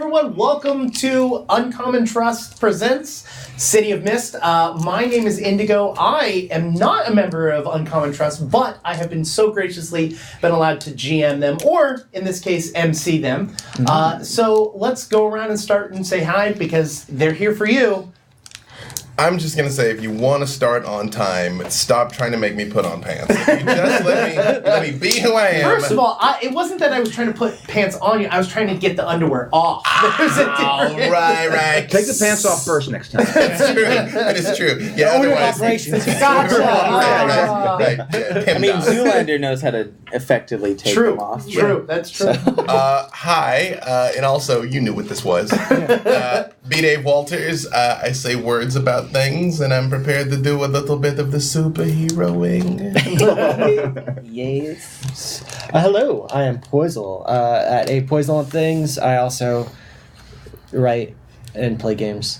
everyone. Welcome to Uncommon Trust Presents City of Mist. My name is Indigo. I am not a member of Uncommon Trust, but I have been so graciously been allowed to GM them, or in this case, MC them. So let's go around and start and say hi, because they're here for you. I'm just going to say, if you want to start on time, stop trying to make me put on pants. If you just let me be who I am. First of all, it wasn't that I was trying to put pants on you. I was trying to get the underwear off. There's a difference. Right. Take the pants off first next time. That's true. That is true. Yeah, otherwise... Gotcha. Right. I mean, Zoolander knows how to effectively take them off. True. That's true. Hi, and also, you knew what this was. B. Dave Walters. I say words about things, and I'm prepared to do a little bit of the superheroing. Yes. Hello, I am Poisel. At A Poisel on Things, I also write and play games.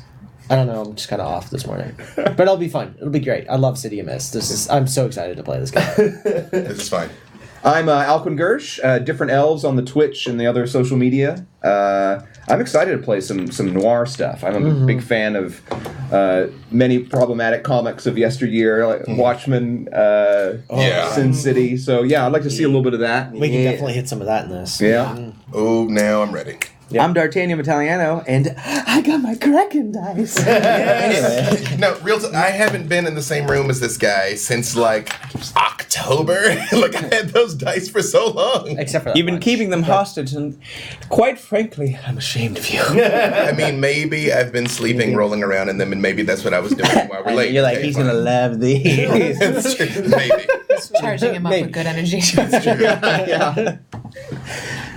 I don't know, I'm just kind of off this morning. But it'll be fun. It'll be great. I love City of Mist. I'm so excited to play this game. This is fine. I'm Alquin Gersh, different elves on the Twitch and the other social media. I'm excited to play some noir stuff. I'm a big fan of many problematic comics of yesteryear, like Watchmen, Sin City. So yeah, I'd like to see a little bit of that. We can definitely hit some of that in this. Yeah. Oh, now I'm ready. Yep. I'm D'Artagnan Italiano, and I got my Kraken dice. Anyway. No, I haven't been in the same room as this guy since, like, October. Like, I had those dice for so long. Except for that You've been keeping them hostage, and quite frankly, I'm ashamed of you. I mean, maybe I've been sleeping, rolling around in them, and maybe that's what I was doing while we're late. You're like, he's going to love these. That's true. Maybe. Just charging him up with good energy. That's true. Yeah.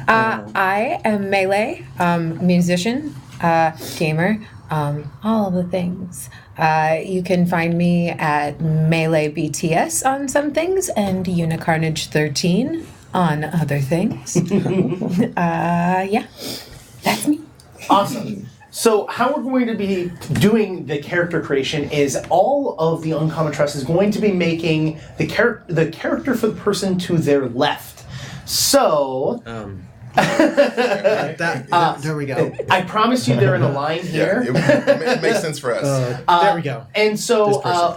I am Melee, musician, gamer, all of the things. You can find me at Melee BTS on some things and Unicarnage 13 on other things. Yeah, that's me. Awesome. So how we're going to be doing the character creation is all of the Uncommon Trust is going to be making the character for the person to their left. So... there we go. I promise you they're in a line here. Yeah, it makes sense for us. There we go. And so how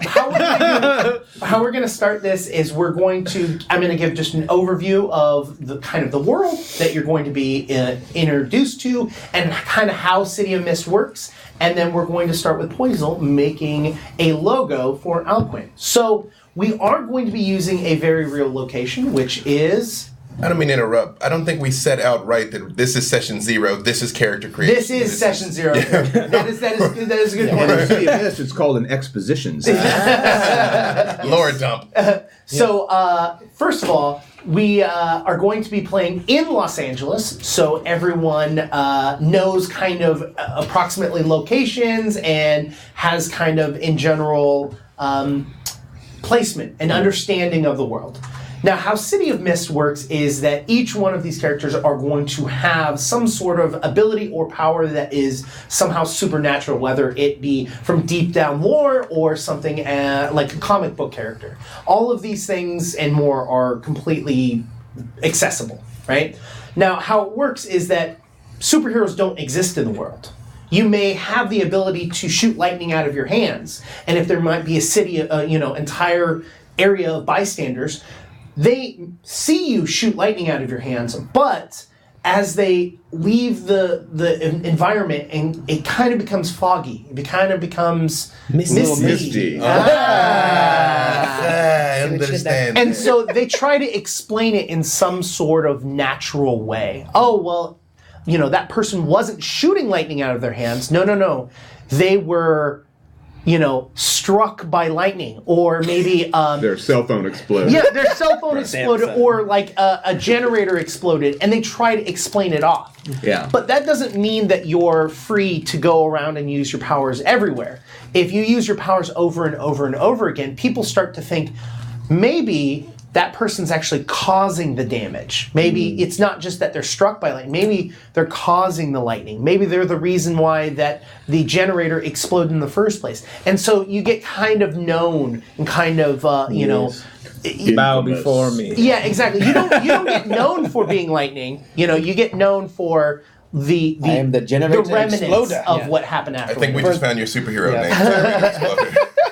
we're going to start this is I'm going to give just an overview of the kind of the world that you're going to be introduced to and kind of how City of Mist works. And then we're going to start with Poisel making a logo for Alquin. So we are going to be using a very real location, which is... I don't mean to interrupt. I don't think we set out right that this is session 0. This is character creation. This is session 0. Yeah. That is a good point. It's called an exposition. Lore dump. So, first of all, we are going to be playing in Los Angeles, so everyone knows kind of approximately locations and has kind of, in general, placement and understanding of the world. Now, how City of Mist works is that each one of these characters are going to have some sort of ability or power that is somehow supernatural, whether it be from deep down lore or something like a comic book character. All of these things and more are completely accessible, right? Now, how it works is that superheroes don't exist in the world. You may have the ability to shoot lightning out of your hands, and if there might be a city, entire area of bystanders, they see you shoot lightning out of your hands, but as they leave the environment, and it kind of becomes foggy. It kind of becomes misty. I understand. And so they try to explain it in some sort of natural way. Oh, well, that person wasn't shooting lightning out of their hands. No. They were... struck by lightning, or maybe... their cell phone exploded. Yeah, their cell phone exploded, or like a generator exploded, and they try to explain it off. Yeah. But that doesn't mean that you're free to go around and use your powers everywhere. If you use your powers over and over and over again, people start to think, maybe that person's actually causing the damage. Maybe it's not just that they're struck by lightning. Maybe they're causing the lightning. Maybe they're the reason why that the generator exploded in the first place. And so you get kind of known and kind of, bow before me. Yeah, exactly. You don't get known for being lightning. You get known for the I am the generator remnants exploder. of Yeah. what happened I after. think we just found your superhero Yeah.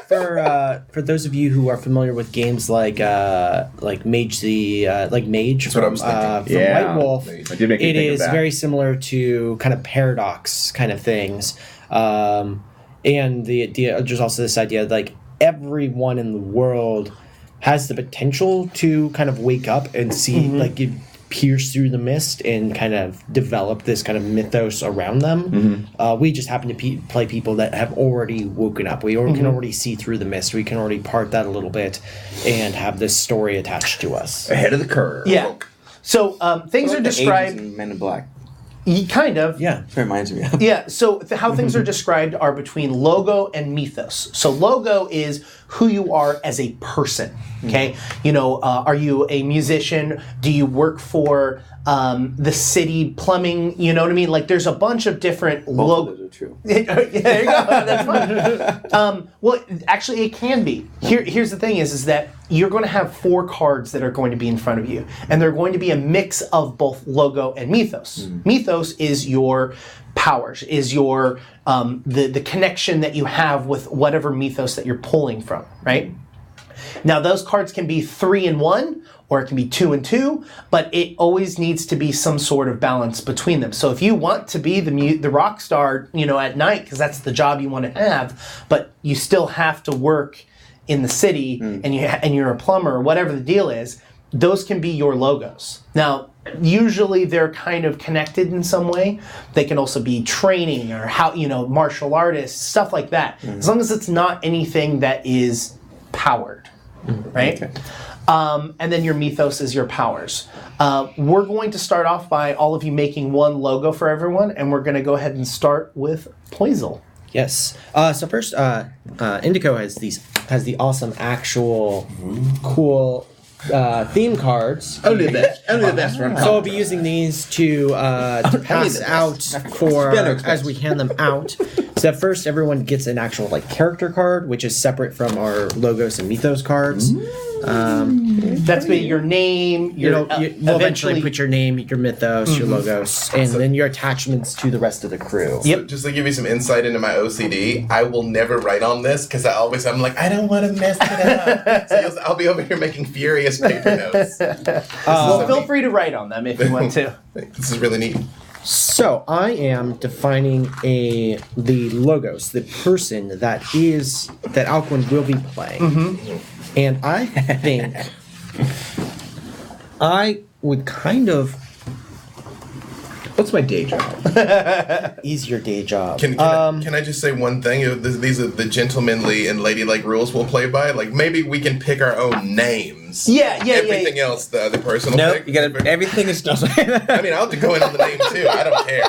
name. For those of you who are familiar with games like Mage That's what I was thinking. from Yeah. White Wolf, I did make me it think of is that. very similar to kind of paradox kind of things, and the idea. There's also this idea like everyone in the world has the potential to kind of wake up and see like you pierce through the mist and kind of develop this kind of mythos around them. We just happen to play people that have already woken up. We can already see through the mist. We can already part that a little bit and have this story attached to us. Ahead of the curve. Yeah. So things are Like the Ages described in Men in Black. kind of. Yeah. It reminds me of. Yeah, so how things are described are between logo and mythos. So logo is who you are as a person, okay? You know, are you a musician? Do you work for the city plumbing? You know what I mean? Like there's a bunch of different Both logo. of those are true. Yeah, there you go. That's fine. Well, actually, it can be. Here's the thing: is that you're going to have 4 cards that are going to be in front of you, and they're going to be a mix of both logo and mythos. Mythos is your powers, is your the connection that you have with whatever mythos that you're pulling from, right? Now, those cards can be 3 and 1, or it can be 2 and 2, but it always needs to be some sort of balance between them. So if you want to be the rock star, you know, at night, because that's the job you want to have, but you still have to work in the city, and you're a plumber, or whatever the deal is, those can be your logos. Now, usually they're kind of connected in some way. They can also be training or martial artists, stuff like that. As long as it's not anything that is powered, right? Okay. And then your mythos is your powers. We're going to start off by all of you making one logo for everyone, and we're going to go ahead and start with Poisel. Yes. So first, Indigo has the awesome actual cool theme cards. Only the best. So I'll be using these to pass out as we hand them out. So at first, everyone gets an actual character card, which is separate from our logos and mythos cards. That's be your name. You'll eventually put your name, your mythos, your logos, and then your attachments to the rest of the crew. So just to give you some insight into my OCD, I will never write on this because I'm like, I don't want to mess it up. So I'll be over here making furious paper notes. Well, feel free to write on them if you want to. This is really neat. So I am defining the logos, the person that Alquin will be playing, and I think I would kind of. What's my day job? Is your day job? Can I just say one thing? These are the gentlemanly and ladylike rules we'll play by. Like maybe we can pick our own names. Yeah. Everything else, the other person will Nope, pick. you gotta. Everything is done. I mean, I'll have to go in on the name too. I don't care.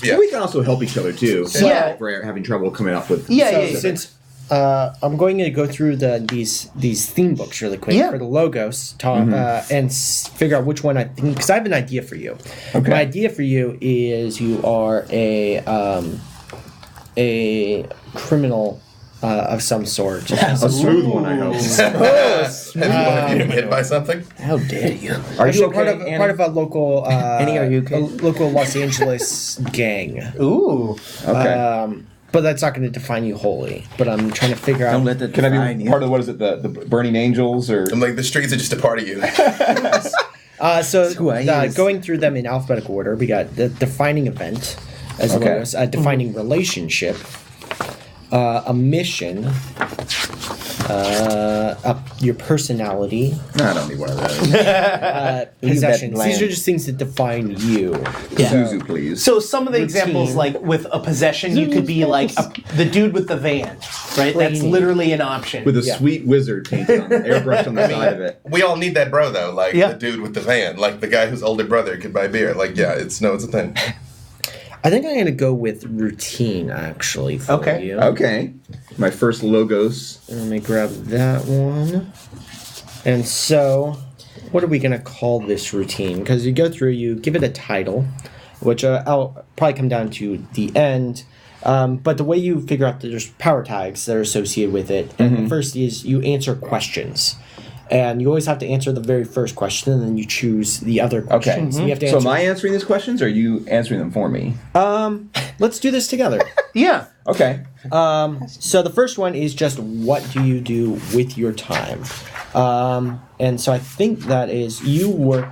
Yeah. We can also help each other too. Yeah. If we're having trouble coming up with. Since I'm going to go through these theme books really quick for the logos and figure out which one I think, because I have an idea for you. Okay. My idea for you is you are a criminal of some sort. A smooth one, I hope. Have you been hit by something? How dare you? Are you Part okay? of a local Annie, are you okay? a local Los Angeles gang. Ooh. Okay. But that's not going to define you wholly. But I'm trying to figure out. Don't let that Can I define be you. part of what is it? The Burning Angels or? I'm like, the streets are just a part of you. who I use. Going through them in alphabetical order, we got the defining event, as well as a defining relationship, a mission, your personality, No, I don't need one of those. possessions. bland. These are just things that define you. Zuzu, please. So some of the Routine. examples, like with a possession, you could be like the dude with the van, right? That's Training. literally an option. With a sweet wizard painted on airbrushed on the side of it. We all need that bro though, like Yeah. the dude with the van, like the guy whose older brother could buy beer. Like, yeah, it's a thing. I think I'm going to go with routine, actually, for Okay. you. Okay. My first logos. Let me grab that one. And so, what are we going to call this routine? Because you go through, you give it a title, which I'll probably come down to the end. But the way you figure out that there's power tags that are associated with it, and the first is you answer questions. And you always have to answer the very first question, and then you choose the other Okay. questions. You have to So answer. am I answering these questions, or are you answering them for me? Let's do this together. Yeah. Okay. So the first one is just what do you do with your time? And so I think that is your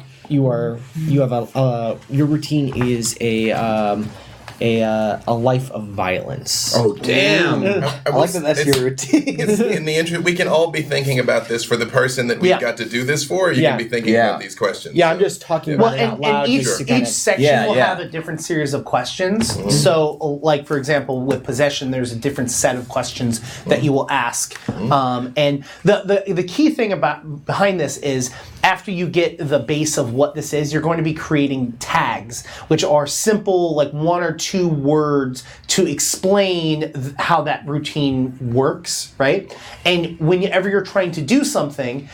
routine is a life of violence. Oh, damn. I like that that's your routine. In the intro, we can all be thinking about this for the person that we've Yeah. got to do this for. Or you Yeah. can be thinking Yeah. about these questions. Yeah, I'm just talking about Well, it out and loud. each, just to kind each of- section Yeah, will yeah. have a different series of questions. So, like, for example, with possession, there's a different set of questions that you will ask. And the key thing behind this is after you get the base of what this is, you're going to be creating tags, which are simple, like 1 or 2 words to explain how that routine works, right? And whenever you're trying to do something,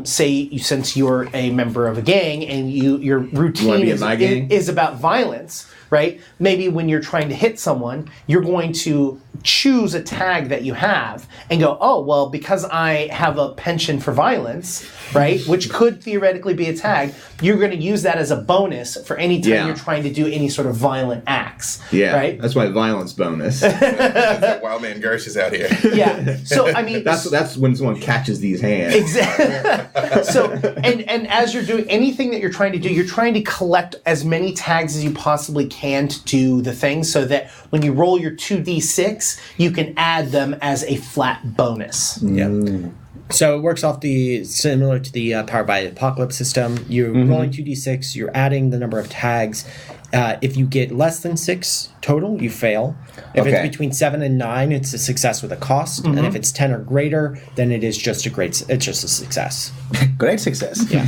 since you're a member of a gang and your routine be in my gang? is about violence, right? Maybe when you're trying to hit someone, you're going to choose a tag that you have and go, oh, well, because I have a penchant for violence, right, which could theoretically be a tag, you're going to use that as a bonus for any time Yeah. you're trying to do any sort of violent acts, Yeah. right? That's my violence bonus. That wild man Gersh is out here. Yeah. So, I mean... That's when someone catches these hands. Exactly. So, and as you're doing anything that you're trying to do, you're trying to collect as many tags as you possibly can to do the thing, so that when you roll your 2d6, you can add them as a flat bonus. Yeah. So it works off similar to the Powered by Apocalypse system. You're rolling 2d6, you're adding the number of tags. If you get less than 6 total, you fail. If Okay. it's between 7 and 9, it's a success with a cost. And if it's 10 or greater, then it is just it's just a success. Great success. Yeah.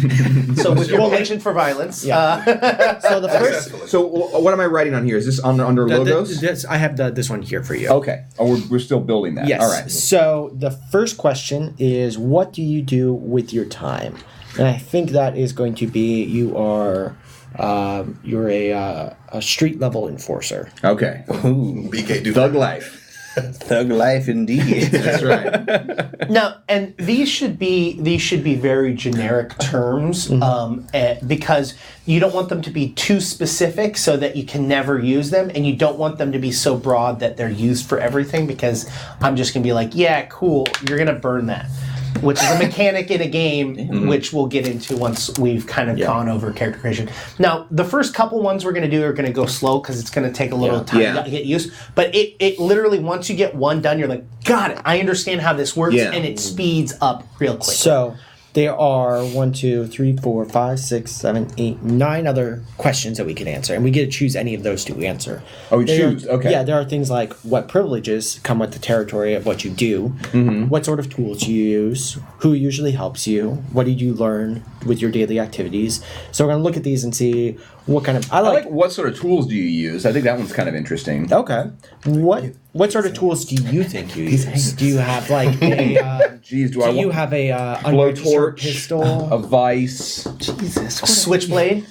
So with your penchant for violence, So the first Successfully. So what am I writing on here? Is this under logos? I have this one here for you. Okay. Oh, we're still building that. Yes. All right. So the first question is, what do you do with your time? And I think that is going to be you're a street level enforcer. Okay. BK do Thug life. Thug life indeed. That's right. now, and these should be very generic terms, because you don't want them to be too specific so that you can never use them, and you don't want them to be so broad that they're used for everything, because I'm just gonna be like, yeah, cool, you're gonna burn that. Which is a mechanic in a game, which we'll get into once we've kind of gone over character creation. Now, the first couple ones we're going to do are going to go slow because it's going to take a little time Yeah. to get used. But it literally, once you get one done, you're like, got it, I understand how this works, Yeah. and it speeds up real quick. So there are 1, 2, 3, 4, 5, 6, 7, 8, 9 other questions that we can answer, and we get to choose any of those to answer. Oh, we There are- choose. Okay. Yeah, there are things like what privileges come with the territory of what you do, what sort of tools you use, who usually helps you, what did you learn with your daily activities. So we're going to look at these and see what kind of... I like what sort of tools do you use? I think that one's kind of interesting. Okay. What sort of tools do you think you use? Do you have like a... Jeez, do you have a unregistered blowtorch, pistol? a vice? Jesus. Switchblade?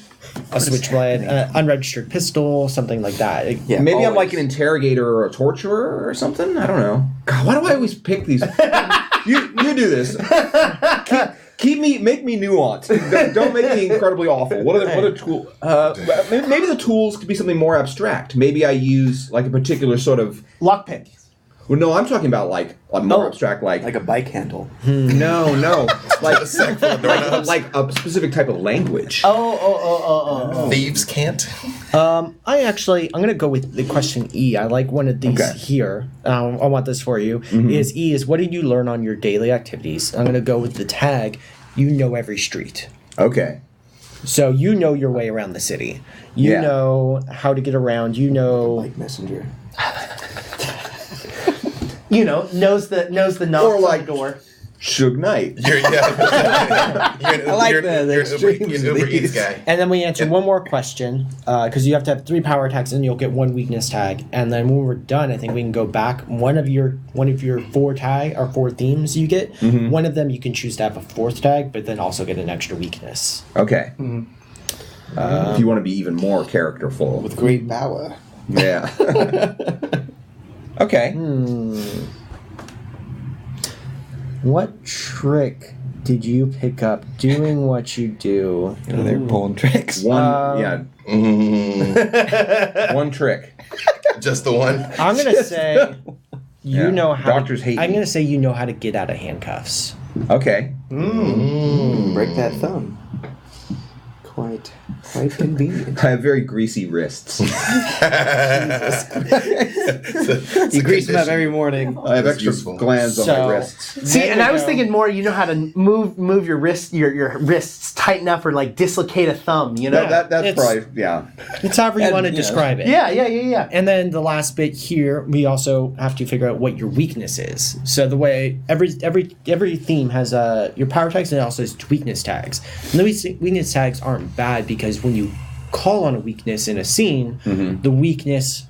A switchblade, unregistered pistol, something like that. Yeah, Maybe I'm always. like an interrogator or a torturer or something. I don't know. God, why do I always pick these? you do this. Make me nuanced. Don't make me incredibly awful. What are tool? Maybe the tools could be something more abstract. Maybe I use like a particular sort of. Lockpick. Well, no, I'm talking about like more abstract, like Like a bike handle. no, like a sack full of doorknobs. like a specific type of language. Thieves can't. I'm gonna go with the question E. I like one of these Okay. here. I want this for you. Is E is what did you learn on your daily activities? I'm gonna go with the tag. You know every street. Okay. So you know your way around the city. You Yeah. know how to get around. You know. Like messenger. You know, knows the knock Or on like- the door. Suge Knight. You're I like you're the an Uber extremes of Eats these. guy. And then we answer one more question because you have to have 3 power tags, and you'll get 1 weakness tag. And then when we're done, I think we can go back. One of your 4 themes you get. One of them you can choose to have a 4th tag, but then also get an extra weakness. Okay. If you want to be even more characterful. With great power. Yeah. Okay. What trick did you pick up doing what you do? They're pulling tricks. One trick. Just the one. I'm gonna say you Yeah. know how. Doctors hate I'm me. gonna say you know how to get out of handcuffs. Okay. Break that thumb. Quite convenient. I have very greasy wrists. You grease them up every morning. I have That's extra useful. glands on So- my wrists. See, There and we I was go. thinking more. You know how to move your wrist, your wrists tighten up or like dislocate a thumb. You know. That's it's- probably, yeah. It's however you And, want to you know. describe it. Yeah. And then the last bit here, we also have to figure out what your weakness is. So the way every theme has your power tags and it also has weakness tags. And the weakness tags aren't bad because when you call on a weakness in a scene, the weakness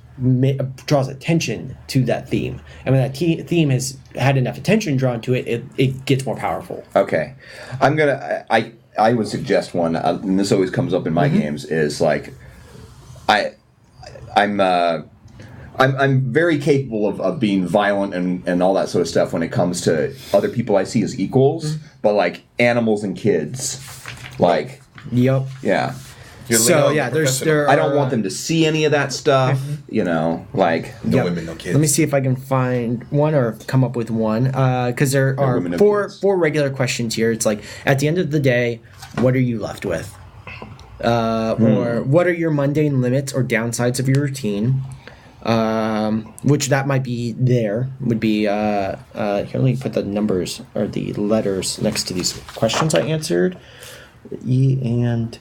draws attention to that theme, and when that theme has had enough attention drawn to it, it gets more powerful. Okay. I would suggest one, and this always comes up in my games, is like, I'm very capable of being violent and all that sort of stuff when it comes to other people I see as equals, but like animals and kids, like, Yep. yeah. You're So Leo, yeah, the there's professional. there. I don't are, want them to see any of that stuff, you know, like, No Yep. women, no kids. Let me see if I can find one or come up with one. Because there are women, no four kids. regular questions here. It's like, at the end of the day, what are you left with? Or what are your mundane limits or downsides of your routine? Which that might be there. Would be, here, let me put the numbers or the letters next to these questions I answered. E and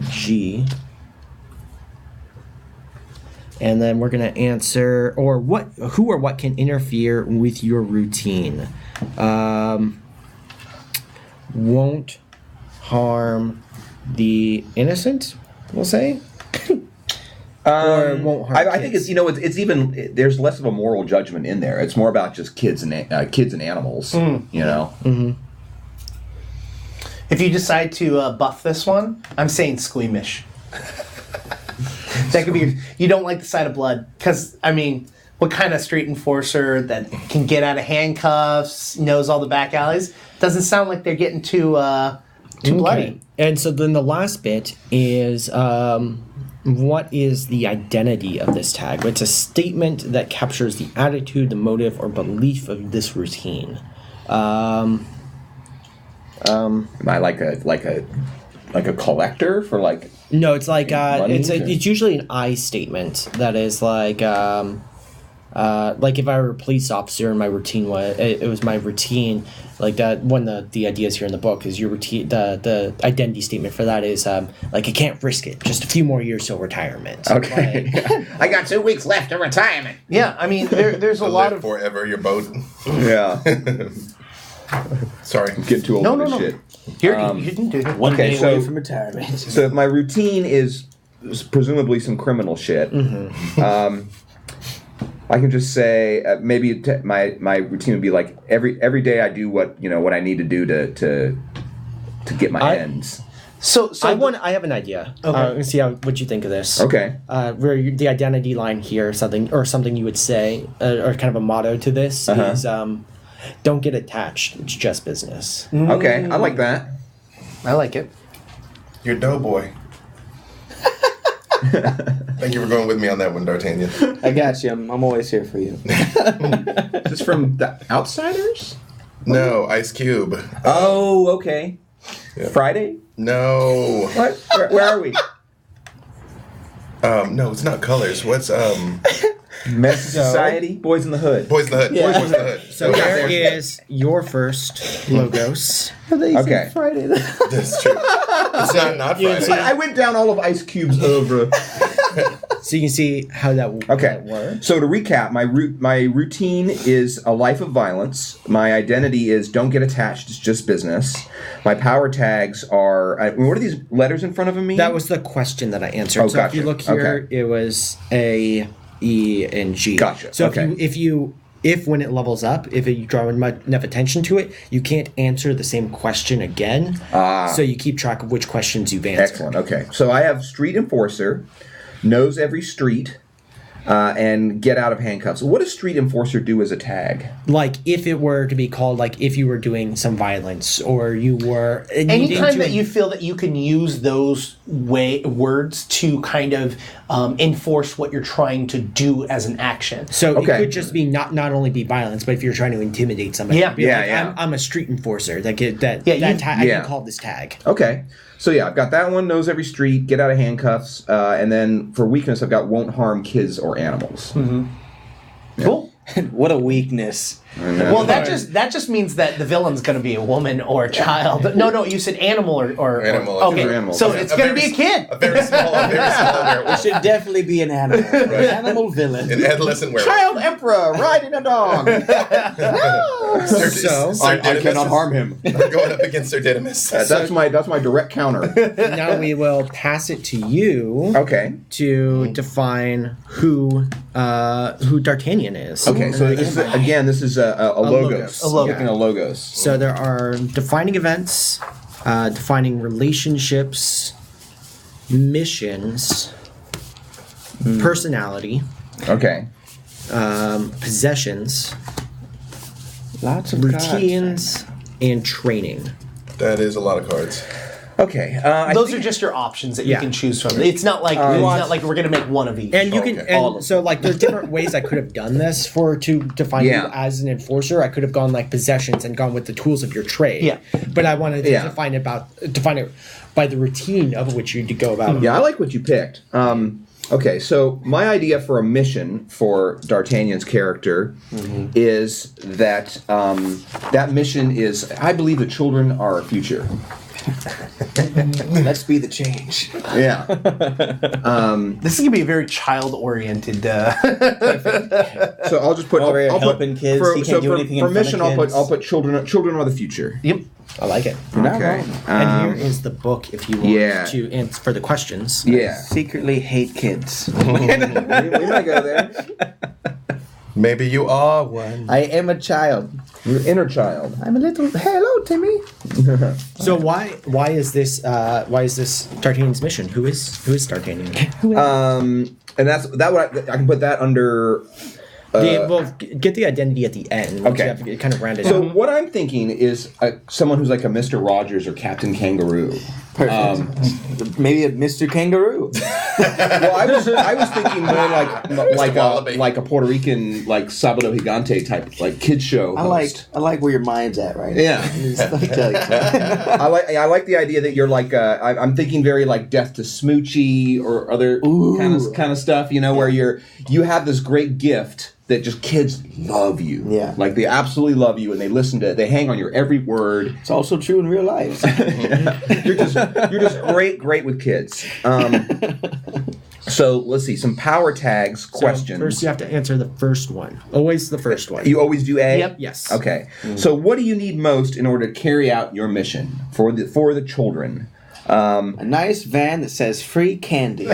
G. And then we're going to answer, who or what can interfere with your routine? Won't harm the innocent, we'll say? Or won't harm I think kids? it's even there's less of a moral judgment in there. It's more about just kids and animals, you know. If you decide to buff this one, I'm saying squeamish. That could be. You don't like the sight of blood, because I mean, what kind of street enforcer that can get out of handcuffs, knows all the back alleys? Doesn't sound like they're getting too bloody. And so then the last bit is what is the identity of this tag? It's a statement that captures the attitude, the motive, or belief of this routine. Am I like a collector for like? No, it's like Money? it's usually an I statement that is like if I were a police officer and my routine was it was my routine, like that one of the ideas here in the book is your routine. The identity statement for that is like I can't risk it, just a few more years till retirement. Okay, Like, I got 2 weeks left to retirement. Yeah, I mean, there's a To lot live of. forever, your boat. Yeah, Sorry. get too old No, for no, this no. shit. You didn't do that. One Okay, day so- away from retirement. So my routine is presumably some criminal shit. I can just say maybe my routine would be like every day I do what I need to do to get my ends. So I have an idea. Okay. Let's see what you think of this. Okay. Where the identity line here, something you would say, or kind of a motto to this is, don't get attached. It's just business. Okay, I like that. I like it. You're doughboy. Thank you for going with me on that one, D'Artagnan. I got you. I'm always here for you. Is this from The Outsiders? No, Ice Cube. Oh, okay. Yeah. Friday? No. What? Where are we? No, it's not Colors. What's Men's Society? Boys in the Hood. Boys in the Hood? Yeah. Boys in the Hood. So Okay. there is your first logos. Okay. Friday. That's true. It's not Friday. I went down all of Ice Cube's oeuvre. So you can see how that Okay. works. So to recap, my routine is a life of violence. My identity is don't get attached. It's just business. My power tags are what are these letters in front of me? That was the question that I answered. Oh, so if gotcha. you look here, Okay. it was A, E, and G. Gotcha. So Okay. if when it levels up, if you draw enough attention to it, you can't answer the same question again. So you keep track of which questions you've answered. Excellent. Okay. So I have street enforcer, knows every street, and get out of handcuffs. What does street enforcer do as a tag? Like if it were to be called, like if you were doing some violence or you were anytime that you feel that you can use those words to kind of enforce what you're trying to do as an action. So Okay. it could just be not only be violence, but if you're trying to intimidate somebody, Yeah. be Yeah, like, yeah. I'm a street enforcer. I Yeah. can call this tag. Okay. So yeah, I've got that one, knows every street, get out of handcuffs, and then for weakness I've got won't harm kids or animals. Cool. What a weakness. Well, that just means that the villain's going to be a woman or a child. No, you said animal or Animal. okay, Animal. so it's going to be a kid. A very small werewolf. Should definitely be an animal. An animal villain. An adolescent werewolf. Child emperor riding a dog. So I cannot harm him. We're going up against Sir Didymus. That's my direct counter. now we will pass it to you Okay. to define who D'Artagnan is. Okay. So this is a logos. A logos. Picking a logos. So there are defining events, defining relationships, missions, personality, Okay. possessions, Lots of routines, and training. That is a lot of cards. Okay. Those are just your options that you Yeah. can choose from. It's not like we're going to make one of each. And you can, Okay. All of them. and so like there's different ways I could have done this to define Yeah. you as an enforcer. I could have gone like possessions and gone with the tools of your trade. Yeah. But I wanted to Yeah. define it by the routine of which you go about it. Yeah, I like what you picked. Okay, so my idea for a mission for D'Artagnan's character is that that mission is, I believe that children are our future. Let's be the change. Yeah. This is going to be a very child-oriented. So I'll just put. Over here I'll helping put, kids, he can't do anything in for front of mission. I'll kids. put children. Children are the future. Yep. I like it. Okay. And here is the book if you want yeah. to answer for the questions. Yeah. Secretly hate kids. we might go there. Maybe you are one. I am a child. Your inner child. I'm a little. Hello, Timmy. So why is this D'Artagnan's mission? Who is D'Artagnan? And I can put that under. Get the identity at the end. Okay. You have to kind of round it So out. what I'm thinking is someone who's like a Mr. Rogers or Captain Kangaroo. Perfect. Maybe a Mr. Kangaroo. Well, I was thinking more Wallaby. like a Puerto Rican like Sábado Gigante type like kid show. I like where your mind's at right Yeah. now. Let me tell you. I like the idea that you're like I'm thinking very like Death to Smoochie or other kind of stuff. You know, where you have this great gift that just kids love you. Yeah. Like they absolutely love you and they hang on your every word. It's also true in real life. You're just great with kids. So let's see some power tags questions. First, you have to answer the first one. Always the first one. You always do A? Yep. Yes. Okay. So what do you need most in order to carry out your mission for the children? A nice van that says free candy. No.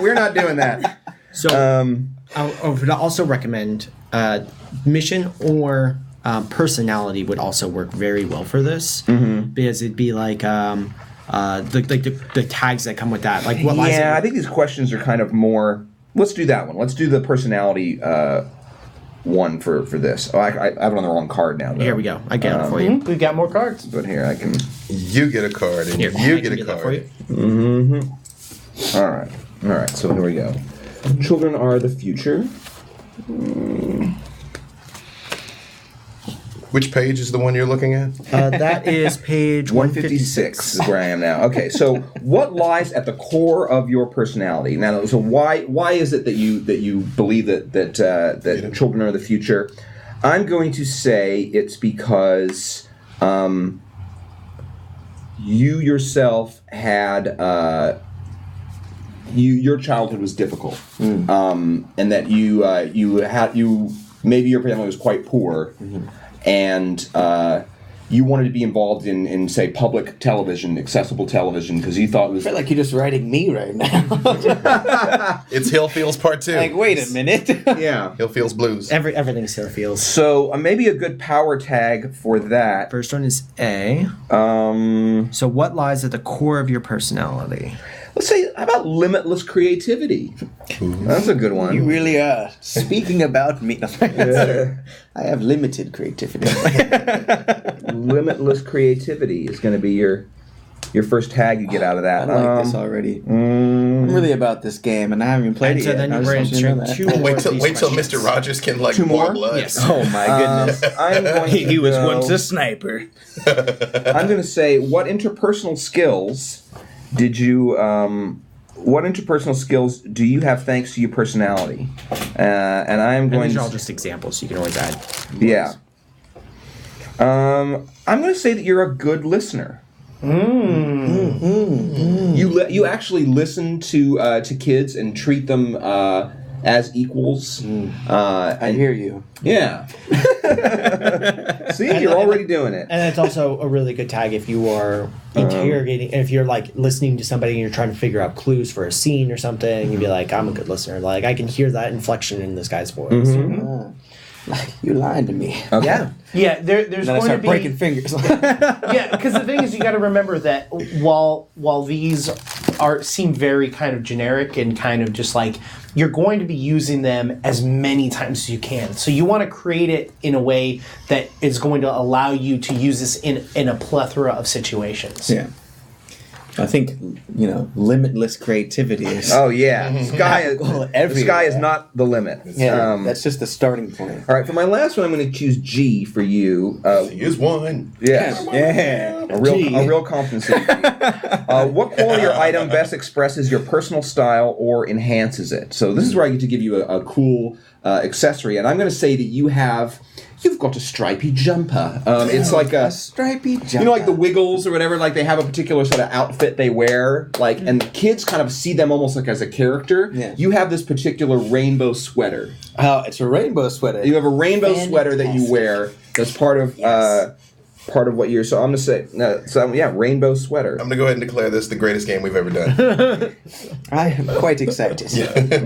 We're not doing that. So I would also recommend mission or personality would also work very well for this because it'd be like the tags that come with that. Like what lies I think these questions are kind of more. Let's do that one. Let's do the personality one for this. Oh, I have it on the wrong card now. Though. Here we go. I get it for you. We've got more cards. But here I can. You get a card, and Here, you I get can a do that for card. you. All right. So here we go. Children are the future. Which page is the one you're looking at? That is page 156 is where I am now. Okay, so what lies at the core of your personality? Now, so why is it that you believe that children are the future? I'm going to say it's because you yourself had your childhood was difficult, and that you maybe your family was quite poor. And you wanted to be involved in say, public television, accessible television, because you thought it was... I feel like you're just writing me right now. It's Hill Feels Part 2. Like, wait a minute. Yeah. Hill Feels Blues. everything's here feels. So maybe a good power tag for that. First one is A. So what lies at the core of your personality? let's say, how about limitless creativity? That's a good one. You really are. Speaking about me, I have limited creativity. Limitless creativity is going to be your first tag you get out of that. I like this already. I'm really about this game, and I haven't even played And it so yet. then I just we're want you to know entering that. two more Wait of till these wait till questions. Mr. Rogers can like Two more? blood. Yes. Oh my goodness. I'm going to He was go- once a sniper. I'm going to say, what interpersonal skills did you? What interpersonal skills do you have thanks to your personality? And I am And going these are to all just examples. You can always add. yeah. I'm going to say that you're a good listener. You actually listen to kids and treat them as equals. I hear you. Yeah. See, you're already doing it. And it's also a really good tag if you are interrogating, if you're like listening to somebody and you're trying to figure out clues for a scene or something, you'd be like, I'm a good listener. Like, I can hear that inflection in this guy's voice. You lying to me. Okay. Yeah. Yeah, there's Then I going to start be breaking fingers. yeah, because the thing is, you got to remember that while these seem very kind of generic and kind of just like, you're going to be using them as many times as you can. So you want to create it in a way that is going to allow you to use this in a plethora of situations. Yeah. I think, limitless creativity is... Oh yeah, the sky is not the limit. Yeah, that's just the starting point. All right, for my last one, I'm going to choose G for you. Here's one. Yes, Yeah. a real competency. What quality or item best expresses your personal style or enhances it? So this is where I get to give you a cool accessory, and I'm going to say that you've got a stripy jumper. It's like a stripy jumper. You know, like the Wiggles or whatever, like they have a particular sort of outfit they wear, like, and the kids kind of see them almost like as a character. Yeah. You have this particular rainbow sweater. Oh, it's a rainbow sweater. You have a rainbow sweater that you wear that's part of what you're. So I'm gonna say, rainbow sweater. I'm gonna go ahead and declare this the greatest game we've ever done. I am quite excited.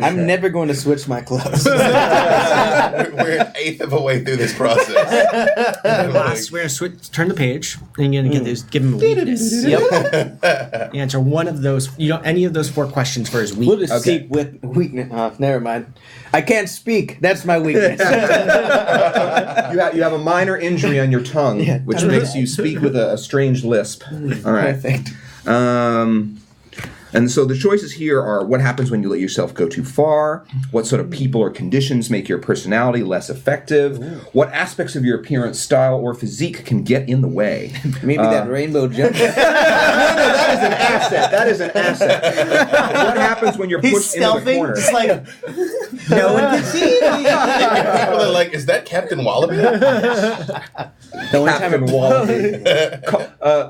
I'm never going to switch my clothes. We're an eighth of a way through this process. Last, we're going to turn the page, and you're going to give him a weakness. Yep. Answer one of those. You don't any of those 4 questions for his We'll weakness. just speak with weakness. Oh, never mind. I can't speak. That's my weakness. You have a minor injury on your tongue, which makes you speak with a strange lisp. All right. Perfect. And so the choices here are: what happens when you let yourself go too far? What sort of people or conditions make your personality less effective? What aspects of your appearance, style, or physique can get in the way? Maybe that rainbow jumper. That is an asset. What happens when you're He's pushed into the stealthing, corner? just like, no one can see me. People are like, is that Captain Wallaby? The only time Captain Wallaby.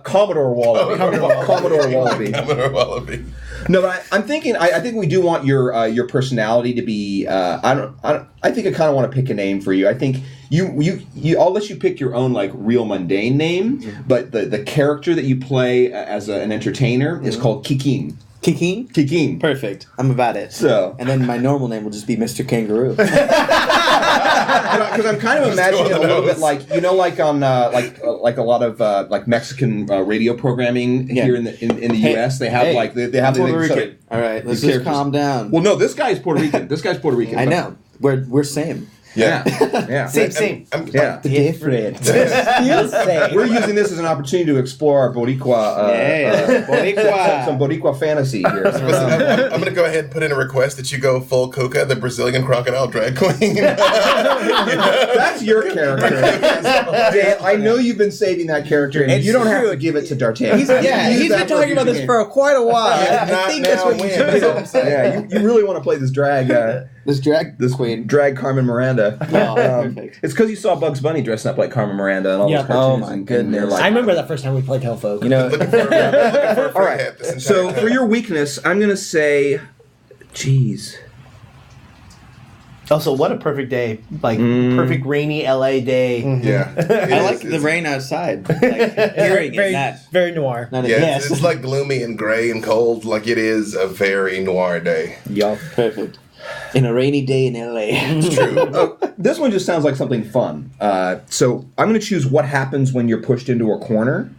Commodore Wallaby. Commodore Wallaby. Commodore Wallaby. No, but I'm thinking. I think we do want your personality to be. I think I kind of want to pick a name for you. I think you. I'll let you pick your own like real mundane name, but the character that you play as an entertainer is called Kikin. Kikin? Kikin. Perfect. I'm about it. So. And then my normal name will just be Mr. Kangaroo. Because I'm kind of imagining it a little bit like like on like a lot of like Mexican radio programming here in the U.S. They have they have Puerto the Rican. All right, let's these just calm down. Well, no, this guy's Puerto Rican. I know. We're same. Yeah. Same. Yeah. Different. We're using this as an opportunity to explore our Boricua, Boricua. some Boricua fantasy here. Listen, I'm going to go ahead and put in a request that you go full Coca, the Brazilian crocodile drag queen. That's your character. Dan, I know you've been saving that character, and you don't have to give it to D'Artagnan. He's been talking about this for quite a while. I think that's what you should do. Yeah, you really want to play this drag. This queen. Drag Carmen Miranda. Perfect. It's because you saw Bugs Bunny dressing up like Carmen Miranda and all Yeah. those cartoons. Oh my and goodness. they're like, I remember that first time we played Hellfolk. looking for a all right. hat this entire So time. for your weakness, I'm gonna say, geez. Also, what a perfect day. Like, perfect rainy LA day. Yeah. I like the rain outside. Like, hearing it, not very noir. a Yeah, yes. it's like gloomy and gray and cold. Like it is a very noir day. Yup. Perfect. In a rainy day in LA. It's true. This one just sounds like something fun. So I'm gonna choose what happens when you're pushed into a corner.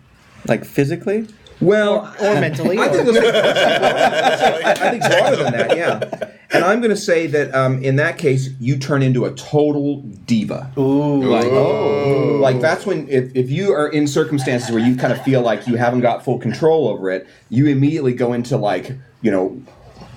Like physically? Well, or mentally. I think I think broader than that, yeah. And I'm going to say that in that case, you turn into a total diva. Ooh. Like that's when, if you are in circumstances where you kind of feel like you haven't got full control over it, you immediately go into like,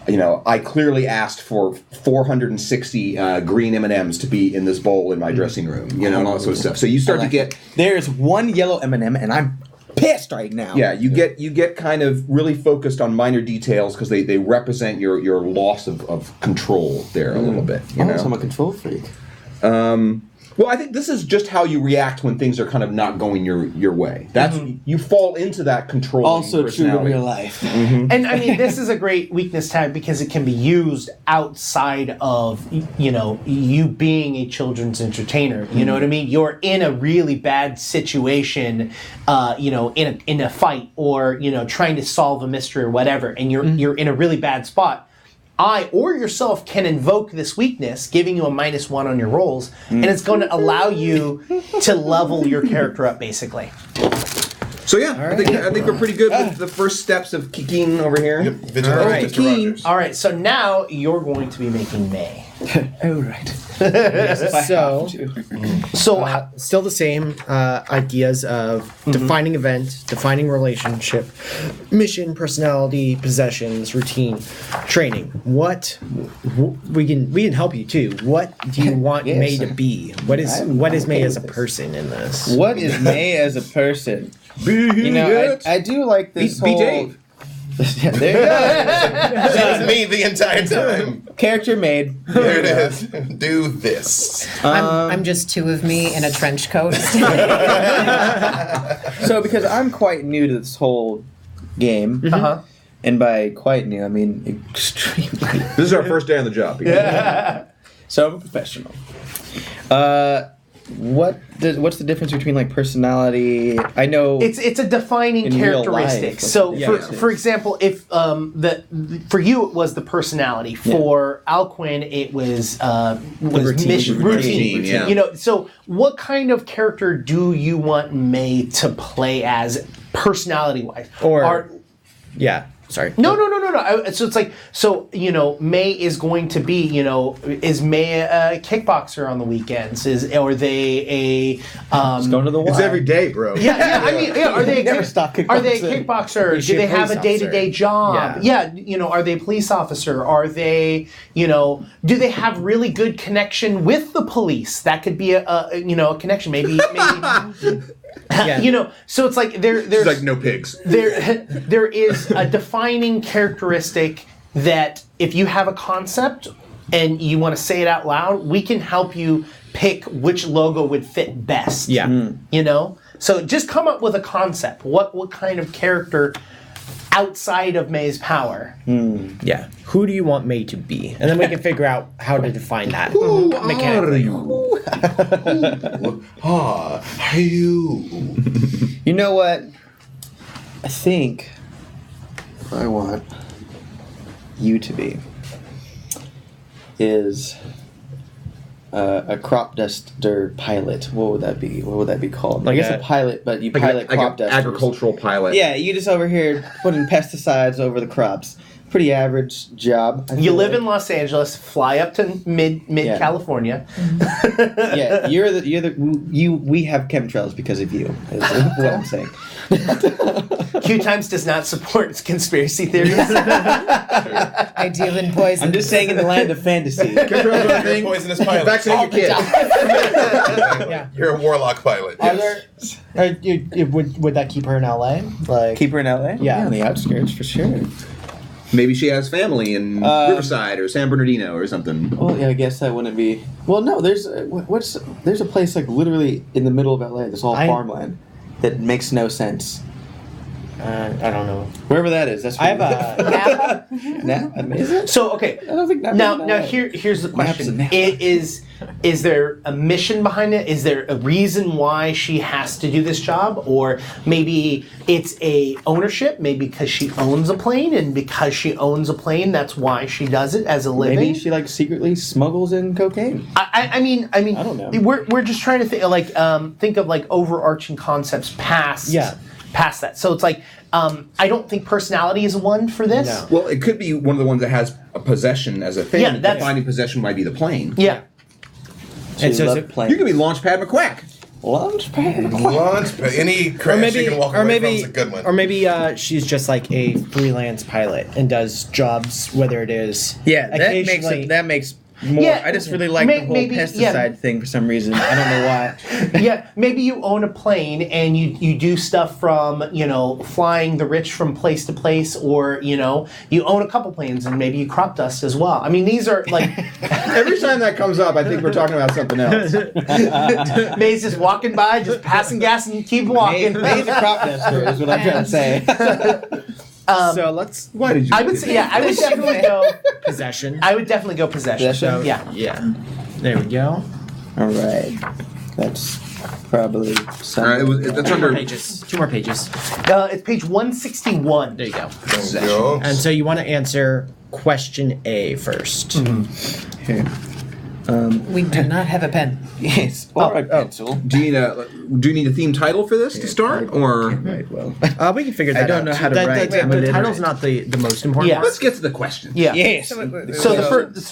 I clearly asked for 460 green M&Ms to be in this bowl in my dressing room, and all that sort of stuff. So you start to get... There's one yellow M&M, and I'm pissed right now. Yeah, you get kind of really focused on minor details because they represent your loss of control there a little bit. So I'm a control freak. Well, I think this is just how you react when things are kind of not going your way. That's you fall into that control. Also true in real life. And I mean, this is a great weakness tag because it can be used outside of, you being a children's entertainer. You know what I mean? You're in a really bad situation, in a fight or, trying to solve a mystery or whatever, and you're in a really bad spot. I or yourself can invoke this weakness, giving you a -1 on your rolls, and it's going to allow you to level your character up, basically. So yeah, I think we're pretty good with the first steps of Kikeen over here. Yep. Vigilante Mr. Rogers. All right, so now you're going to be making May. Oh, right. So still the same ideas of defining event, defining relationship, mission, personality, possessions, routine, training. We can help you too. What do you want May to be? What is May as a person in this? What is May as a person? I do like this Be whole... Dave. Yeah, there you go. That was me the entire time. Character made. There it is. Do this. I'm just two of me in a trench coat. So because I'm quite new to this whole game, and by quite new, I mean extremely. This is our first day on the job. So I'm a professional. What's the difference between like personality? I know it's a defining in real characteristic. life, So yeah, for example, if for you it was the personality, for Alquin it was routine. Yeah. So what kind of character do you want May to play as personality wise? Sorry. No. So it's like, May is going to be, is May a kickboxer on the weekends? Are they a? going to the It's every day, bro. Yeah. I mean, are they? Never stop kickboxing. Are they a kickboxer? Do they have a day-to-day job? Yeah. Are they a police officer? Are they? Do they have really good connection with the police? That could be a connection. Maybe. So it's like there's like no pigs. There is a defining characteristic that if you have a concept and you want to say it out loud, we can help you pick which logo would fit best. Yeah. So just come up with a concept. What kind of character outside of May's power? Yeah. Who do you want May to be? And then we can figure out how to define that. Who are mechanically. you? Are you? You know what? I think what I want you to be is a crop duster pilot. What would that be? What would that be called? I guess a pilot, but you pilot crop dusters. Agricultural pilot. Yeah, you just over here putting pesticides over the crops. Pretty average job. You live in Los Angeles, fly up to mid California. Yeah, we have chemtrails because of you. Is what I'm saying. QueueTimes does not support conspiracy theories. I deal in poison. I'm just saying in the land of fantasy. Poisonous pilot. Vaccinate your kid. You're a warlock pilot. Yes. Would that keep her in LA? Keep her in LA? Yeah. On the outskirts for sure. Maybe she has family in Riverside or San Bernardino or something. Well, yeah, I guess that wouldn't be. Well, no, there's a place like literally in the middle of LA. There's all farmland that makes no sense. I don't know. Wherever that is, that's. I have a Napa. Is it? So okay. I don't think Now here's the question: Is there a mission behind it? Is there a reason why she has to do this job, or maybe it's a ownership? Maybe because she owns a plane, and because she owns a plane, that's why she does it as a living. Maybe she like secretly smuggles in cocaine. I mean, I don't know. We're just trying to think of like overarching concepts past that. So it's like I don't think personality is one for this. No. Well, it could be one of the ones that has a possession as a thing. Yeah, that's- Defining possession might be the plane. Yeah. And so, love playing. You could be Launchpad McQuack. Launchpad. Any crash you can walk away from is a good one. Or maybe she's just like a freelance pilot and does jobs, whether it is Yeah, that makes occasionally- it, that makes more. Yeah, I just really like the whole maybe, pesticide thing for some reason. I don't know why. Yeah, maybe you own a plane and you do stuff from, flying the rich from place to place, or, you own a couple planes and maybe you crop dust as well. I mean, these are like... Every time that comes up, I think we're talking about something else. May's just walking by, just passing gas and keep walking. May's a crop duster is what I'm trying to say. so let's. Why did you? I would say, I would definitely go... Possession. I would definitely go possession. Possession? Yeah. Yeah. There we go. All right. That's probably That's Two more under. pages. 2 more pages. It's page 161. There you go. There we go. And so you want to answer question A first. Here. We do not have a pen. Yes. Or a pencil. Do you need a theme title for this to start, or Right. Well. We can figure that out. don't know how to write. The, I'm the illiterate. title's not the most important Yeah. part. let's get to the question. Yeah. Yes. So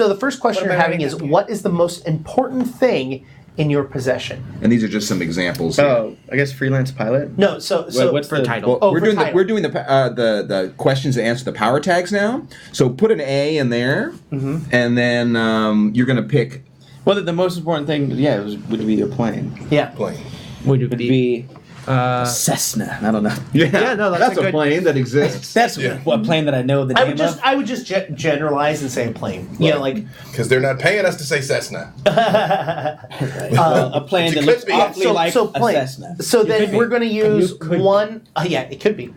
the first question What you're am I having writing is, down here? what is the most important thing in your possession? And these are just some examples. Here. Oh, I guess freelance pilot. No, so what's For the title. Oh, we're for doing title. we're doing the questions that answer the power tags now. So put an A in there, and then you're gonna pick. Well, the most important thing, would be your plane. Yeah. Plane. Would Would be uh, Cessna. I don't know. Yeah, no, that's a a good- plane that exists. That's Yeah. what plane that I know the name of. I would just generalize and say plane. You know, like Because they're not paying us to say Cessna. A plane It that could looks be. awfully like a plane. Cessna. So then could be. we're going to use could one. Yeah, it could be.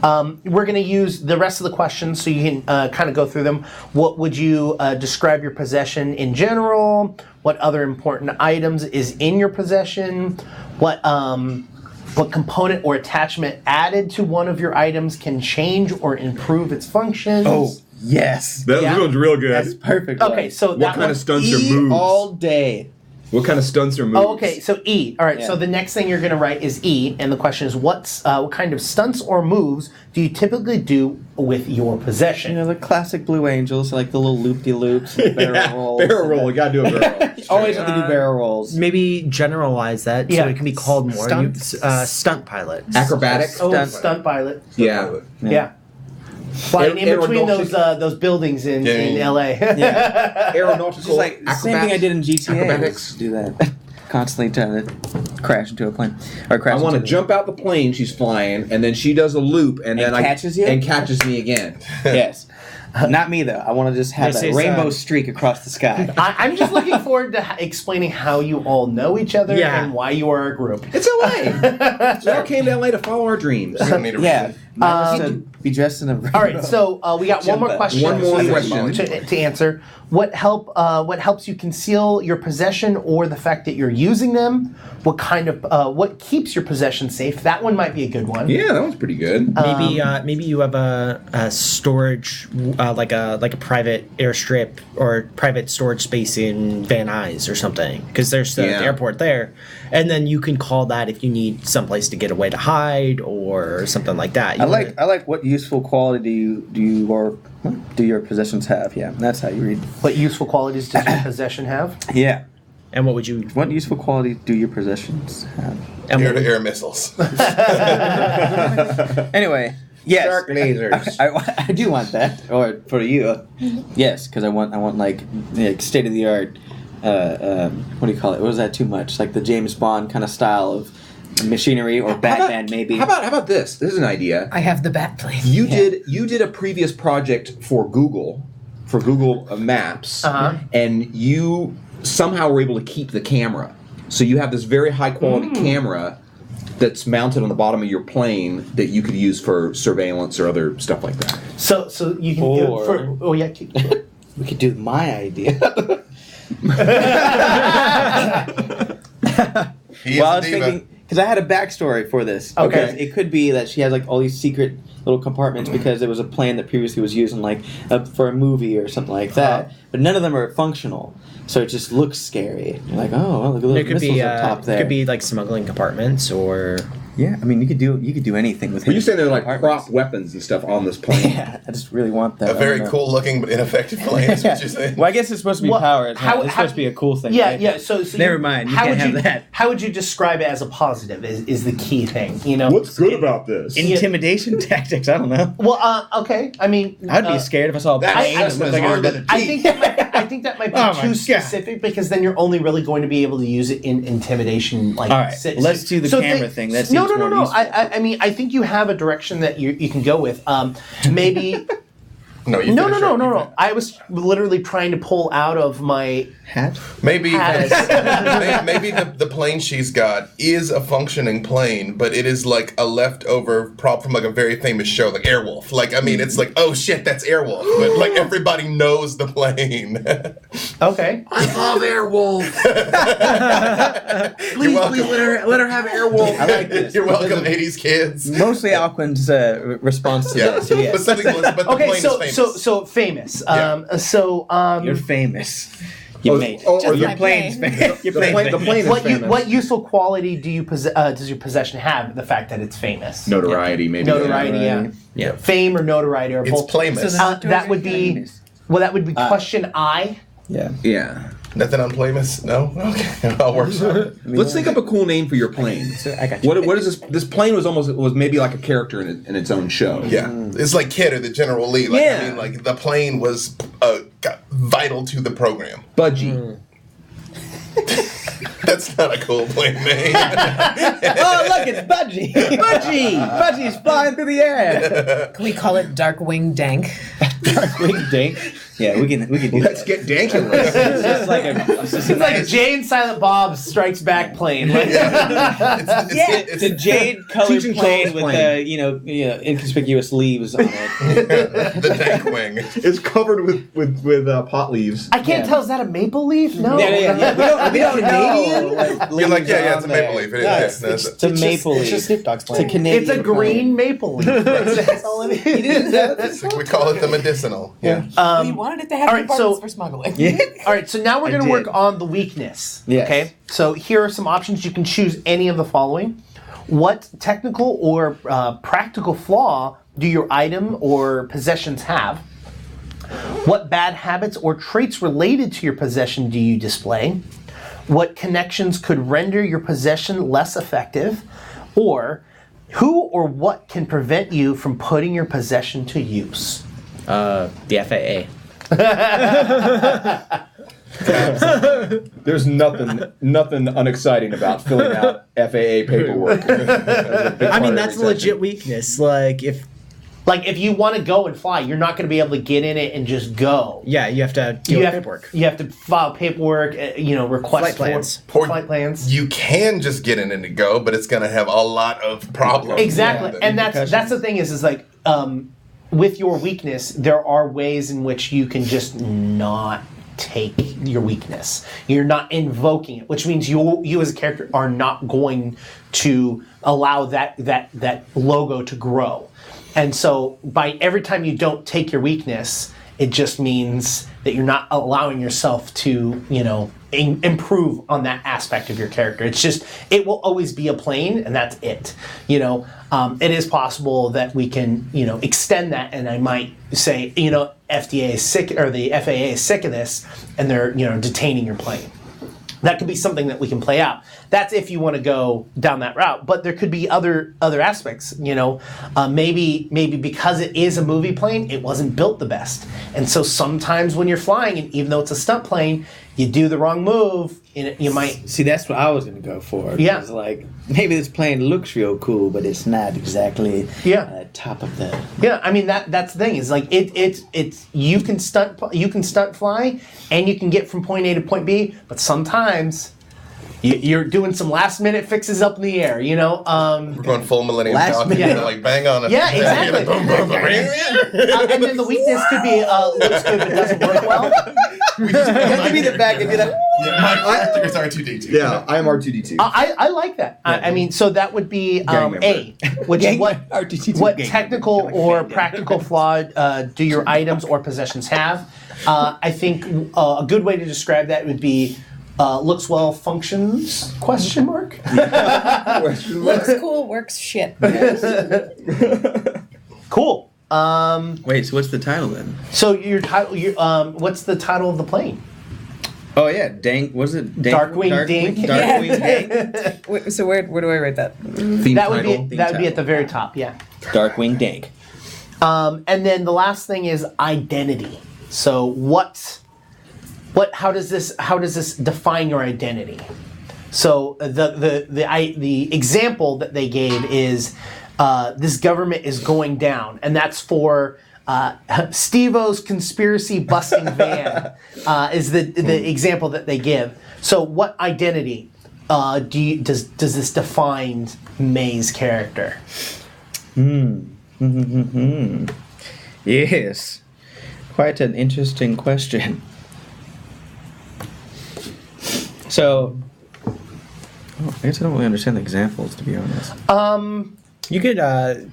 We're going to use the rest of the questions so you can kind of go through them. What would you describe your possession in general? What other important items is in your possession? What component or attachment added to one of your items can change or improve its functions? Oh, yes. That Yeah. one's real good. That's perfect. Okay, so what that kind one, of stunts or E moves? all day. What kind of stunts or moves? Oh, okay. So E. All right. Yeah. So the next thing you're going to write is E, and the question is, what kind of stunts or moves do you typically do with your possession? You know, the classic Blue Angels, like the little loop-de-loops, and barrel rolls. Barrel roll. You gotta do a barrel roll. Always have to do barrel rolls. maybe generalize that so Yeah. it can be called more. Stunts. Stunt pilot. Acrobatics. Oh, Stunt- stunt pilot. Yeah. Yeah. Flying in between Aeronautic. those buildings in Yeah. LA. Yeah. Aeronautical. Just like the same thing I did in GTA. Acrobatics. was Do that. Constantly trying to crash into a plane. Or crash I want to into jump out the plane she's flying, and then she does a loop, and then catches you? and catches me again. Yes. Not me, though. I want to just have This that is, rainbow streak across the sky. I'm just looking forward to explaining how you all know each other Yeah. and why you are a group. It's LA. We all came to LA to follow our dreams. We don't need a Yeah. reason. Mine was to be dressed in a rainbow. All right, so we got one more question. One more question. to answer. What helps you conceal your possession or the fact that you're using them? What keeps your possession safe? That one might be a good one. Yeah, that one's pretty good. Maybe you have a storage like a private airstrip or private storage space in Van Nuys or something, because there's the Yeah. airport there, and then you can call that if you need someplace to get away to hide or something like that. I like what useful quality do your possessions have? Yeah, that's how you read. What useful qualities does your possession have? Yeah. And what would you? What useful quality do your possessions have? And what would, Air-to-air missiles. Anyway, yes, Dark lasers. I do want that, or for you, yes, because I want like state of the art. What do you call it? Or was that too much? Like the James Bond kind of style of machinery, or Batman maybe. How about this? This is an idea. I have the bat plane. You did a previous project for Google Maps, and you somehow were able to keep the camera. So you have this very high quality camera that's mounted on the bottom of your plane that you could use for surveillance or other stuff like that. So you can. Or- We could do my idea. He is Well, I a was diva. thinking, because I had a backstory for this. Okay. Because it could be that she has like all these secret little compartments because there was a plane that previously was used in like for a movie or something like that. But none of them are functional, so it just looks scary. You're like, oh, well, look at those there could missiles be up top there. it could be like smuggling compartments or Yeah, I mean, you could do anything with. But you saying they're like apartments. prop weapons and stuff on this plane? Yeah, I just really want that. A very cool looking but ineffective plane. Is what you're saying. Well, I guess it's supposed to be Well, power. It's how- supposed to be a cool thing. Yeah, right? yeah. So Never mind. You can't have that. How would you describe it as a positive? Is the key thing? You know. What's good about this? Intimidation tactics. I don't know. Well, okay. I mean, I'd be scared if I saw a That's plane. just that as looked like hard it was- as a I think that might be Oh my too God. specific because then you're only really going to be able to use it in intimidation. Like, All right, let's do the camera thing. That no, seems no, no, more no. useful. I mean, I think you have a direction that you can go with. Maybe. No, you No, finish no, no, it. no, You no. finish. I was literally trying to pull out of my hat. Maybe Has. maybe the plane she's got is a functioning plane, but it is like a leftover prop from like a very famous show, like Airwolf. Like, I mean, it's like, oh shit, that's Airwolf, but like everybody knows the plane. Okay. I love Airwolf. Please let her have Airwolf. I like this. You're welcome, 80s kids. Mostly Alquin's response to Yeah, this. So, yes. but something was, but the Okay, plane is famous. so famous. Yeah. You're famous. You made it. oh, Just your my plane's plane. famous. Your the plane's plane, the famous. plane is what famous. what useful quality do you does your possession have? The fact that it's famous. Notoriety, maybe. Notoriety, yeah. Yeah. Fame or notoriety or It's both. Plamus. That would be. Well, that would be question I. Yeah. Yeah. Nothing on Plamus? No? Okay. I'll work on it. Let's think up a cool name for your plane. I got you. What is this? This plane was maybe like a character in its own show. Yeah. It's like Kid or the General Lee. Like, Yeah. I mean, like, the plane was vital to the program. Budgie. That's not a cool plane name. Oh, look, it's Budgie. Budgie. Budgie's flying through the air. Can we call it Darkwing Dank? Darkwing Dink. Yeah, we can do Let's that. get danky with it. It's just like It's like Jane Silent Bob Strikes Back plane. Like, it's a jade colored Teaching plane Charles with plane. inconspicuous leaves on it. The dank wing. It's covered with pot leaves. I can't tell. Is that a maple leaf? No. Yeah. We don't Canadian? know. You're like, yeah, it's a maple leaf. It is. Yeah, Yeah, it's that's It's a maple leaf. It's just Snoop Dogg's It's a plane. Canadian It's a green plane. maple leaf. That's all it is. We call it the medicinal. Yeah. We wanted it to have all right, compartments so- for smuggling. Yeah. All right, so now we're going to did. work on the weakness. Yes. Okay, so here are some options. You can choose any of the following. What technical or practical flaw do your item or possessions have? What bad habits or traits related to your possession do you display? What connections could render your possession less effective? Or who or what can prevent you from putting your possession to use? The FAA. There's nothing unexciting about filling out FAA paperwork. I mean, that's a legit weakness. Like, Like if you want to go and fly, you're not going to be able to get in it and just go. yeah, you have to deal with paperwork. You have to file paperwork. Request Flight plans. flight plans. You can just get in and go, but it's going to have a lot of problems. Exactly, Yeah. and that's the thing is like with your weakness, there are ways in which you can just not take your weakness. You're not invoking it, which means you as a character are not going to allow that logo to grow. And so by every time you don't take your weakness, it just means that you're not allowing yourself to, improve on that aspect of your character. It's just, it will always be a plane and that's it. It is possible that we can, extend that, and I might say, FDA is sick, or the FAA is sick of this, and they're, detaining your plane. That could be something that we can play out. That's if you want to go down that route. But there could be other aspects. Maybe because it is a movie plane, it wasn't built the best. And so sometimes when you're flying, and even though it's a stunt plane, you do the wrong move, and you might. See, that's what I was going to go for. Yeah. It's like, maybe this plane looks real cool, but it's not exactly top of the... Yeah, I mean that's the thing is like it's you can stunt fly, and you can get from point A to point B, but sometimes you're doing some last minute fixes up in the air. We're going full Millennium Last Falcon, minute. like bang on it. Yeah, exactly. Boom, boom, boom. And then the weakness could be looks good but doesn't work well. You have to be the back and be like... My character is R2D2. Yeah, I am R2D2. I like that. I mean, so that would be A, which is what technical or practical flaw do your items or possessions have. I think a good way to describe that would be looks well, functions, question mark? Looks cool still works shit. Cool. Wait, so what's the title then? So your title, what's the title of the plane? Oh yeah, Dank. Was it Dank? Darkwing Dink. Darkwing Dank. Wait, so where do I write that? Theme That would title. be at the very top. Yeah. Darkwing Dank. And then the last thing is identity. So how does this define your identity? So the example that they gave is this government is going down, and that's for Steve-O's conspiracy busting van is the example that they give. So what identity does this define May's character? Yes, quite an interesting question. So, I guess I don't really understand the examples, to be honest. You could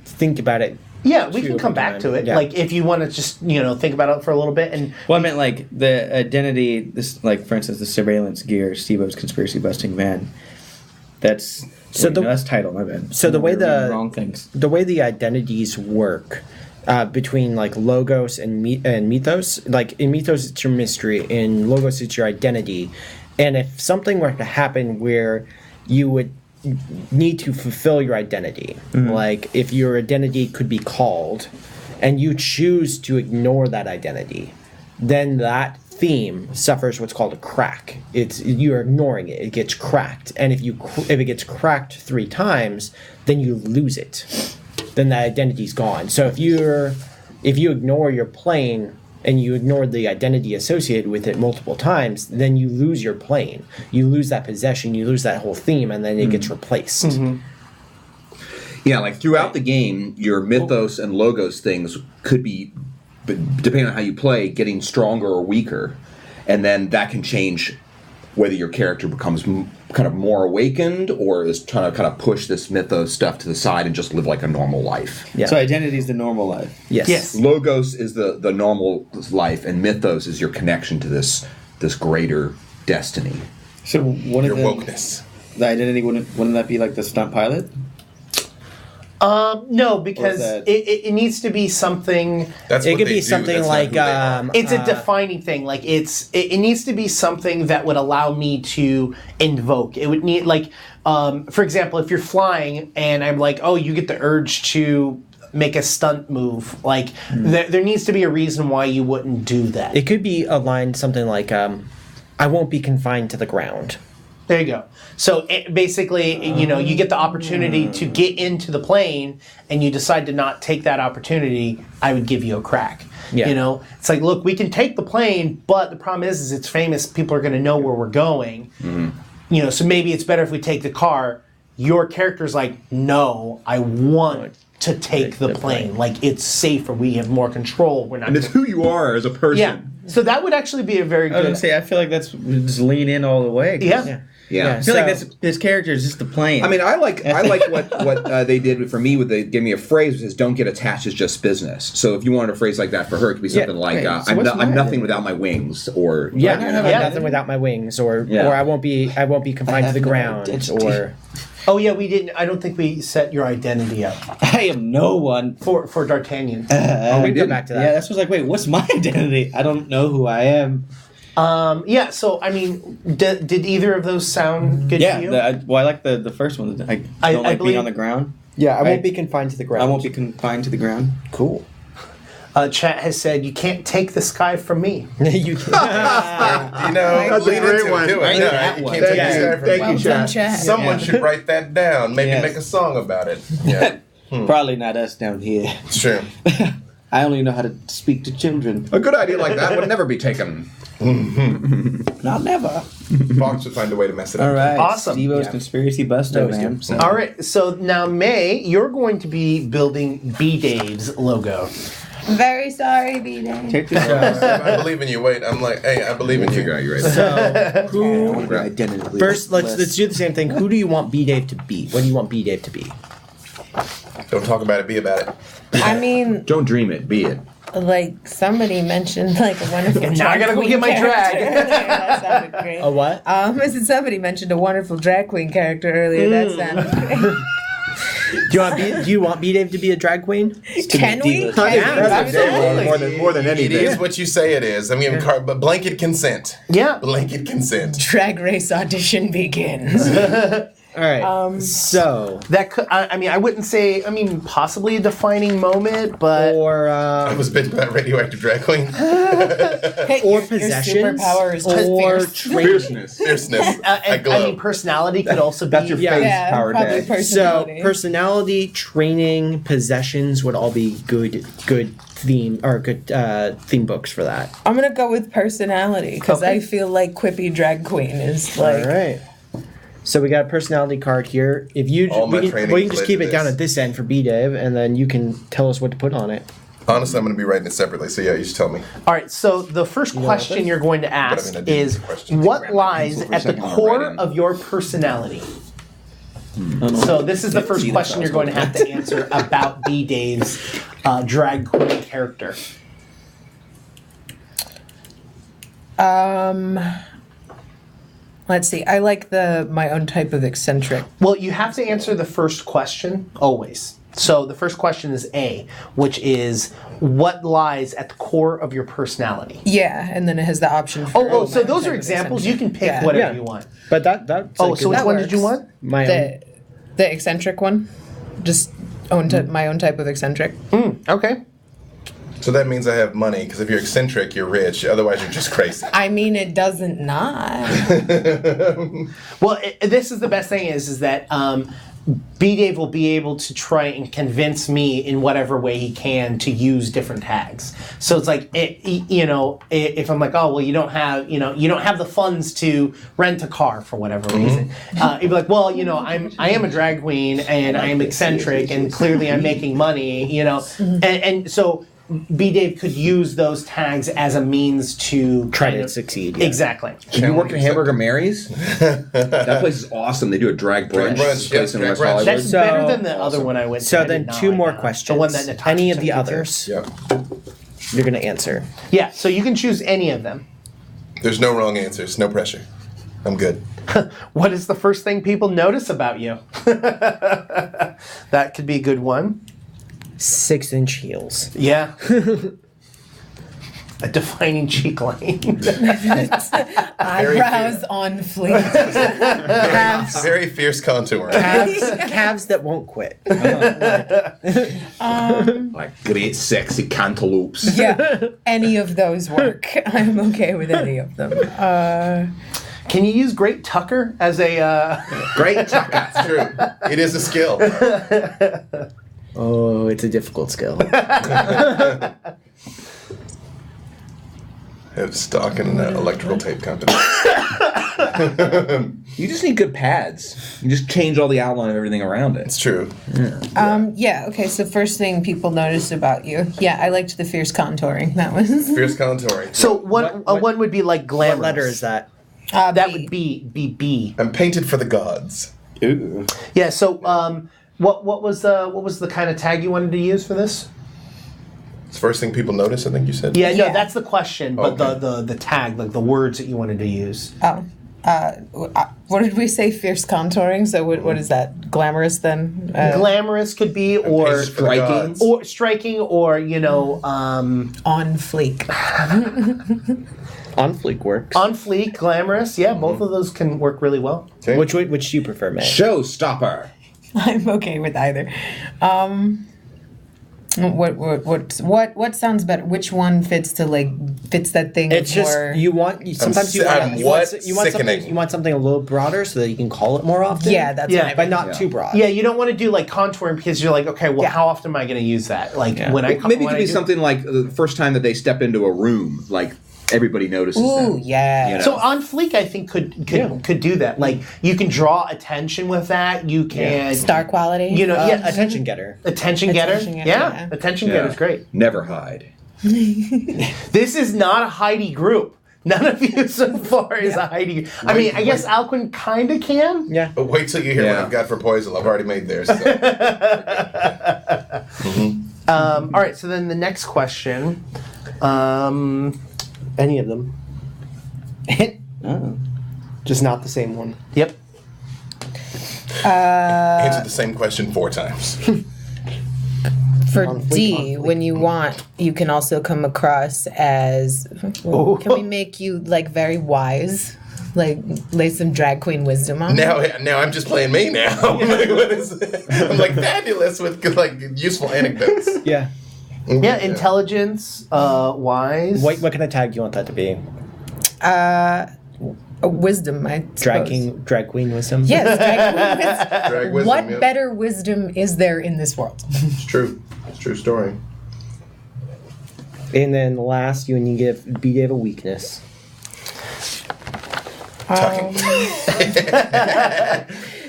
think about it. Yeah, we Two can come over back time. to it. Yeah. Like if you want to just think about it for a little bit and. Well, I meant like the identity. This, like for instance, the surveillance gear, Steve-O's conspiracy busting van. That's that's title. My bad. So the way wrong things. the way the identities work between like Logos and Mythos, like in Mythos it's your mystery, in Logos it's your identity, and if something were to happen where you would need to fulfill your identity, like if your identity could be called, and you choose to ignore that identity, then that theme suffers what's called a crack. You're ignoring it. It gets cracked, and if it gets cracked 3 times, then you lose it. Then that identity's gone. So if you ignore your plane and you ignore the identity associated with it multiple times, then you lose your plane. You lose that possession. You lose that whole theme, and then it gets replaced. Mm-hmm. Yeah, like throughout the game, your Mythos and Logos things could be, depending on how you play, getting stronger or weaker. And then that can change whether your character becomes kind of more awakened or is trying to kind of push this Mythos stuff to the side and just live like a normal life. Yeah. So identity is the normal life. Yes. Logos is the normal life, and Mythos is your connection to this greater destiny. So one Your of wokeness. the identity wouldn't that be like the stunt pilot? No, because that- it needs to be something. That's It what could they be do. something That's not like who they are. It's a defining thing. Like it needs to be something that would allow me to invoke. It would need for example, if you're flying and I'm like, oh, you get the urge to make a stunt move. Like there needs to be a reason why you wouldn't do that. It could be a line something like, "I won't be confined to the ground." There you go. So basically, you get the opportunity to get into the plane, and you decide to not take that opportunity. I would give you a crack. Yeah. It's like, look, we can take the plane, but the problem is it's famous. People are going to know where we're going. So maybe it's better if we take the car. Your character's like, no, I want to take the plane. Like it's safer. We have more control. We're not. And it's who you are as a person. Yeah. So that would actually be a very I was good. gonna say I feel like that's just lean in all the way. 'Cause Yeah. Yeah. I feel like this character is just the plane. I mean, I like what they did for me. They gave me a phrase that says, "Don't get attached. It's just business." So if you wanted a phrase like that for her, it could be something like, right. So "I'm, what's I'm my nothing identity? without my wings," or Yeah, Yeah. nothing without my wings, or Yeah. I won't be confined to the have no ground, identity. or Oh yeah, we didn't. I don't think we set your identity up I am no one. for D'Artagnan. we can didn't. come back to that. Yeah, that's what's like. Wait, what's my identity? I don't know who I am. Yeah, so I mean, did either of those sound good Yeah, to you? I like the first one. I don't I like believe- being on the ground. Yeah, I Right. won't be confined to the ground. I won't be confined to the ground. Cool. Chat has said, you can't take the sky from me. You can. That's a lean great into one. it. Do it. Right? No, That you one. can't take Thank the you. sky from Thank me. you, Well done, Chad. Chad. Someone should write that down. Maybe Yes. make a song about it. Yeah, Probably not us down here. it's true. I only know how to speak to children. A good idea like that would never be taken. Not never. Fox would find a way to mess it up. All right. Awesome. Steve-O's Yeah. conspiracy buster, That was man. good. So- All right, so now, May, you're going to be building B-Dave's logo. Very sorry, B-Day. Take this I believe in you. Wait, I'm like, hey, I believe in you. Figure out you right. So, who identity. first? Let's do the same thing. Who do you want B Dave to be? What do you want B Dave to be? Don't talk about it. Be about it. I mean, Don't dream it, be it. like somebody mentioned, like a wonderful. Now I gotta go queen get my character drag. earlier. That sounded great. A what? I said somebody mentioned a wonderful drag queen character earlier. That sounded great. Do you want B-Dave to be a drag queen? Can we? Absolutely. More than It anything. is what you say it is. I mean, but blanket consent. Yeah. Blanket consent. Drag race audition begins. All right. So, That could, I mean, I wouldn't say, I mean, possibly a defining moment, but or I was bitten by a radioactive drag queen. Hey, or your possessions, superpower is just or fierce. training. Fierceness. Fierceness. I and, glow. I mean, personality could also be. That's your face Yeah, power probably day. So personality. personality, training, possessions would all be good theme or good theme books for that. I'm gonna go with personality because Okay. I feel like quippy drag queen is like. All right. So we got a personality card here. If you All my we can training just led keep to it down this. at this end for B-Dave, and then you can tell us what to put on it. Honestly, I'm going to be writing it separately, so yeah, you just tell me. All right, so the first question you're going to ask I do is, need a question. what lies pencil for a at the second, I'm core writing. of your personality? So this is the first question you're going to have to answer about B-Dave's drag queen character. Let's see. I like my own type of eccentric. Well, you have to answer the first question always. So the first question is A, which is, what lies at the core of your personality? Yeah, and then it has the option. For Oh, so my those type are of examples. You eccentric. can pick Yeah. whatever Yeah. you want. But that's Oh, so which that one did you works. want? my own. The eccentric one, just my own type of eccentric. Okay. So that means I have money, because if you're eccentric, you're rich. Otherwise, you're just crazy. I mean, it doesn't not. Well, this is the best thing is that B-Dave will be able to try and convince me in whatever way he can to use different tags. So it's like, if I'm like, oh, well, you don't have the funds to rent a car for whatever reason. He'd be like, well, I am a drag queen and I am eccentric and clearly I'm making money, and so B-Dave could use those tags as a means to Try kind to of- succeed. Yeah. Exactly. Can you work at Hamburger Mary's? That place is awesome. They do a drag brunch. brunch, This place yes, in drag West brunch. Hollywood. That's So- better than the other one I went to. So I then did not two like more that one. questions. The one that Natasha Any of took the you to. others Yep. you're going to answer. Yeah, so you can choose any of them. There's no wrong answers. No pressure. I'm good. What is the first thing people notice about you? That could be a good one. 6-inch heels. Yeah. A defining cheek line. Eyebrows on fleek. Calves, Very fierce contour. calves that won't quit. Like great sexy cantaloupes. Yeah, any of those work. I'm okay with any of them. Can you use Great Tucker as a... Great tucker. That's true. It is a skill. Oh, it's a difficult skill. I have stock in an electrical tape company. You just need good pads. You just change all the outline of everything around it. It's true. Yeah, okay, so first thing people notice about you. Yeah, I liked the fierce contouring. That was... Fierce contouring. So one would be like glamorous. What letter is that? That would be B. I'm painted for the gods. Ooh. Yeah, so what was the kind of tag you wanted to use for this? It's the first thing people notice, I think you said. Yeah, no, Yeah. that's the question, but Okay. the tag, like the words that you wanted to use. What did we say? Fierce contouring? So what is that? Glamorous then? Glamorous could be, or Painted for the striking. gods. or striking, or On fleek. On fleek works. on fleek, glamorous. Yeah, both of those can work really well. Okay. Which do you prefer, May? Showstopper. I'm okay with either. What sounds better? Which one fits that thing? It's just more... sometimes you I'm want sickening. something you want something a little broader so that you can call it more often. Yeah, that's what I but mean. not too broad. Yeah, you don't want to do like contouring because you're like, okay, well, Yeah. how often am I going to use that? Like when I Maybe it when could I be do- something like the first time that they step into a room, like everybody notices Ooh, them. yeah. You know? So on fleek, I think could do that. Like you can draw attention with that. You can Star quality. Attention getter. attention getter. Attention getter, Yeah, yeah. attention Yeah. getter's great. Never hide. This is not a Heidi group. None of you so far is a Heidi. I mean, I guess Alquin kind of can. Yeah. But wait till you hear Yeah. what I've got for poison. I've already made theirs. So. All right. So then the next question. Any of them. Just not the same one. Yep. Answer the same question 4 times. For D, when you want, you can also come across as. Can we make you like very wise? Like lay some drag queen wisdom on. Now I'm just playing me now. I'm like, what is it? I'm like fabulous with like useful anecdotes. Yeah. Yeah, intelligence, wise. What kind of tag do you want that to be? Wisdom, I suppose. Drag queen wisdom? Yes, drag queen wisdom. Drag wisdom, What yeah. better wisdom is there in this world? It's true. It's a true story. And then last, you give B-Dave a weakness. Talking.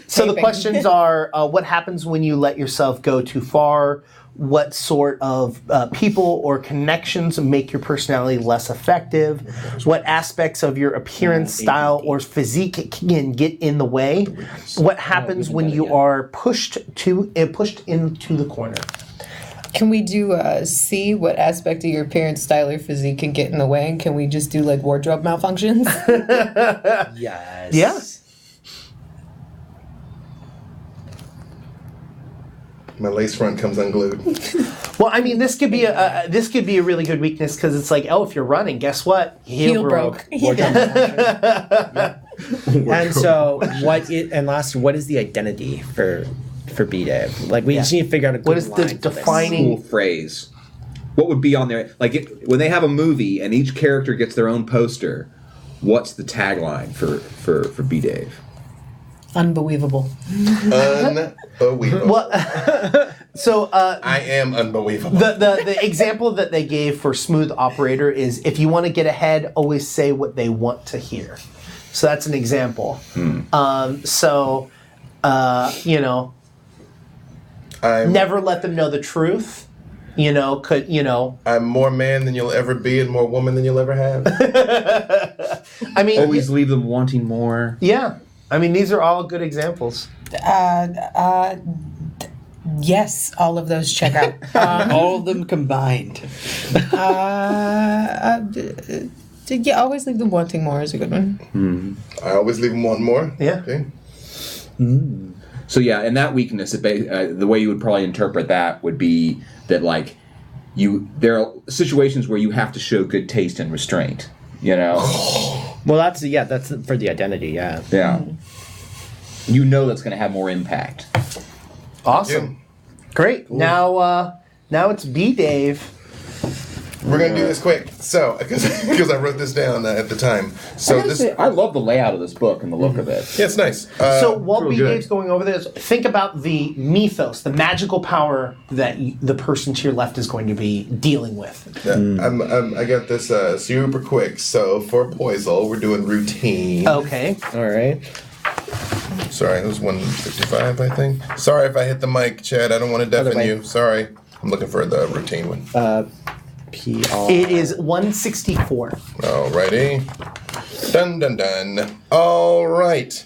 So the Taping. questions are, what happens when you let yourself go too far? What sort of people or connections make your personality less effective? What aspects of your appearance, style, or physique can get in the way? What happens when you are pushed into the corner? Can we do C? What aspect of your appearance, style, or physique can get in the way? And can we just do like wardrobe malfunctions? Yes. Yeah. My lace front comes unglued. Well, I mean, this could be a really good weakness because it's like, oh, if you're running, guess what? Heel broke. And so, what is the identity for B-Dave? Like, we just need to figure out a good What is the line for this. defining? Cool phrase. What would be on there? Like when they have a movie and each character gets their own poster, what's the tagline for B-Dave? Unbelievable. Unbelievable. Well, so I am unbelievable. the example that they gave for smooth operator is if you want to get ahead, always say what they want to hear. So that's an example. Never let them know the truth. I'm more man than you'll ever be and more woman than you'll ever have. I mean, Always leave them wanting more. yeah. I mean, these are all good examples. Yes, all of those check out. All of them combined. Yeah, always leave them wanting more is a good one. I always leave them wanting more. Yeah. Okay. So yeah, and that weakness, the way you would probably interpret that would be that like there are situations where you have to show good taste and restraint. You know. Well, that's for the identity. Yeah. Yeah. You know that's going to have more impact. Awesome. Great. Now it's B-Dave. We're gonna do this quick. So, because I wrote this down at the time. So I love the layout of this book and the look of it. yeah, it's nice. So while really B-Dave's good. going over this, think about the mythos, the magical power that the person to your left is going to be dealing with. Yeah, I got this super quick. So for Poisel, we're doing routine. Okay. All right. Sorry, it was 155, I think. Sorry if I hit the mic, Chad. I don't want to deafen way. you. Sorry. I'm looking for the routine one. PR. It is 164. Alrighty. Dun dun dun. All right.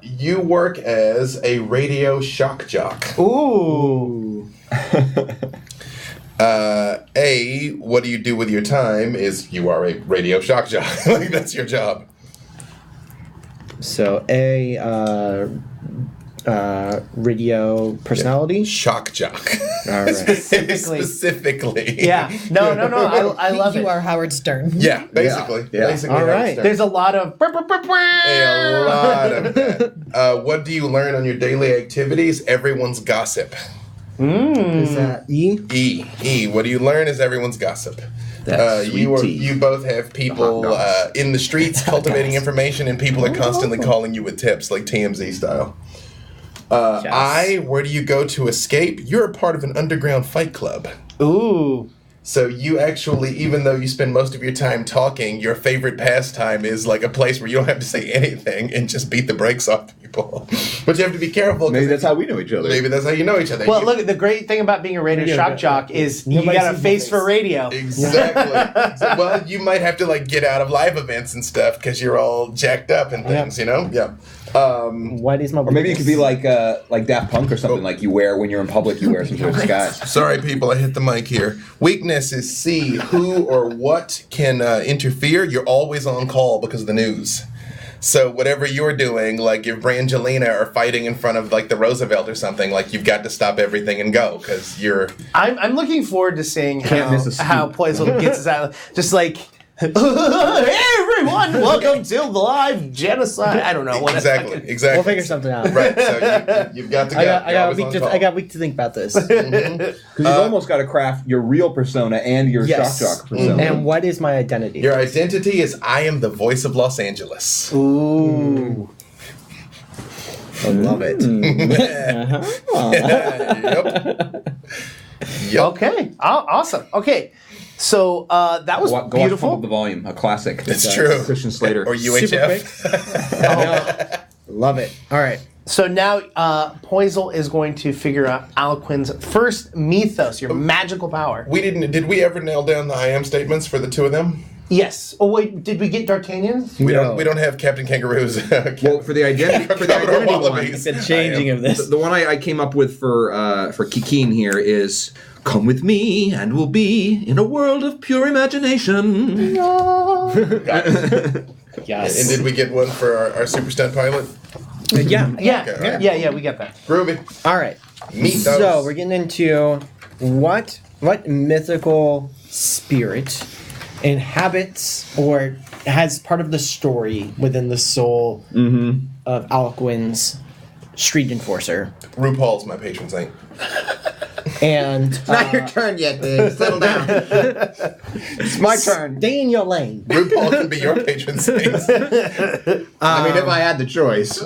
You work as a radio shock jock. Ooh. What do you do with your time is you are a radio shock jock. Like, that's your job. So radio personality. Shock jock. All right. Specifically. Yeah. No. I love You it. are Howard Stern. Yeah, basically. Yeah. Basically. All Howard right. Stern. There's a lot of. A lot of that. What do you learn on your daily activities? Everyone's gossip. Is that E? E. What do you learn is everyone's gossip. That's sweet tea. You both have people in the streets cultivating information, and people are constantly calling you with tips, like TMZ style. Yes. Where do you go to escape? You're a part of an underground fight club. Ooh. So you actually, even though you spend most of your time talking, your favorite pastime is like a place where you don't have to say anything and just beat the brakes off people. But you have to be careful. 'cause Maybe that's how we know each other. Maybe that's how you know each other. Well, look, the great thing about being a radio shock jock is you Nobody got a sees face my for face. radio. Exactly. Well, you might have to like get out of live events and stuff because you're all jacked up and things, you know? Yeah. What is my? Or maybe it could be like Daft Punk or something. Like you wear when you're in public, you wear some sort of disguise. Sorry, people, I hit the mic here. Weakness is C. Who or what can interfere? You're always on call because of the news. So whatever you're doing, like if Brangelina are fighting in front of like the Roosevelt or something, like you've got to stop everything and go because you're. I'm looking forward to seeing miss a scoop. how Poisel gets his out. Just like, hey everyone, welcome to the live genocide. I don't know what. Exactly. We'll figure something out. Right. So you've got to go. I got You're a always week on to call. I got a week to think about this. Because you've almost got to craft your real persona and your Yes. shock jock persona. And what is my identity? Your identity is I am the voice of Los Angeles. Ooh. I love it. Yep. Okay, awesome. Okay, so that was Go watch Pump beautiful. Up the Volume, a classic. It's true. Christian Slater. Or UHF. Love it. All right. So now Poisel is going to figure out Alquin's first mythos, your magical power. Did we ever nail down the I am statements for the two of them? Yes. Oh wait, did we get D'Artagnan's? We don't have Captain Kangaroo's. Well, for the identity one, Wallabies. The changing of this. the one I came up with for Kikeen here is, come with me and we'll be in a world of pure imagination. Yes. And did we get one for our super stunt pilot? Yeah. Yeah, Okay, all right. yeah, we got that. Groovy. All right. Mythos. So we're getting into what mythical spirit inhabits or has part of the story within the soul of Alquin's street enforcer. RuPaul's my patron saint. And Not your turn yet, babe. Settle down. It's my turn. stay in your lane. RuPaul can be your patron saint. I mean, if I had the choice.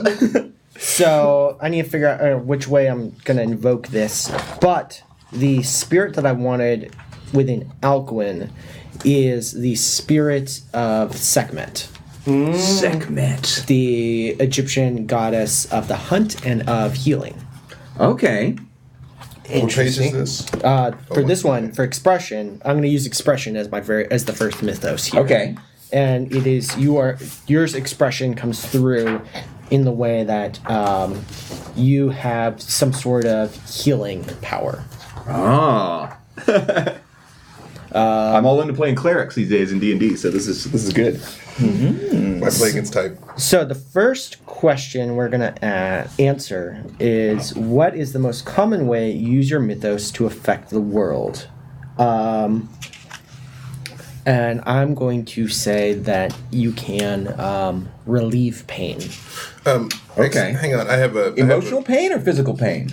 So I need to figure out which way I'm going to invoke this. But the spirit that I wanted within Alquin is the spirit of Sekhmet, Sekhmet. the Egyptian goddess of the hunt and of healing. Okay. What page is this? For this one, for expression, I'm going to use expression as the first mythos here. Okay. And it is yours expression comes through in the way that you have some sort of healing power. Ah. I'm all into playing clerics these days in D&D, so this is good. My play against type. So the first question we're going to answer is, what is the most common way you use your mythos to affect the world? And I'm going to say that you can relieve pain. Okay. Hang on. I have a Emotional pain or physical pain?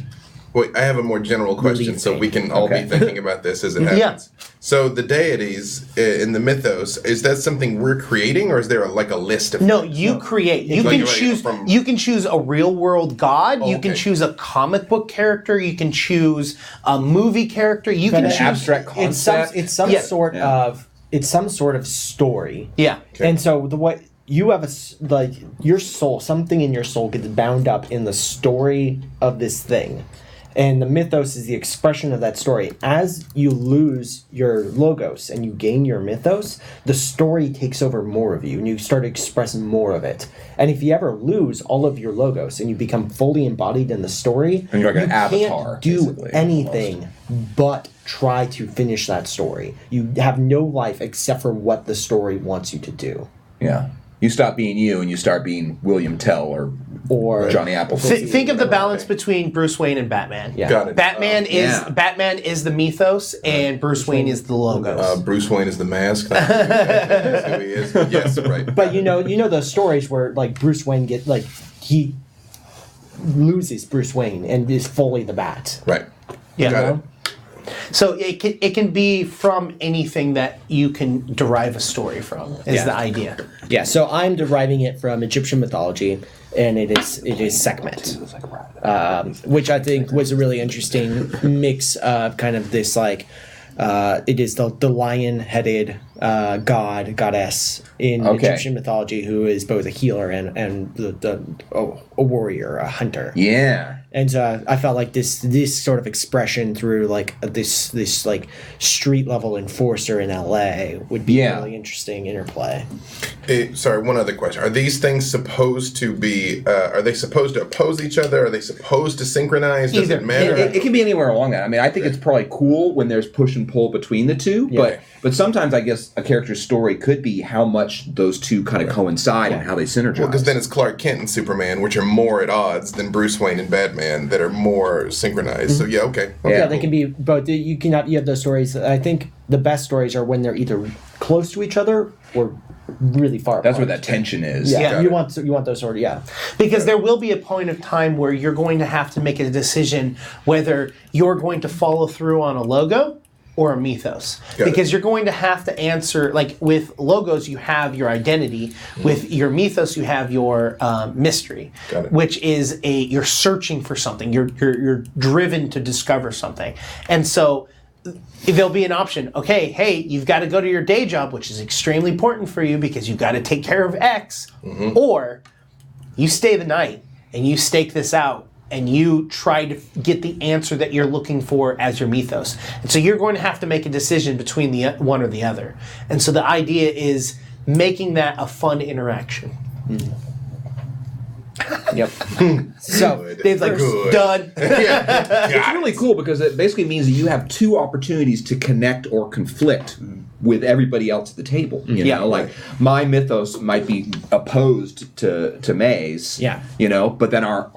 Wait, I have a more general question, Relief so pain. we can all Okay. be thinking about this as it happens. Yeah. So the deities in the mythos, is that something we're creating, or is there a list of? No, you create. You Like can right choose. from- You can choose a real world god. You can okay. choose a comic book character. You can choose a movie character. You can An choose abstract concept? It's some Yeah. sort Yeah. of story. Yeah. Okay. And so the way you have your soul, something in your soul gets bound up in the story of this thing. And the mythos is the expression of that story. As you lose your logos and you gain your mythos, the story takes over more of you and you start to express more of it. And if you ever lose all of your logos and you become fully embodied in the story, And you're like an you avatar, can't do basically, anything but try to finish that story. You have no life except for what the story wants you to do. Yeah. You stop being you and you start being William Tell or Johnny Appleseed. Think of the balance between Bruce Wayne and Batman. Yeah. Got it. Batman yeah. Batman is the mythos, and Bruce Wayne is the logos. Bruce Wayne is the mask. That's who he is. Yes, right. But you know those stories where like Bruce Wayne he loses Bruce Wayne and is fully the Bat. Right. Yeah. Got it. So it can be from anything that you can derive a story from. Is Yeah. the idea? Yeah. So I'm deriving it from Egyptian mythology, and it is Sekhmet, which I think was a really interesting mix of kind of this like. It is the lion-headed goddess in Okay. Egyptian mythology who is both a healer and a warrior, a hunter. Yeah. And I felt like this sort of expression through like this like street level enforcer in LA would be a really interesting interplay. Sorry, one other question. Are these things supposed to be, are they supposed to oppose each other? Are they supposed to synchronize? Does it matter? It can be anywhere along that. I mean, I think it's probably cool when there's push and pull between the two, but sometimes I guess a character's story could be how much those two kind of coincide and how they synergize. Well, because then it's Clark Kent and Superman, which are more at odds than Bruce Wayne and Batman, that are more synchronized. So okay. Yeah, they can be both. You have those stories. I think the best stories are when they're either close to each other or really far apart. That's where that tension is. Yeah, you want those sort of, Because there will be a point of time where you're going to have to make a decision whether you're going to follow through on a logo or a mythos. Because you're going to have to answer, like with logos you have your identity, with your mythos you have your mystery, which is you're searching for something, you're driven to discover something. And so there'll be an option, okay, hey, you've got to go to your day job, which is extremely important for you because you've got to take care of X, or you stay the night and you stake this out and you try to get the answer that you're looking for as your mythos. And so you're going to have to make a decision between the one or the other. And so the idea is making that a fun interaction. Yep. So Dave's like, done. It's really cool because it basically means that you have two opportunities to connect or conflict with everybody else at the table. You know, like my mythos might be opposed to May's. You know, but then our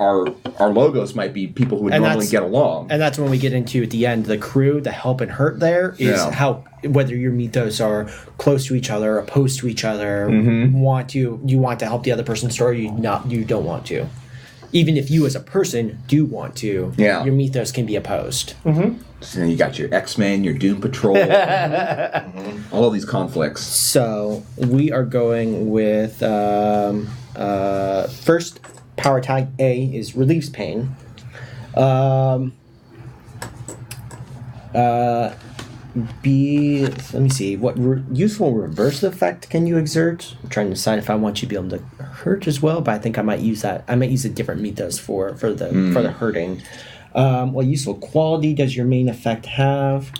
logos might be people who would normally get along. And that's when we get into at the end the crew, the help and hurt there is how whether your mythos are close to each other, opposed to each other, you want to help the other person's story, you don't want to. Even if you as a person do want to, your mythos can be opposed. So you got your X-Men, your Doom Patrol, all of these conflicts. So we are going with first power tag A is relieves pain. B, let me see, what useful reverse effect can you exert? I'm trying to decide if I want you to be able to hurt as well, but I think I might use that. I might use a different mythos for the hurting. What useful quality does your main effect have?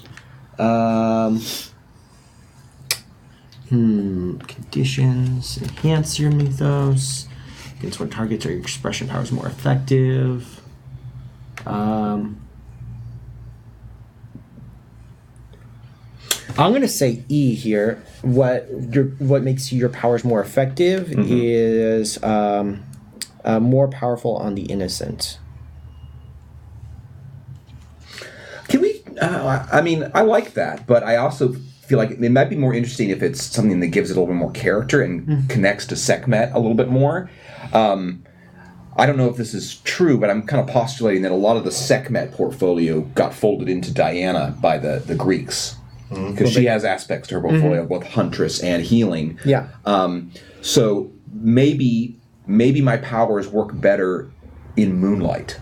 Conditions, enhance your mythos. Against what targets are your expression powers more effective? I'm going to say E here. What makes your powers more effective is more powerful on the innocent. Can we? I mean, I like that, but I also feel like it might be more interesting if it's something that gives it a little bit more character and connects to Sekhmet a little bit more. I don't know if this is true, but I'm kind of postulating that a lot of the Sekhmet portfolio got folded into Diana by the Greeks. Because she has aspects to her portfolio, both Huntress and Healing. So maybe my powers work better in Moonlight.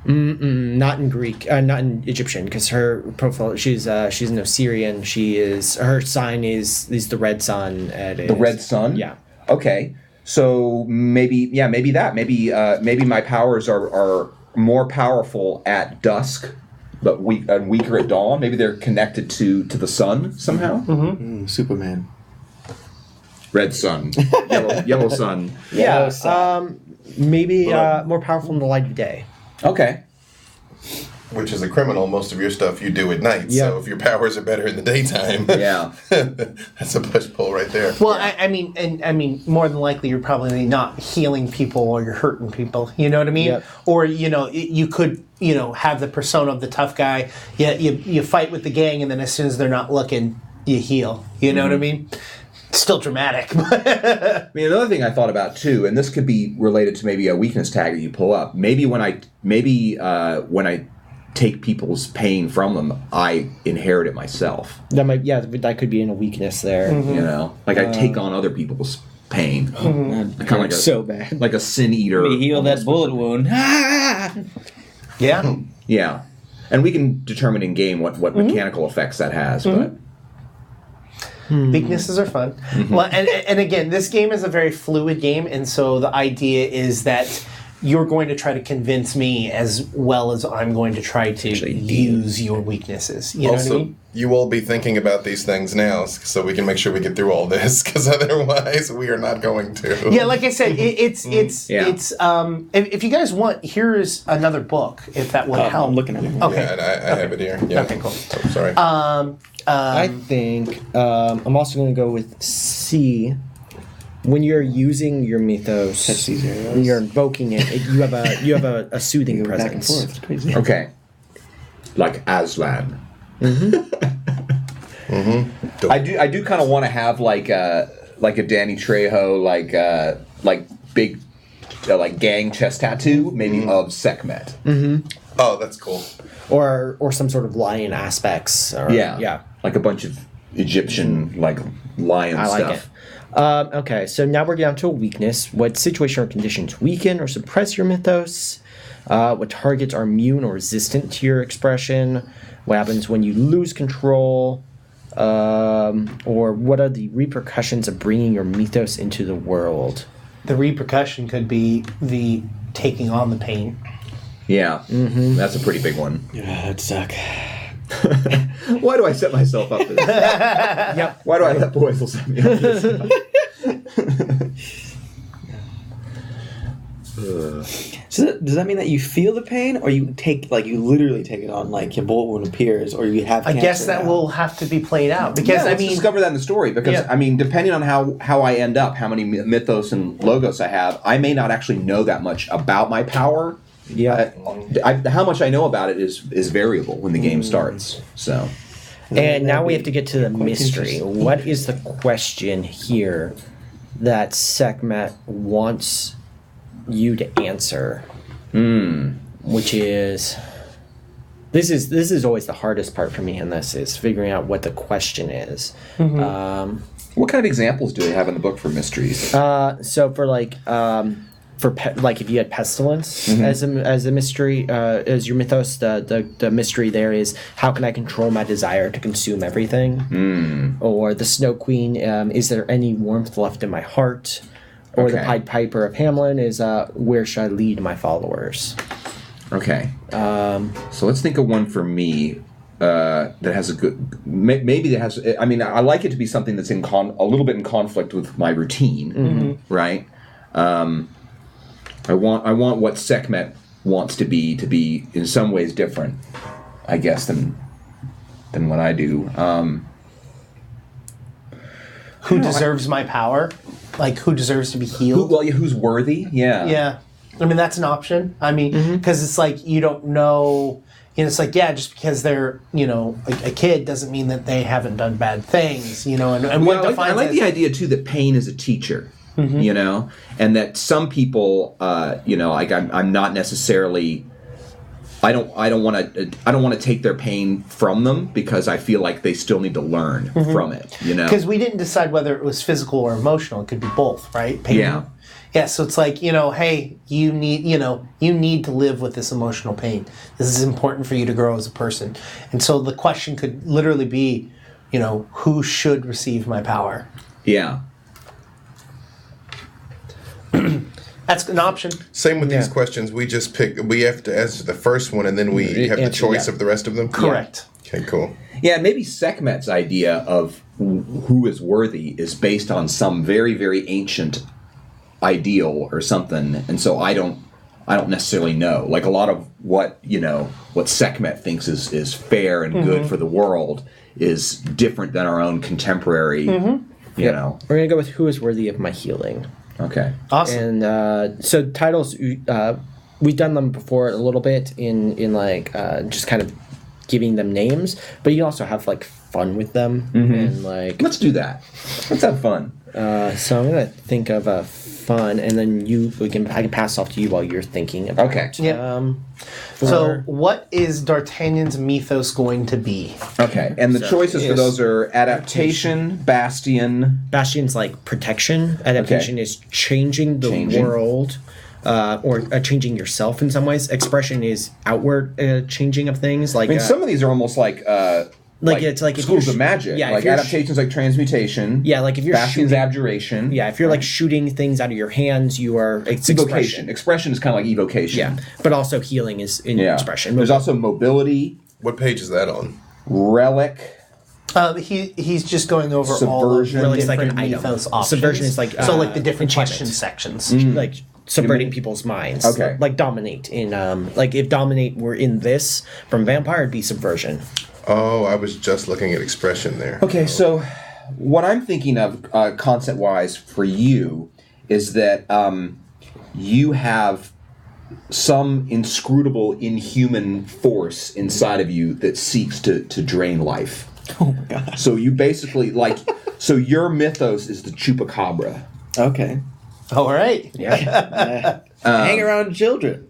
Not in Greek, not in Egyptian, because her profile, she's an Osirian. Her sign is the red sun. The red sun? Yeah. Okay. So maybe my powers are more powerful at dusk, but weaker at dawn. Maybe they're connected to the sun somehow. Superman. Red sun, yellow sun. Maybe more powerful in the light of day. Okay. Which is a criminal. Most of your stuff you do at night. So if your powers are better in the daytime, that's a push-pull right there. Well, I mean, more than likely you're probably not healing people or you're hurting people. You know what I mean? Yep. Or you could have the persona of the tough guy. You fight with the gang, and then as soon as they're not looking, you heal. You know what I mean? Still dramatic. I mean, another thing I thought about too, and this could be related to maybe a weakness tag that you pull up. Maybe when I take people's pain from them, I inherit it myself. That could be in a weakness there. You know, like I take on other people's pain. Kind of like so bad, like a sin eater. We heal that bullet wound. Yeah, and we can determine in game what mechanical effects that has, but. Weaknesses are fun. Well, and again, this game is a very fluid game, and so the idea is that you're going to try to convince me as well as I'm going to try to use your weaknesses. You know what I mean? You will be thinking about these things now, so we can make sure we get through all this, because otherwise we are not going to. Yeah, like I said, it's if you guys want, here is another book, if that would help. I'm looking at it. Okay. Yeah, I have it here. Yeah. Okay, cool. Oh, sorry. I think I'm also going to go with C. When you're using your mythos, when you're invoking it, you have a soothing Back and presence. forth. It's crazy. Okay. Like Aslan. I do kind of want to have like a Danny Trejo like big like gang chest tattoo maybe of Sekhmet. Oh, that's cool. Or some sort of lion aspects. Or, Yeah. Like a bunch of Egyptian like lion I like stuff. it. Okay, so now we're down to a weakness. What situation or conditions weaken or suppress your mythos? What targets are immune or resistant to your expression? What happens when you lose control? Or what are the repercussions of bringing your mythos into the world? The repercussion could be the taking on the pain. Yeah. That's a pretty big one. Yeah, that'd suck. Why do I set myself up for this? Yep. Why do I let Boisel set me up for this? So does that mean that you feel the pain, or you literally take it on, like your bullet wound appears, or you have? I guess that now? will have to be played out because Let's discover that in the story, because I mean, depending on how I end up, how many mythos and logos I have, I may not actually know that much about my power. Yeah. How much I know about it is variable when the game starts. So, And now we have to get to the mystery. What is the question here that Sekhmet wants you to answer? Which is this is always the hardest part for me in this, is figuring out what the question is. what kind of examples do they have in the book for mysteries? So for like if you had pestilence as a mystery, as your mythos, the mystery there is, how can I control my desire to consume everything? Or the Snow Queen, is there any warmth left in my heart? Or the Pied Piper of Hamelin is, where should I lead my followers? Okay. So let's think of one for me that has a good. Maybe that has. I mean, I like it to be something that's a little bit in conflict with my routine, right? I want what Sekhmet wants to be in some ways different, I guess, than what I do. Who deserves my power? Like, who deserves to be healed? Who's worthy? Yeah. Yeah. I mean, that's an option. I mean, because it's like, you don't know, it's like, just because they're, a kid doesn't mean that they haven't done bad things, and I like the idea, too, that pain is a teacher. And that some people, like I'm not necessarily. I don't want to take their pain from them, because I feel like they still need to learn from it. Because we didn't decide whether it was physical or emotional. It could be both, right? Pain. Yeah. Yeah. So it's like, hey, you need to live with this emotional pain. This is important for you to grow as a person. And so the question could literally be, who should receive my power? Yeah. That's an option. Same with these questions. We just pick. We have to answer the first one, and then we have the choice of the rest of them. Correct. Okay, cool. Yeah, maybe Sekhmet's idea of who is worthy is based on some very, very ancient ideal or something, and so I don't necessarily know. Like, a lot of what Sekhmet thinks is fair and good for the world is different than our own contemporary. We're gonna go with who is worthy of my healing. Okay. Awesome. And so titles, we've done them before a little bit in like just kind of giving them names, but you also have like fun with them and like. Let's do that. Let's have fun. So I'm gonna think of a fun, and then I can pass off to you while you're thinking about. Okay. Yeah. So what is D'Artagnan's mythos going to be? Okay, and the choices for those are adaptation, bastion. Bastion's like protection. Adaptation is changing the world, or changing yourself in some ways. Expression is outward changing of things. Like, I mean, some of these are almost like it's like if schools you're of magic. yeah, if like you're adaptations like transmutation. Yeah, like if you're Bastion's shooting, abjuration. Yeah, if you're like shooting things out of your hands, you are it's Evocation. Expression is kind of like evocation. Yeah, but also healing is in expression. There's also mobility. What page is that on? Relic. He's just going over Subversion. all of the Really, it's like different an item. Mythos options. Subversion is like, so like the different enchantment. question sections. Like subverting people's minds. Okay. Like dominate in like if dominate were in this from vampire, it'd be subversion. Oh, I was just looking at expression there. Okay, so what I'm thinking of concept-wise for you is that you have some inscrutable, inhuman force inside of you that seeks to drain life. Oh my god. So you basically so your mythos is the chupacabra. Okay. All right. Yeah. Hang around children.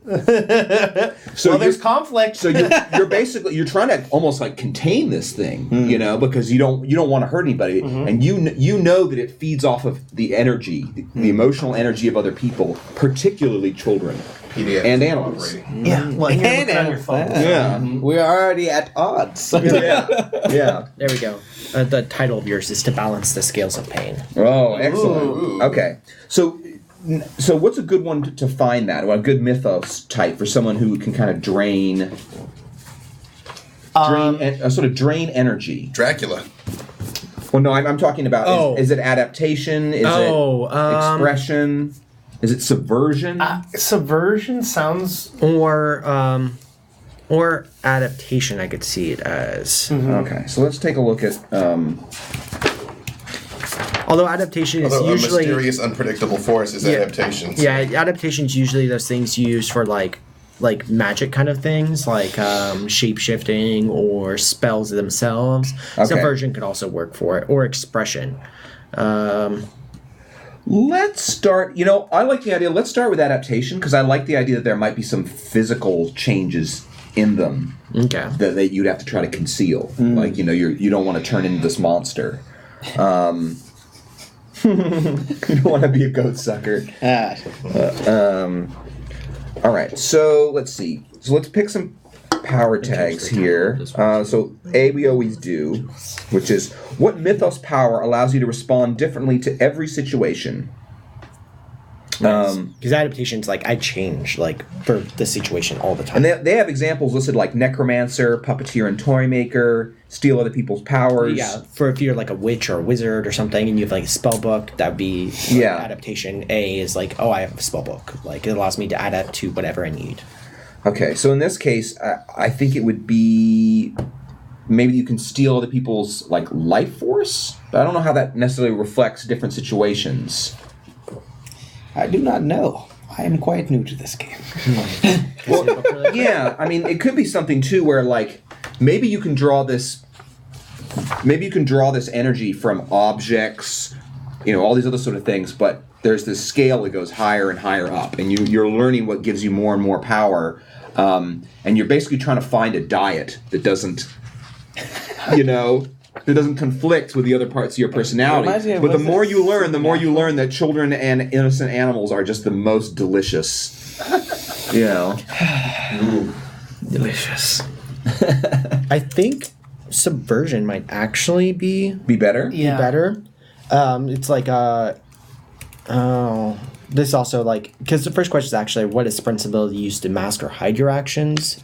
So Well, there's conflict. So you're basically you're trying to almost like contain this thing, you know, because you don't want to hurt anybody, and you know that it feeds off of the energy, the emotional energy of other people, particularly children PDF and animals. Yeah. Well, here, look it on your phone. Yeah, We're already at odds. yeah. There we go. The title of yours is To Balance the Scales of Pain. Oh, excellent. Ooh. Okay, so what's a good one to find that? Well, a good mythos type for someone who can kind of drain drain energy. Dracula. Well, no, I'm talking about. Oh. Is it adaptation? Is it expression? Is it subversion? Subversion sounds. Or adaptation, I could see it as. Okay, so let's take a look at. Although adaptation is Although usually a mysterious, unpredictable force is adaptations. Yeah, adaptation's usually those things used for like magic kind of things, like shape shifting or spells themselves. Okay. Subversion could also work for it, or expression. Let's start. You know, I like the idea. Let's start with adaptation because I like the idea that there might be some physical changes in them Okay. that you'd have to try to conceal. Like you don't want to turn into this monster. You don't want to be a goat sucker. All right, so let's see. So let's pick some power tags here. So A, we always do, which is what mythos power allows you to respond differently to every situation. Because adaptation's like I change like for the situation all the time. And they have examples listed like necromancer, puppeteer, and toy maker, steal other people's powers. Yeah, for if you're like a witch or a wizard or something, and you have like a spell book, that would be adaptation. A is like, oh, I have a spell book. Like it allows me to adapt to whatever I need. Okay, so in this case, I think it would be maybe you can steal other people's like life force. But I don't know how that necessarily reflects different situations. I do not know. I am quite new to this game. Well, yeah, I mean, it could be something too where like maybe you can draw this energy from objects, all these other sort of things, but there's this scale that goes higher and higher up, and you're learning what gives you more and more power, and you're basically trying to find a diet that doesn't, that doesn't conflict with the other parts of your personality. But the more you learn that children and innocent animals are just the most delicious. Delicious. I think subversion might actually be better. Yeah. Better. It's like this also like because the first question is actually what is principality used to mask or hide your actions.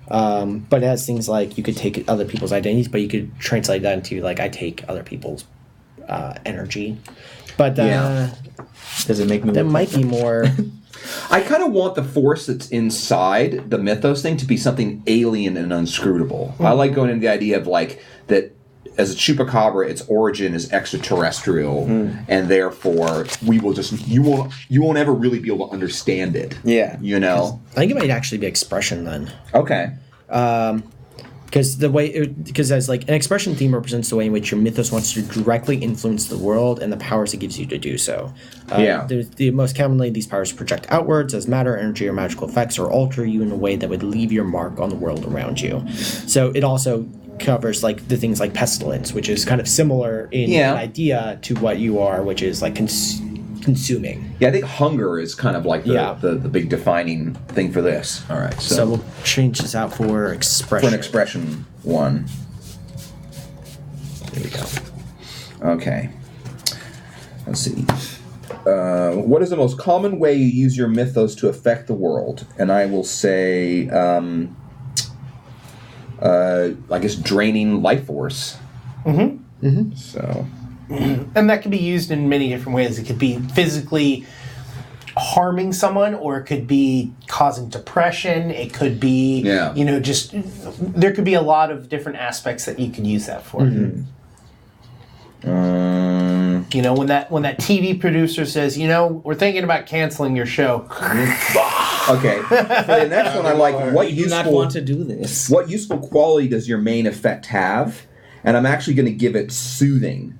But it has things like you could take other people's identities, but you could translate that into like I take other people's energy. But does it make me? That might be more. I kind of want the force that's inside the mythos thing to be something alien and unscrutable. I like going into the idea of like that as a chupacabra, its origin is extraterrestrial, and therefore we will just you won't ever really be able to understand it. Yeah, I think it might actually be expression then. Okay. Because as like an expression theme represents the way in which your mythos wants to directly influence the world and the powers it gives you to do so. The most commonly, these powers project outwards as matter, energy, or magical effects, or alter you in a way that would leave your mark on the world around you. So it also covers like the things like pestilence, which is kind of similar in an idea to what you are, which is like consuming. Yeah, I think hunger is kind of like the big defining thing for this. All right, so we'll change this out for expression. For an expression one. Here we go. Okay. Let's see. What is the most common way you use your mythos to affect the world? And I will say, I guess draining life force. So. And that can be used in many different ways. It could be physically harming someone, or it could be causing depression. It could be, just there could be a lot of different aspects that you could use that for. When that TV producer says, we're thinking about canceling your show. Okay. For the next one, I like what You do not want to do this. What useful quality does your main effect have? And I'm actually going to give it soothing.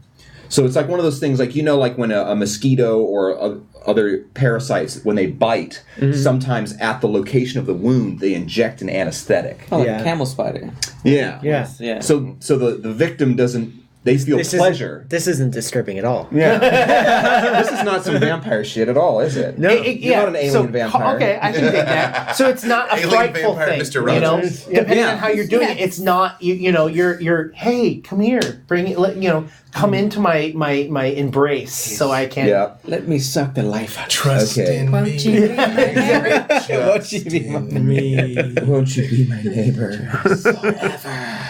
So it's like one of those things, like like when a mosquito or other parasites, when they bite, sometimes at the location of the wound, they inject an anesthetic. Oh, like a camel spider. Yeah. Yeah. So the victim doesn't. They feel pleasure. This isn't disturbing at all. Yeah. This is not some vampire shit at all, is it? No. You're not an alien vampire. Okay, I can dig that. So it's not a Alien frightful vampire, thing. Mr. Rogers. Depending on how you're doing it, it's not. You're. Hey, come here. Bring it. Come into my embrace, so I can. Yeah. Let me suck the life out of you. Trust in Won't me. you be my neighbor? Won't you be my neighbor? Won't you be my neighbor? Forever.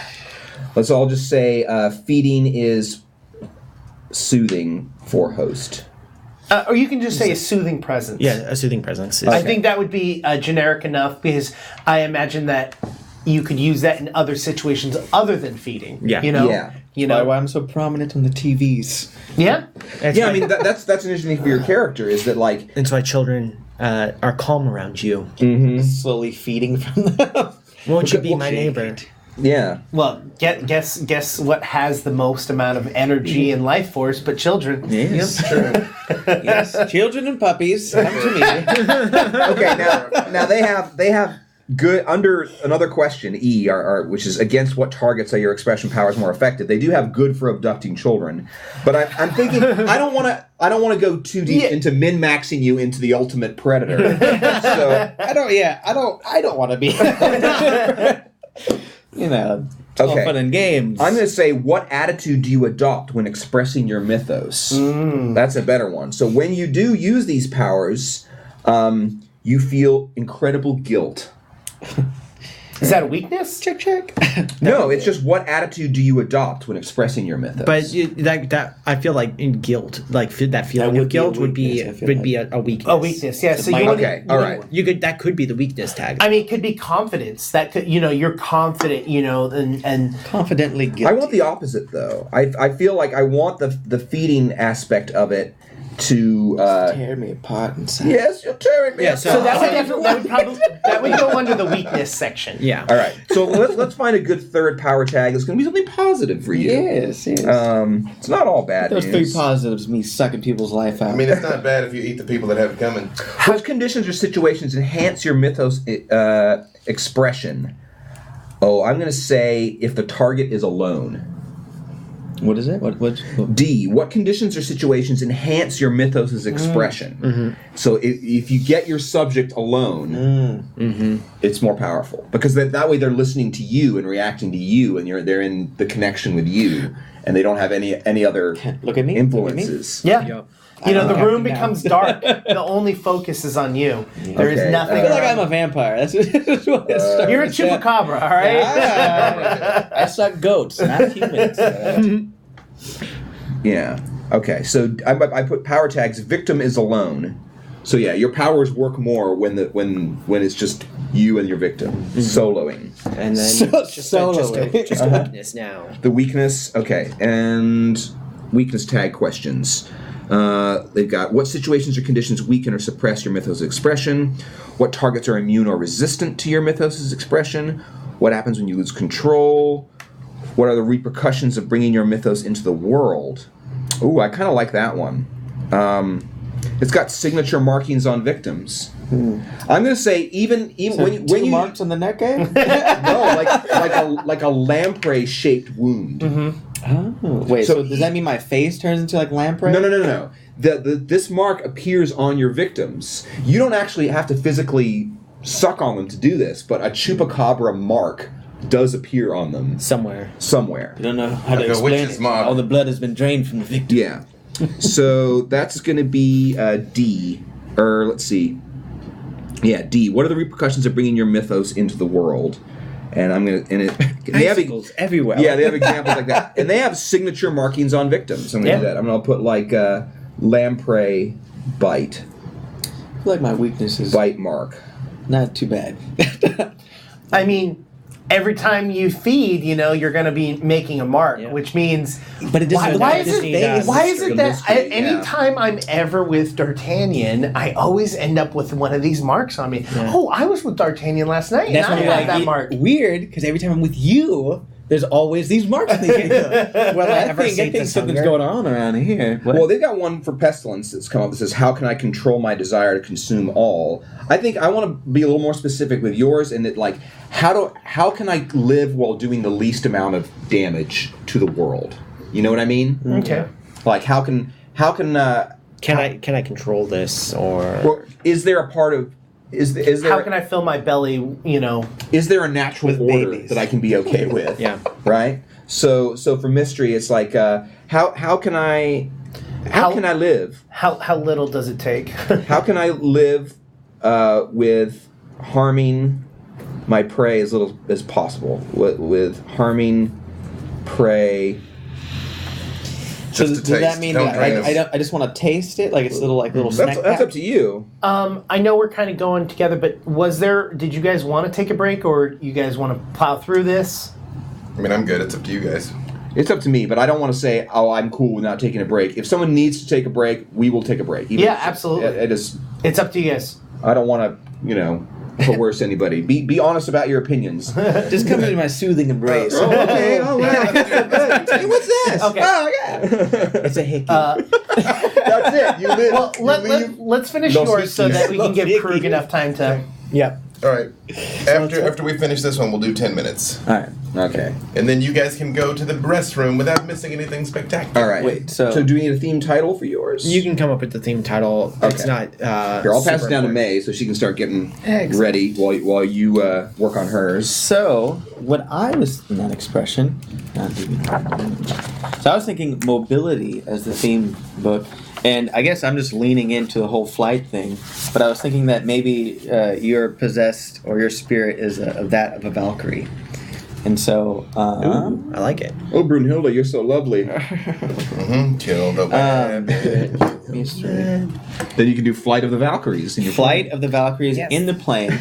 Let's all just say feeding is soothing for host. Or you can just say a soothing presence. Yeah, a soothing presence. I think that would be generic enough, because I imagine that you could use that in other situations other than feeding. Yeah. Yeah. Why I'm so prominent on the TVs. Yeah. Yeah, I mean that's an interesting thing for your character is that like It's why children are calm around you. Slowly feeding from them. Won't you be my neighbor? yeah. Well, guess what has the most amount of energy and life force but children. Yes, true. Yes, children and puppies come to me. Okay, now they have good under another question E, which is against what targets are your expression powers more effective. They do have good for abducting children, but I'm thinking I don't want to go too deep into min-maxing you into the ultimate predator. So I don't want to be. It's all fun and games. I'm going to say, what attitude do you adopt when expressing your mythos? That's a better one. So when you do use these powers, you feel incredible guilt. Is that a weakness? check. No, it's just what attitude do you adopt when expressing your mythos? But that I feel like in guilt, like that feeling would of be a guilt would be weakness, I feel a weakness. A weakness, yeah. So all right. That could be the weakness tag. I mean, it could be confidence. That could, you're confident, and Confidently guilty. I want the opposite, though. I feel like I want the feeding aspect of it to tear me apart inside. yes, you're tearing me. Yeah, apart. so that would go under the weakness section. Yeah. All right. So let's find a good third power tag that's going to be something positive for you. Yes. It's not all bad Those news. 3 positives, me sucking people's life out. I mean, it's not bad if you eat the people that have it coming. Which conditions or situations enhance your mythos expression? Oh, I'm going to say if the target is alone. What is it? What? D, what conditions or situations enhance your mythos' expression? So if you get your subject alone, it's more powerful. Because that way they're listening to you and reacting to you, and they're in the connection with you, and they don't have any other Look at me. influences. Yeah. The room now. becomes dark. The only focus is on you. There is Okay, nothing. I feel like around. I'm a vampire. That's what it starts You're a with. chupacabra, all right? Yeah. I suck goats, not humans. Yeah. Okay. So I put power tags. Victim is alone. So yeah, your powers work more when it's just you and your victim soloing. And then just a weakness now. The weakness. Okay. And weakness tag questions. They've got what situations or conditions weaken or suppress your mythos expression. What targets are immune or resistant to your mythos expression. What happens when you lose control. What are the repercussions of bringing your mythos into the world? Ooh, I kind of like that one. It's got signature markings on victims. I'm going to say even So when you marks on the neck, eh? no, like a lamprey shaped wound. Oh, wait. So So, does that mean my face turns into like lamprey? No. This mark appears on your victims. You don't actually have to physically suck on them to do this, but a chupacabra mark does appear on them somewhere. You don't know how to Like a explain witch's it. mark. All the blood has been drained from the victim. Yeah. So that's going to be D. Or let's see. Yeah, D. What are the repercussions of bringing your mythos into the world? And I'm going to... They have Icicles everywhere. Yeah, they have examples like that. And they have signature markings on victims. I'm going to do that. I'm going to put like lamprey bite. I feel like my weakness is Bite mark. not too bad. I mean, every time you feed, you're going to be making a mark, which means. But it doesn't. Why is it that mystery, anytime I'm ever with D'Artagnan, I always end up with one of these marks on me? Yeah. Oh, I was with D'Artagnan last night, That's and I why had that mark. weird, because every time I'm with you, there's always these marks. Will I ever I see think this something's hunger? going on around here. Well, they've got one for pestilence that's come up that says, "How can I control my desire to consume all?" I think I want to be a little more specific with yours, and that like, how can I live while doing the least amount of damage to the world? You know what I mean? Okay. Like, how can Can I control this well, is there a part of is there How can I fill my belly, is there a natural With order babies. that I can be okay with? Yeah. Right. So for mystery, it's like how can I live? How little does it take? How can I live with harming my prey as little as possible? With harming prey. So Just does a that taste. mean Don't that drink. I just want to taste it? Like it's little snack That's up to you. I know we're kind of going together, but did you guys want to take a break, or you guys want to plow through this? I mean, I'm good. It's up to you guys. It's up to me, but I don't want to say, "Oh, I'm cool with not taking a break." If someone needs to take a break, we will take a break. Even Yeah, if- absolutely. It's up to you guys. I don't want to, coerce anybody. Be honest about your opinions. Just come into my soothing embrace. Okay, all right. Hey, what's this? Okay. Oh, yeah. It's a hickey. That's it. You live. Well, you leave. let's finish Los yours so Vickies. that we can Los give Vickies. Krug enough time to. Yep. All right. After we finish this one, we'll do 10 minutes. All right. Okay. And then you guys can go to the restroom without missing anything spectacular. All right. Wait, so- do we need a theme title for yours? You can come up with the theme title. It's Okay. not. Here, I'll pass super it down to important. May so she can start getting Excellent. ready while you work on hers. So, what I was in that expression, so I was thinking mobility as the theme book, and I guess I'm just leaning into the whole flight thing. But I was thinking that maybe you're possessed or your spirit is that of a Valkyrie, and so Ooh, I like it. Oh, Brunhilde, you're so lovely. Kill the rabbit. Then you can do Flight of the Valkyries. In your Flight of the Valkyries Yes. in the plane.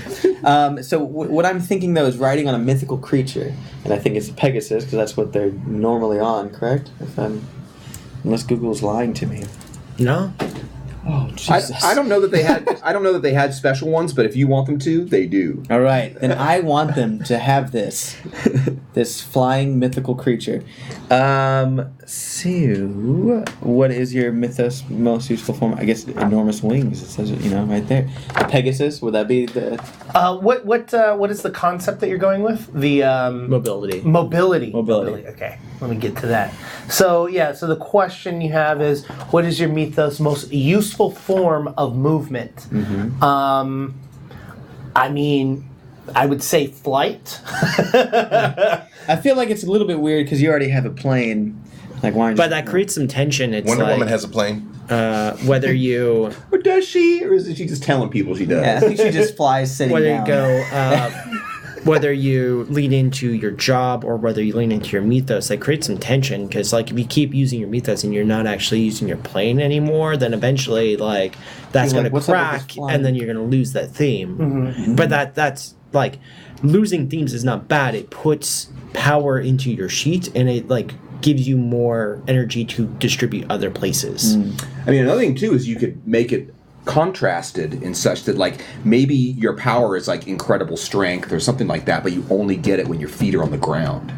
So what I'm thinking though is riding on a mythical creature, and I think it's a Pegasus because that's what they're normally on. Correct? Unless Google's lying to me. No. Oh Jesus! I don't know that they had. I don't know that they had special ones, but if you want them to, they do. All right, then I want them to have this flying mythical creature. So, what is your Mythos most useful form? I guess enormous wings. It says it, right there. The Pegasus. Would that be the What is the concept that you're going with? The Mobility. mobility. Mobility. Okay, let me get to that. So so the question you have is, what is your Mythos most useful form of movement? Mm-hmm. I mean, I would say flight. I feel like it's a little bit weird because you already have a plane. Like why? But that creates some tension. It's Wonder like Woman has a plane. whether you Or does she? Or is she just telling people she does? Yeah, I think she just flies sitting whether down. you go whether you lean into your job or whether you lean into your mythos, that creates some tension because like if you keep using your mythos and you're not actually using your plane anymore, then eventually like that's You're going like, to "What's up with crack this flying?" and then you're going to lose that theme. But that's like losing themes is not bad. It puts power into your sheet and it like gives you more energy to distribute other places. I mean, another thing too is you could make it contrasted in such that like maybe your power is like incredible strength or something like that, but you only get it when your feet are on the ground.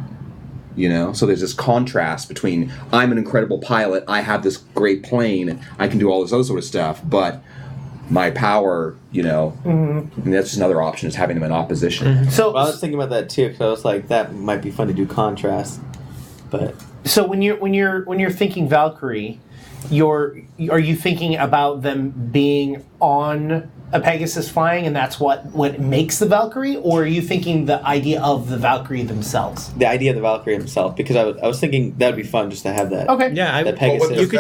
So there's this contrast between I'm an incredible pilot, I have this great plane, I can do all this other sort of stuff, but my power, and that's just another option is having them in opposition. So Well, I was thinking about that too because I was like, that might be fun to do contrast, but So when you're thinking Valkyrie, are you thinking about them being on a Pegasus flying, and that's what makes the Valkyrie, or are you thinking the idea of the Valkyrie themselves? The idea of the Valkyrie himself, because I was thinking that would be fun just to have that. Okay. Yeah, that Pegasus.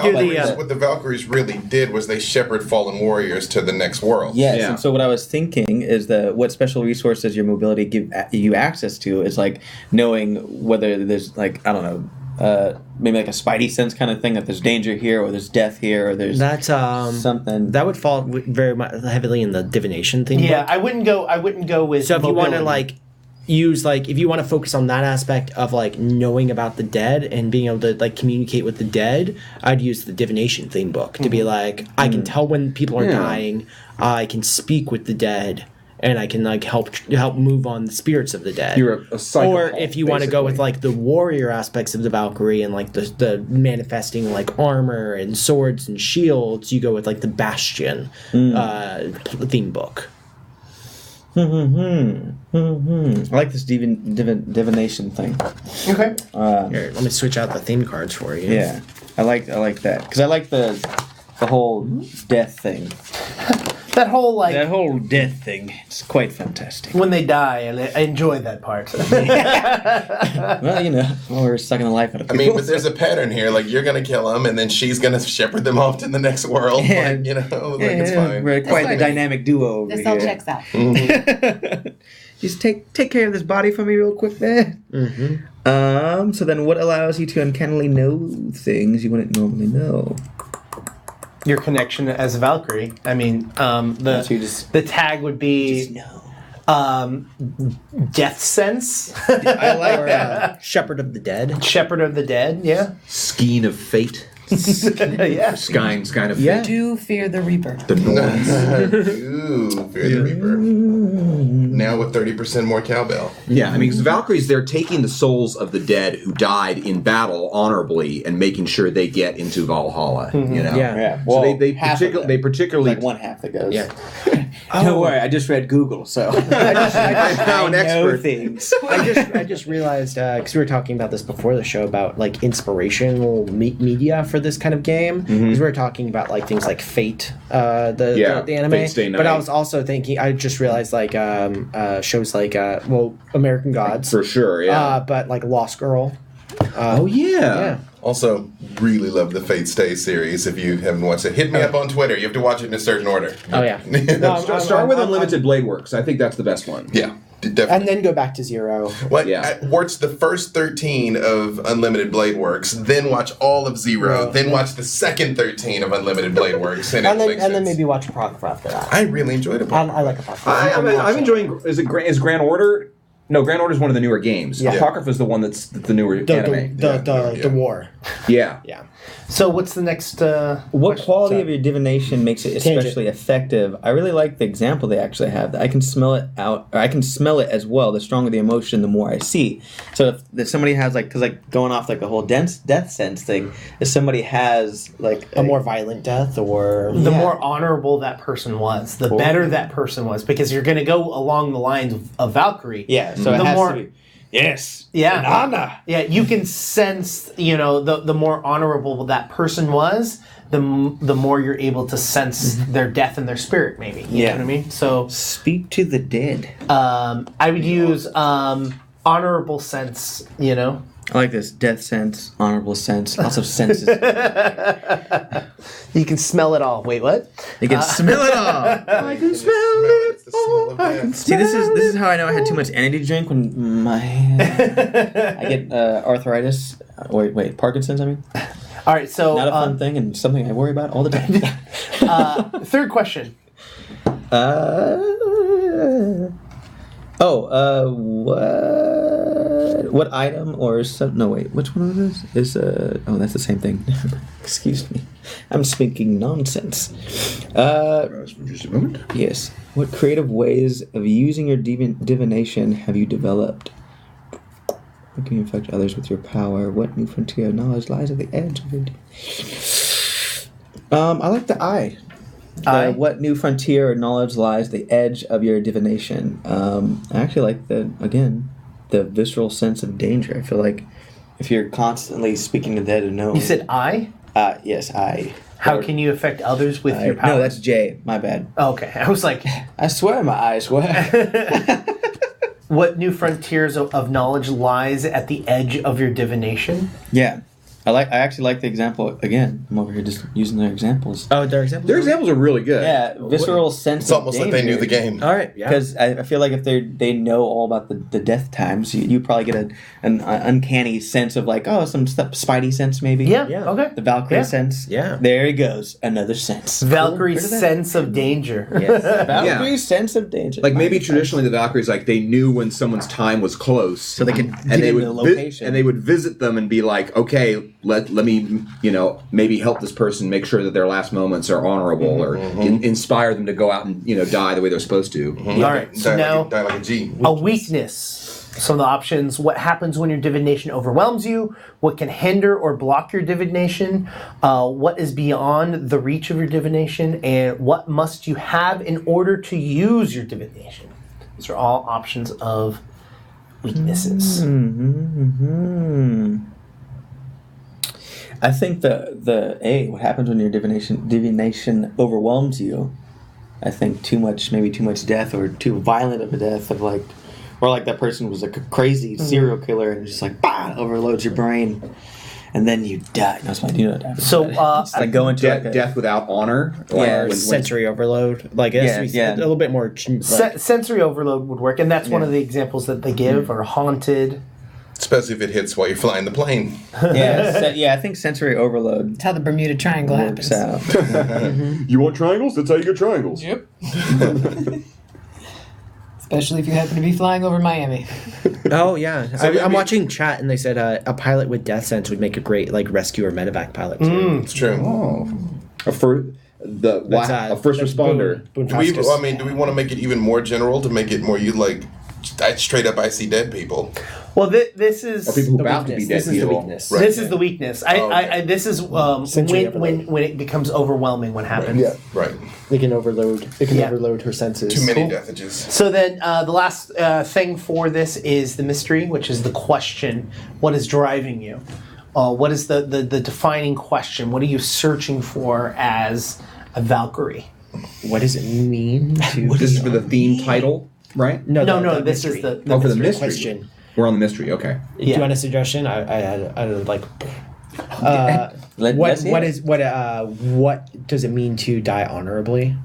What the Valkyries really did was they shepherd fallen warriors to the next world. Yes, Yeah. and so what I was thinking is that what special resources your mobility give you access to is like knowing whether there's like, I don't know, maybe like a spidey sense kind of thing, that there's danger here or there's death here or there's something. That would fall very much heavily in the divination thing. Yeah, I wouldn't go with. So if you want to mobility. if you want to focus on that aspect of like knowing about the dead and being able to like communicate with the dead, I'd use the divination theme book to be like, I can tell when people are dying, I can speak with the dead, and I can like help move on the spirits of the dead. You're a psychopath, or if you want to go with basically. like the warrior aspects of the Valkyrie and like the manifesting like armor and swords and shields, you go with like the Bastion theme book. I like this divination thing. Okay. Here, let me switch out the theme cards for you. Yeah, I like that because I like the whole death thing. That whole like That whole death thing, it's quite fantastic. when they die, and I enjoy that part. Well, you know, we're sucking the life out of I people. mean, but there's a pattern here. Like, you're gonna kill them, and then she's gonna shepherd them off to the next world. Yeah. Like, you know, like it's fine. We're quite the dynamic duo over This here. all checks out. Just take care of this body for me real quick, man. So then what allows you to uncannily know things you wouldn't normally know? Your connection as a Valkyrie. I mean, the tag would be death sense, I like that. Shepherd of the Dead. shepherd of the dead. Yeah, Skein of fate. yeah. Skein of fate. Yeah. Do fear the Reaper. The noise. Ooh, Fear the Reaper. Now with 30% more cowbell. Yeah, I mean, 'cause Valkyries, they're taking the souls of the dead who died in battle honorably and making sure they get into Valhalla. You know, Yeah. So Well, they half of them. particularly Like one half that goes. Yeah. Don't worry, I just read Google, so I now an know expert. things. I just realized because we were talking about this before the show about like inspirational media for this kind of game, because we were talking about like things like Fate, the anime. Fate Stay But I Night. was also thinking, I just realized like shows like American Gods, for sure. Yeah. but like Lost Girl. oh Yeah. Also, really love the Fate Stay series. If you haven't watched it, hit me up on Twitter. You have to watch it in a certain order. Oh yeah. Start with Unlimited Blade Works. I think that's the best one. Yeah, definitely. And then go back to 0. What? Yeah. Watch the first 13 of Unlimited Blade Works, then watch all of Zero, then watch the second 13 of Unlimited Blade Works, and And it makes then sense. maybe watch Apocrypha after that. I really enjoyed it. I like Apocrypha. I'm enjoying. Is Grand Order? No, Grand Order is one of the newer games. Yeah. Apocrypha is the one that's the newer anime. The war. Yeah. Yeah. So what's the next? What question? quality Sorry. of your divination makes it especially effective? I really like the example they actually have. I can smell it out, or I can smell it as well. The stronger the emotion, the more I see. So if somebody has because going off like the whole death sense thing, if somebody has like A more violent death, or The more honorable that person was, the better that person was, because you're going to go along the lines of Valkyrie. so it The has more- to be yes, Yeah. an honor. Yeah, you can sense, the more honorable that person was, the more you're able to sense their death and their spirit, maybe. You know what I mean? So Speak to the dead. I would use honorable sense, I like this death sense, honorable sense, lots of senses. You can smell it all. Wait, what? You can smell it all. I can smell it. It's the smell of death. See, this is how I know I had too much energy drink when I get arthritis. Wait, Parkinson's. I mean, All right, so not a fun thing and something I worry about all the time. third question. What item or some? No, wait. Which one of those is? Oh, that's the same thing. Excuse me. I'm speaking nonsense. Just a moment. Yes. What creative ways of using your divination have you developed? How can you affect others with your power? What new frontier of knowledge lies at the edge of your... I like the eye. What new frontier of knowledge lies at the edge of your divination? I actually like the visceral sense of danger. I feel like if you're constantly speaking to the dead and know... You said I? Yes, I. How can you affect others with your power? No, that's Jay. My bad. Okay, I was like, I swear my eyes were. what new frontiers of knowledge lies at the edge of your divination? Yeah. I actually like the example again. I'm over here just using their examples. Oh, their examples. Their examples are really good. Yeah, visceral sense. It's almost like they knew the game. All right. Yeah. Because I feel like if they know all about the death times, you probably get an uncanny sense of like, oh, some spidey sense maybe. Yeah. Yeah. Okay. The Valkyrie Yeah. sense. Yeah. There he goes. Another sense. Valkyrie's Cool. sense of danger. Yes. Valkyrie's sense of danger. Like maybe traditionally the Valkyries, like they knew when someone's time was close, So they could and they get would into the location. and they would visit them and be like, okay, let me maybe help this person make sure that their last moments are honorable, or inspire them to go out and die the way they're supposed to. All right. So now Die like a G. a weakness. Some of the options: what happens when your divination overwhelms you? What can hinder or block your divination? What is beyond the reach of your divination? And what must you have in order to use your divination? These are all options of weaknesses. I think what happens when your divination overwhelms you. I think maybe too much death, or too violent of a death of like, or like that person was like a crazy serial killer and just like overloads your brain, and then you die. No, it's fine. You know what happens. So, It's like going to like a- Death without honor. Yeah, when- Sensory overload. Like it has to be Yeah. a little bit more. sensory overload would work, and that's one Yeah. of the examples that they give. Or haunted. Especially if it hits while you're flying the plane. I think sensory overload That's how the Bermuda Triangle works happens. out. You want triangles? That's how you get triangles. Yep. Especially if you happen to be flying over Miami. Oh yeah, So I'm maybe- watching chat and they said a pilot with death sense would make a great like rescue or medevac pilot too. It's true. A first responder. Boone Do we Foskis. want to make it even more general to make it more you like straight up I see dead people? Well, this is Or people who The about to be weakness. dead This is the people. weakness. Right. This is the weakness. okay. This is Sensory when it becomes overwhelming. What happens? Yeah. Right. They can overload. They can Yeah. overload her senses. Too many Cool. deathages. So then, the last thing for this is the mystery, which is the question: what is driving you? What is the defining question? What are you searching for as a Valkyrie? What does it mean to? This is for the theme title, right? No, the this mystery. is the Oh, for the mystery. question. We're on the mystery. Okay. Do you Yeah. want a suggestion? I had like. Let's hear What does it mean to die honorably?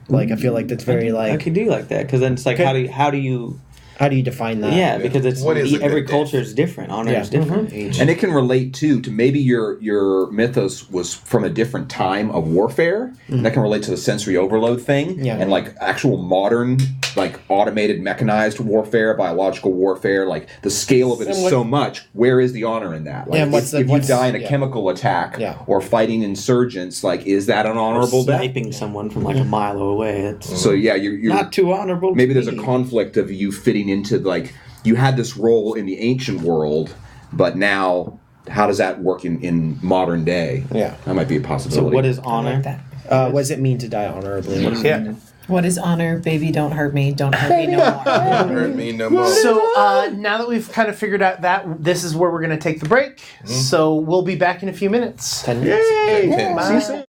Like I feel like that's very I like could do like that because then it's like Okay. how do you how do you define that? yeah because it's What is a every good culture death? is different. Honor Yeah. is different. And it can relate to maybe your mythos was from a different time of warfare, and that can relate to the sensory overload thing, Yeah. and like actual modern, like automated mechanized warfare, biological warfare. Like the scale of it is And what- so much. Where is the honor in that? Like Yeah, and what's if you what's- die in a yeah. chemical attack Yeah. or fighting insurgents, like is that an honorable death? Sniping someone from like a mile away. That's So yeah, you're not too honorable. maybe to there's a me. conflict of you fitting into like you had this role in the ancient world, but now how does that work in modern day? Yeah. That might be a So possibility. what is I honor? like that. What does it mean to die honorably? Yeah. What is honor? Baby, don't hurt me. Don't hurt me no more. Hurt me no more. So now that we've kind of figured out that, this is where we're going to take the break. So we'll be back in a few minutes. 10 minutes. Yay! Bye. See you soon.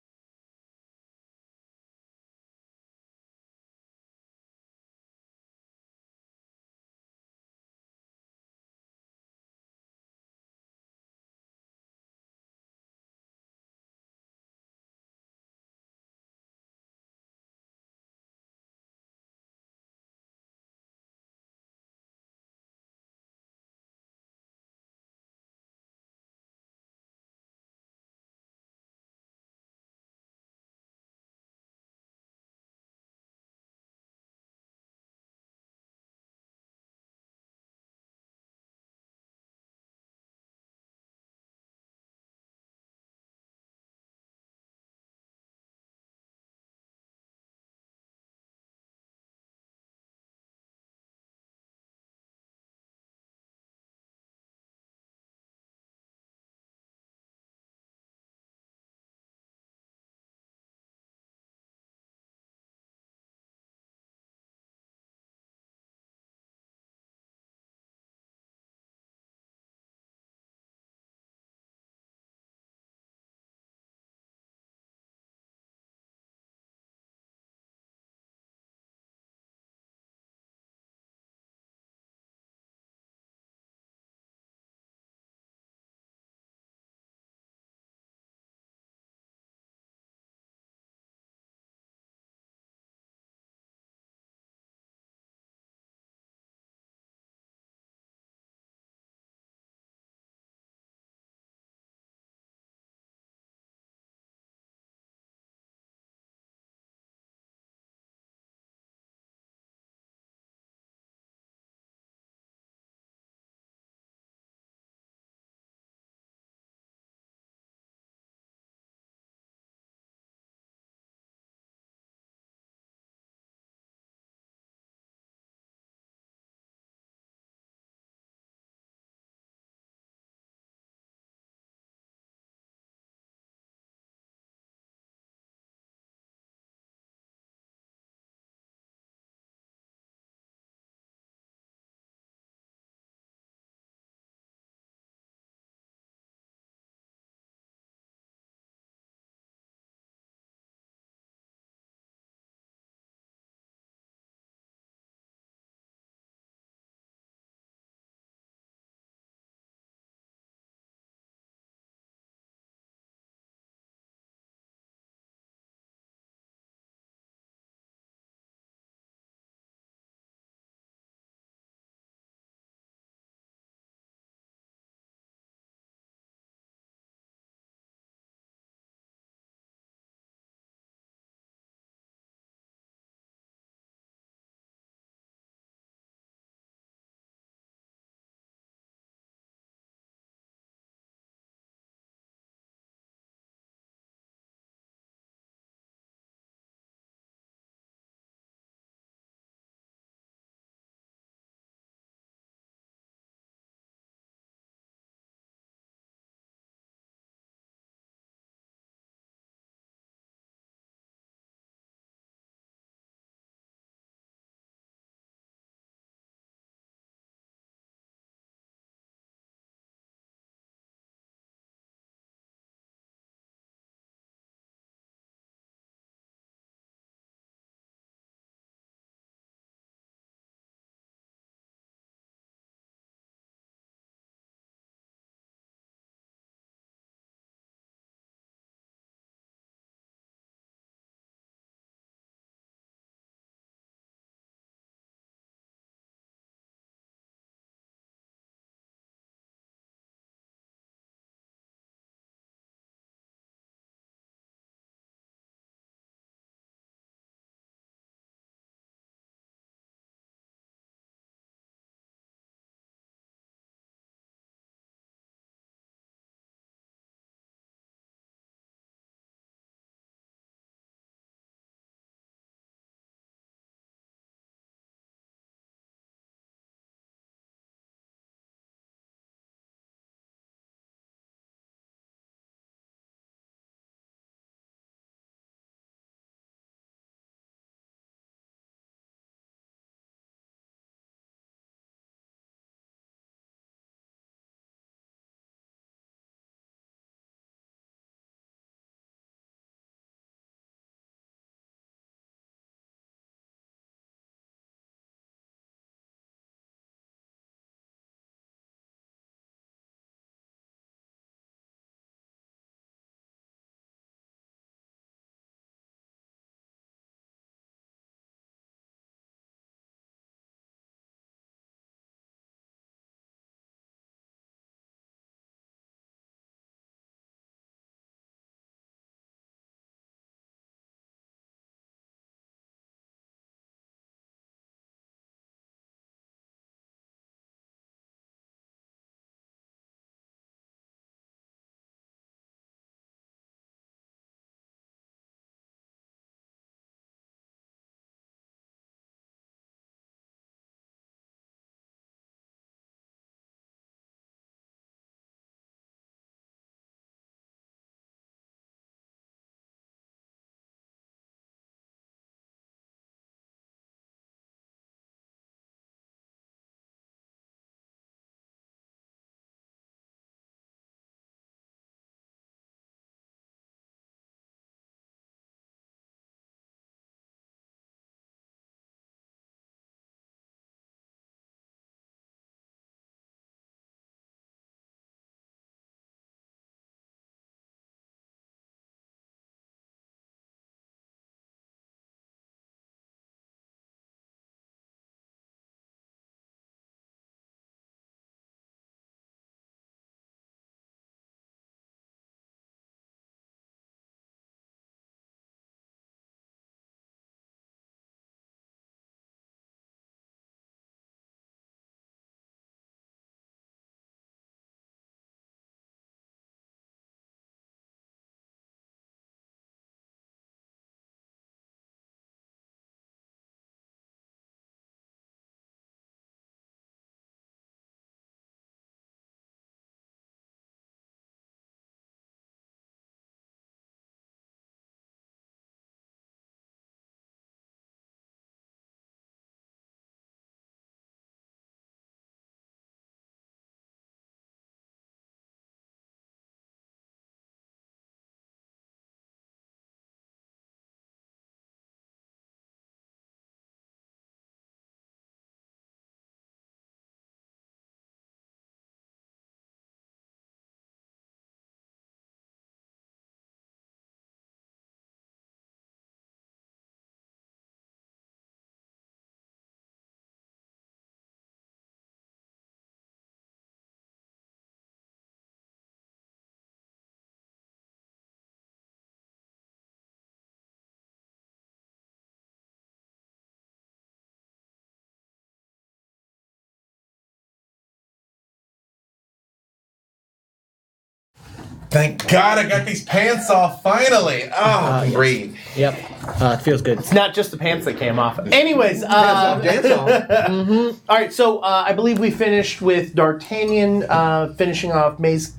Thank God I got these pants off finally. Oh, I can breathe. Yep. It feels good. It's not just the pants that came off. Anyways, Dance off. all right, so I believe we finished with D'Artagnan finishing off May's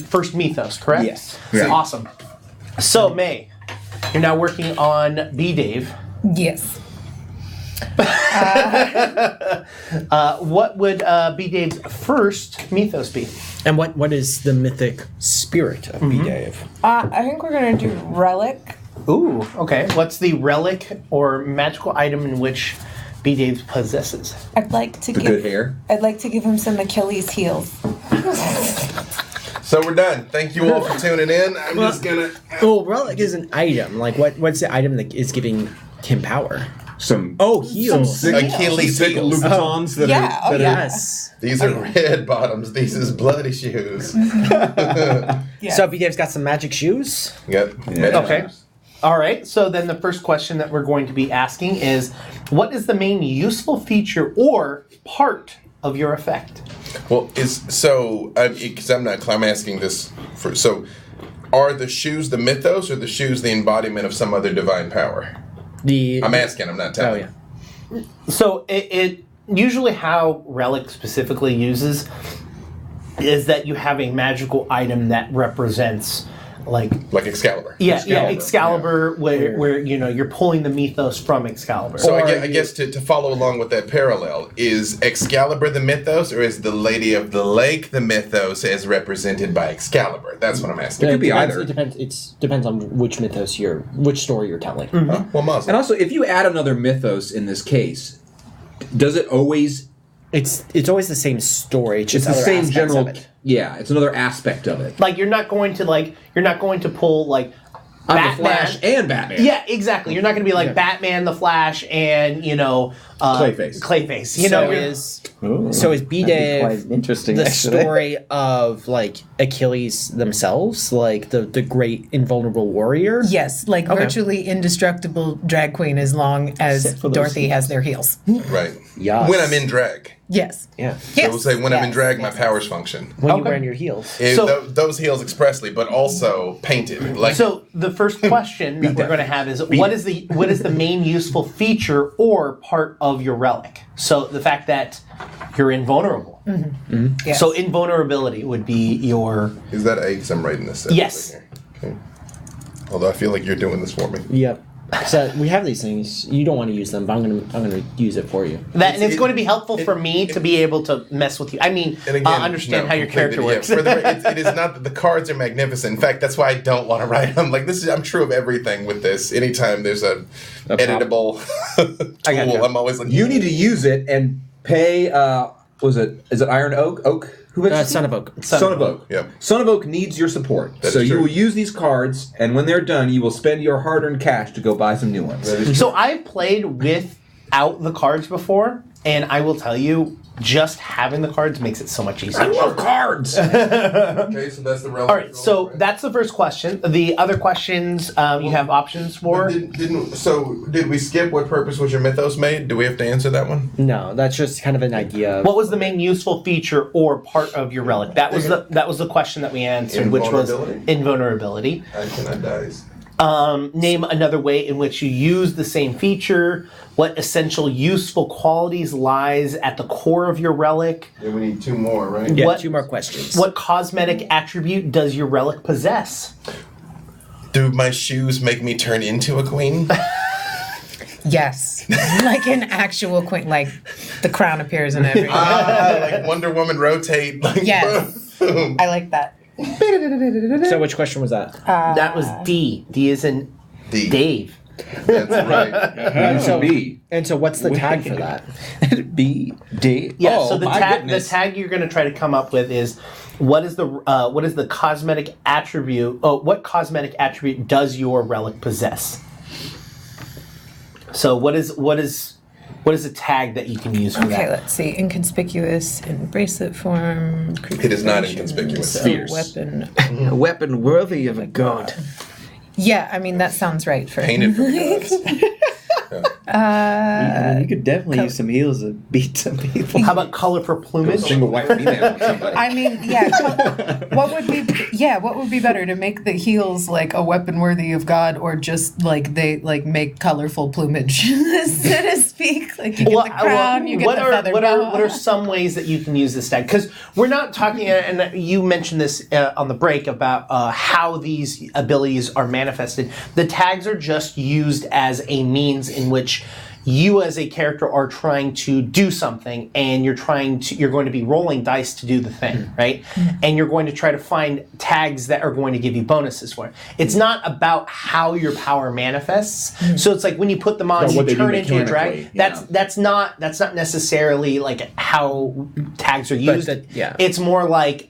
first Mythos, correct? Yes. Yeah. Awesome. So, May, you're now working on B-Dave. Yes. What would B-Dave's first Mythos be? And what is the mythic spirit of B-Dave? I think we're gonna do relic. Ooh, okay. What's the relic or magical item in which B-Dave possesses? I'd like to The good hair. I'd like to give him some Achilles heels. So we're done. Thank you all for tuning in. I'm just gonna. Oh, relic is an item. Like what's the item that is giving him power? Some Heels. Achilles sick heels. Louboutins that Yeah, are. oh, That yeah. Yes. These are red bottoms. These is bloody shoes. Yeah. So B-Dave's got some magic shoes. Yep. Okay. All right. So then the first question that we're going to be asking is, what is the main useful feature or part of your effect? Well, because I'm asking this for. So, are the shoes the mythos or the shoes the embodiment of some other divine power? I'm asking. I'm not telling. Oh yeah. So it usually how Relic specifically uses is that you have a magical item that represents like Excalibur. Excalibur where you're pulling the mythos from Excalibur. So I guess to follow along with that parallel, is Excalibur the mythos, or is the Lady of the Lake the mythos as represented by Excalibur? That's what I'm asking. It could be depends, either. It depends. It depends on which mythos which story you're telling. Huh? Well, Muslim. And also, if you add another mythos in this case, does it always? It's always the same story. It's just It's the other same aspects general. of it. Yeah, it's another aspect of it. Like you're not going to pull like I'm Batman. the Flash and Batman. Yeah, exactly. You're not going to be like Batman, the Flash, and Clayface. Clayface. So is B-Dave quite interesting, the actually. story of like Achilles themselves, like the great invulnerable warrior? Yes, like virtually indestructible drag queen as long as Except for those Dorothy heels. has their heels. Right. Yes. When I'm in drag. Yes. Yeah. So we'll say when I'm in drag, my powers function. When you're Okay. wearing your heels. Those heels expressly, but also painted. Like So the first question that we're going to have is what is the main useful feature or part of your relic? So the fact that you're invulnerable. Yes. So invulnerability would be your. Is that A? Because I'm writing this. Yes. Here. Okay. Although I feel like you're doing this for me. Yep. So we have these things. You don't want to use them, but I'm gonna use it for you. And it's going to be helpful for me to be able to mess with you. I mean, And again, understand how your character works. it is not that the cards are magnificent. In fact, that's why I don't want to write them. Like I'm true of everything with this. Anytime there's a editable tool, I'm always like, You need to use it and pay. Is it Iron Oak? Oak? Who makes it? Son of Oak. Son of Oak. Yep. Son of Oak needs your support. That So is you true. will use these cards, and when they're done, you will spend your hard-earned cash to go buy some new ones. So I've played without the cards before, and I will tell you, just having the cards makes it so much easier. I love cards. Okay, so that's the relevant. All right, so that's the first question. The other questions you have options for. Did we skip what purpose was your mythos made? Do we have to answer that one? No, that's just kind of an idea. What was the main useful feature or part of your relic? That was the question that we answered, which was invulnerability. I cannot die. Name another way in which you use the same feature. What essential useful qualities lies at the core of your relic? Yeah, we need two more, right? Yeah, what- 2 more questions. What cosmetic attribute does your relic possess? Do my shoes make me turn into a queen? Yes. Like an actual queen. Like the crown appears in every. Like Wonder Woman rotate. Like, Yes. boom. I like that. So which question was that? That was D. D is in D. Dave. That's right. So, B. and so what's the tag for that? B D. Yeah. Oh, so the my tag goodness. you're going to try to come up with is what is the cosmetic attribute? Oh, what cosmetic attribute does your relic possess? So what is a tag that you can use for Okay, that? let's see. Inconspicuous in bracelet form. It is not inconspicuous. A Fierce. weapon. A weapon worthy of a god. Yeah, I mean that sounds right for Painted for gods. I mean, you could definitely use some heels to beat some people. How about color for plumage? Single white female or somebody. I mean, what would be better to make the heels like a weapon worthy of God, or just like they like make colorful plumage, so to speak? Like you get the crown, you get the feather what boa. are some ways that you can use this tag? Because we're not talking, and you mentioned this on the break about how these abilities are manifested. The tags are just used as a means in which you as a character are trying to do something, and you're going to be rolling dice to do the thing, right? And you're going to try to find tags that are going to give you bonuses for it. It's not about how your power manifests. So it's like when you put them on, you turn into a drag. That's not necessarily like how tags are used. It's more like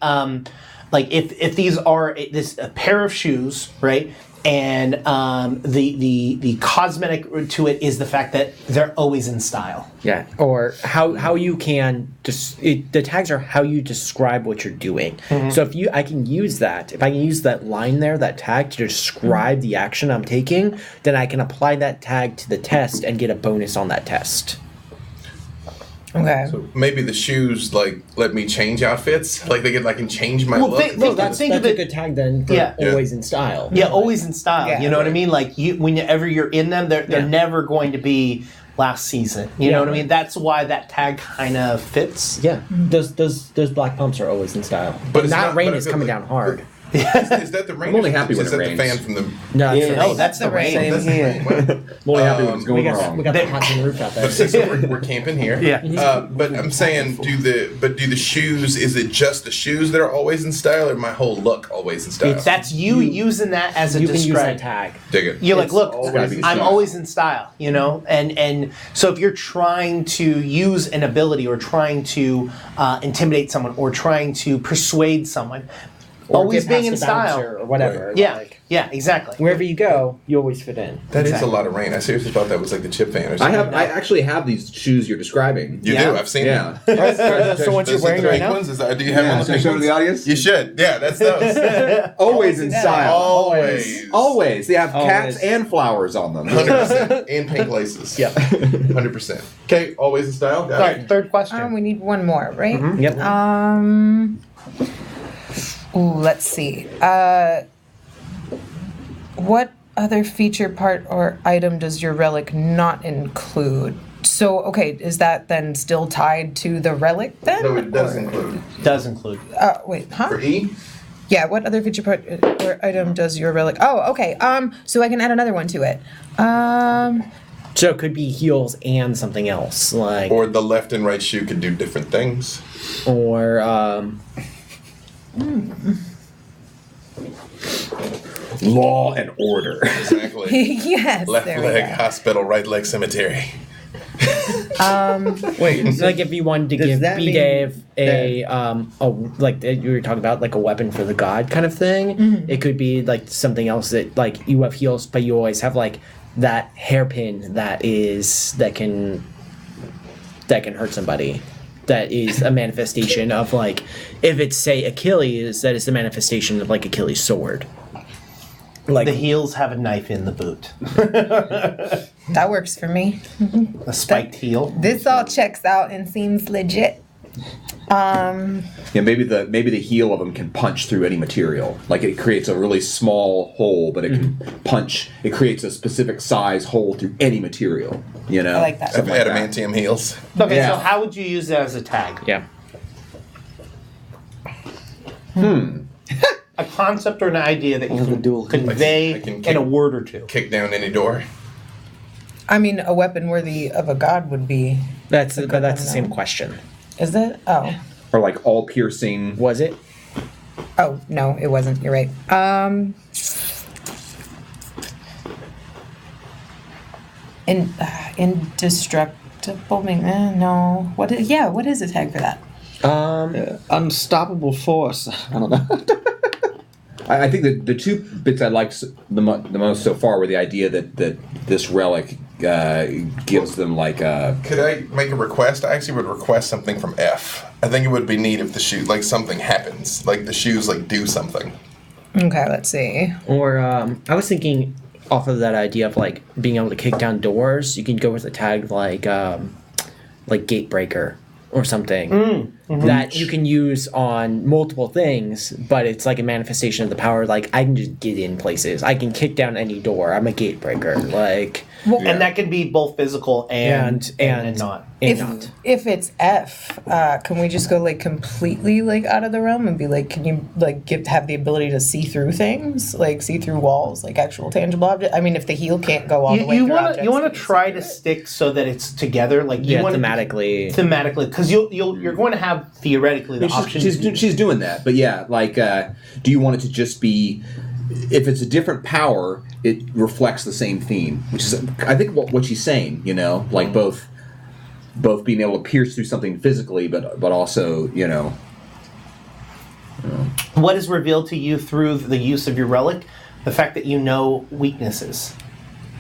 if these are a pair of shoes, right? And the cosmetic to it is the fact that they're always in style. Yeah, or how you can the tags are how you describe what you're doing. So if I can use that line there, that tag to describe the action I'm taking, then I can apply that tag to the test and get a bonus on that test. Okay. So maybe the shoes like let me change outfits. Like I can change my look. That's a good tag then. For always in style. Yeah, always in style. Yeah. You know what I mean? Like whenever you're in them, they're never going to be last season. You know what I mean? That's why that tag kind of fits. Yeah. Those black pumps are always in style. But it's not not- rain but is if it- coming down hard. Is that the rain? I'm only happy when is it that rains. the fan from the? No, No, that's the rain. Same That's the here. rain. Wow. I'm only happy when it's going wrong. We got the hot tin roof out there. But so we're camping here. Yeah. But I'm saying, do the shoes? Is it just the shoes that are always in style, or my whole look always in style? That's you using that as a You can use describe. that tag. Dig it. You're like, look, always in I'm style. always in style, you know? And so if you're trying to use an ability or trying to intimidate someone or trying to persuade someone, Or always get being past in the style. bouncer or whatever. Yeah, Like, yeah, exactly. wherever you go, you always fit in. That is a Exactly. lot of rain. I seriously thought that was like the chip fan or something. I actually have these shoes you're describing. You Yeah. do. I've seen Yeah. them. So what you're Those are wearing the right now? pink ones? Do you have one of Can I the show pink to the ones? audience? You should. Yeah, that's those. Always in style. Always. Always. They have cats Always. and flowers on them. 100%. And pink laces. Yeah. 100%. Okay, always in style. Got All it. right, third question. We need one more, right? Yep. Let's see. What other feature, part, or item does your relic not include? So, okay, is that then still tied to the relic then? No, it does Or- include. Does include. Wait, huh? For E, Yeah, what other feature, part, or item does your relic? Oh, okay. So I can add another one to it. So it could be heels and something else, like or the left and right shoe could do different things. or Law and order. Exactly. Yes. Left there we leg go. hospital, right leg cemetery. Wait, like if you wanted to Does give that B mean Dave a like you were talking about like a weapon for the god kind of thing. It could be like something else that like you have heels, but you always have like that hairpin that can hurt somebody. That is a manifestation of like if it's say Achilles, that is the manifestation of like Achilles' sword. Like The heels have a knife in the boot. That works for me. A spiked heel. This all checks out and seems legit. Yeah, maybe the heel of them can punch through any material. Like it creates a really small hole, but it can punch. It creates a specific size hole through any material. You know, I like that. Something like that. Adamantium heels. Okay, Yeah. so how would you use that as a tag? yeah. A concept or an idea that you can convey I can in kick- a word or two. Kick down any door. I mean, a weapon worthy of a god would be. That's the same question. Is it? Oh. Or like all piercing. Was it? Oh, no, it wasn't. You're right. Indestructible. No. What is a tag for that? unstoppable force. I don't know. I think that the two bits I liked the most so far were the idea that this relic gives them like a... Could I make a request? I actually would request something from F. I think it would be neat if the shoe, like something happens, like the shoes like do something. Okay, let's see. Or I was thinking off of that idea of like being able to kick down doors, you can go with a tag like Gatebreaker or something that you can use on multiple things, but it's like a manifestation of the power. Like I can just get in places. I can kick down any door. I'm a Gatebreaker. Like, and that can be both physical and not. If it's F, can we just go like completely like out of the realm and be like, can you like have the ability to see through things, like see through walls, like actual tangible objects? I mean, if the heal can't go all the way through objects, you want to try to stick so that it's together, like you want thematically, because you're going to have theoretically the option. She's doing that, but yeah, like, do you want it to just be? If it's a different power, it reflects the same theme, which is, I think, what she's saying. You know, like both being able to pierce through something physically, but also, you know. What is revealed to you through the use of your relic? The fact that you know weaknesses.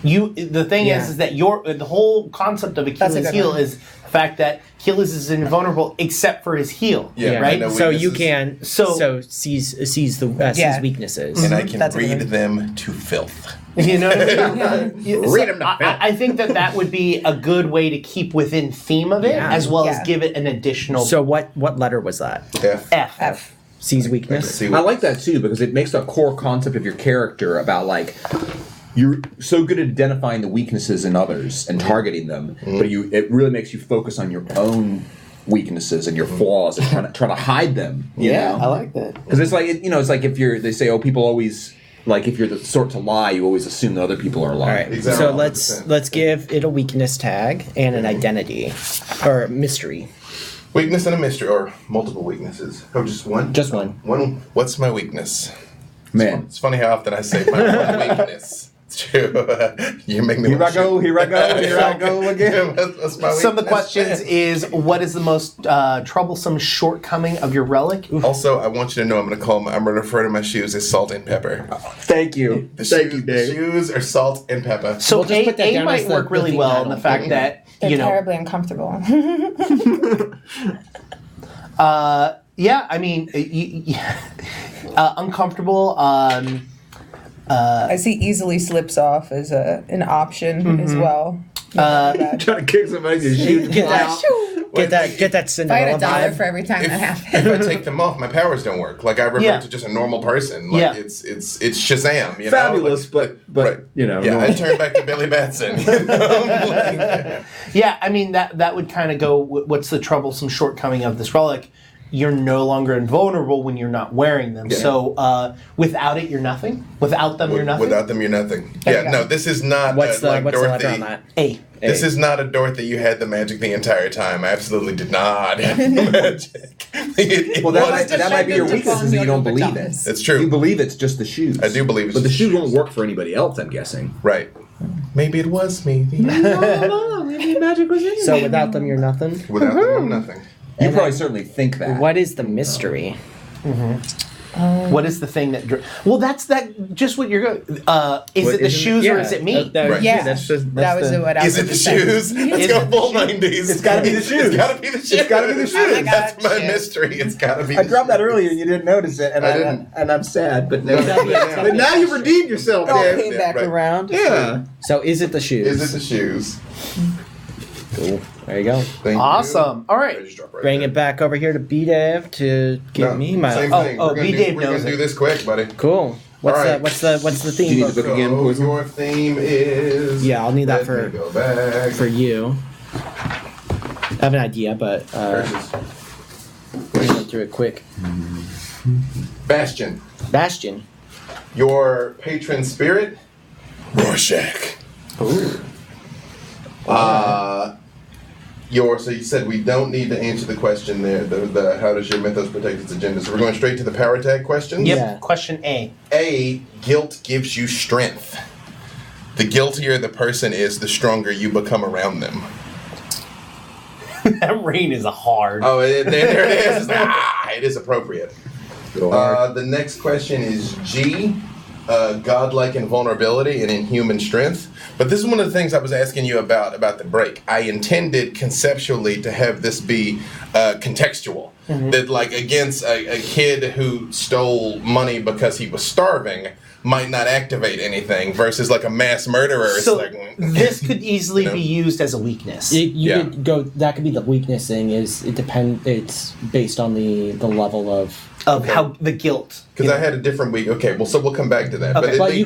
The thing is that the whole concept of Achilles' heel is the fact that Achilles is invulnerable except for his heel. Yeah, right. So you can sees sees weaknesses, and I can read them to filth. You know, Read them to filth. I think that would be a good way to keep within theme of it, as well as give it an additional. So what letter was that? F. Sees weakness. I like that too, because it makes the core concept of your character about like you're so good at identifying the weaknesses in others and targeting them, but it really makes you focus on your own weaknesses and your flaws and trying to hide them. You know? I like that. Because it's like it's like they say, oh, people always. Like, if you're the sort to lie, you always assume that other people are lying. All right. Exactly. So let's give it a weakness tag and an identity or mystery. Weakness and a mystery, or multiple weaknesses. Oh, just one? Just one. One. What's my weakness? Man. It's funny how often I say my one weakness. It's true. You make me Here I go again. That's my Some of the weakness. questions is, what is the most troublesome shortcoming of your relic? Also, I want you to know I'm going to refer to my shoes as salt and pepper. Thank you. The Dave. shoes are salt and pepper. So We'll just put that A down might as the work really thing well I in the don't fact think. that, they're terribly uncomfortable. yeah, I mean, uncomfortable. I see easily slips off as an option as well. Trying to kick somebody in the shoe. Get that If I had Cinderella $1 vibe. for every time that If happens. I take them off, my powers don't work. Like I revert to just a normal person. Like it's Shazam. You know? Fabulous, Like, but right. you know. Yeah, no. I turn back to Billy Batson. You know? Like, Yeah, I mean, that would kind of go, what's the troublesome shortcoming of this relic? You're no longer invulnerable when you're not wearing them. Yeah. So without it, you're nothing. Without them, you're nothing. Without them, you're nothing. There Yeah, you go. no, this is not What's the like letter Dorothy. on that? A. This is not a Dorothy. You had the magic the entire time. I absolutely did not have the magic. Well, that might be your weakness is that you don't believe it. It's true. You believe it's just the shoes. I do believe it's But the just shoes the won't work for anybody else, I'm guessing. Right. Maybe it was me. Maybe magic was in So without them, you're nothing. Without them, I'm nothing. You probably certainly think that. What is the mystery? What is the thing that? Well, that's that. Just what you're going. Is it the shoes or is it me? Right. Yeah, that's that was what I was Is it the gonna say. shoes? Let's go full 90s. It's gotta be the shoes. It's gotta be the shoes. It's gotta be the shoes. Oh my God, That's my shit. mystery. It's gotta be I the dropped that shoes. earlier and you didn't notice it, and I didn't. and I'm sad, but Yeah. but now you've redeemed yourself, It all Dave. came back right. around. Yeah. So is it the shoes? Is it the shoes? Cool. There you go. Thank you. Awesome. All I right. just dropped right Bring there. it back over here to B-Dev to give No, me my. Same Oh, thing. oh, We're gonna B-Dave we're gonna knows do it. this quick, buddy. Cool. What's All right. what's the theme? Do you need the book again, So Poison? your theme is. Yeah, I'll need that Let me go back. for you. I have an idea, but Versus we're gonna go through it quick. Bastion. Bastion. Your patron spirit, Rorschach. Ooh. So you said we don't need to answer the question there. The how does your mythos protect its agenda? So we're going straight to the power tag questions. Yep. Yeah. Question A. A, guilt gives you strength. The guiltier the person is, the stronger you become around them. That rain is a hard. Oh, there it is. It is appropriate. Go hard. The next question is G, godlike invulnerability and inhuman strength. But this is one of the things I was asking you about the break. I intended conceptually to have this be contextual. That like against a kid who stole money because he was starving might not activate anything versus like a mass murderer. So it's like, this could easily be used as a weakness. You could go. That could be the weakness thing. Is it depend? It's based on the level of how the guilt. Because I had a different week. Okay, well, so we'll come back to that. Okay. But you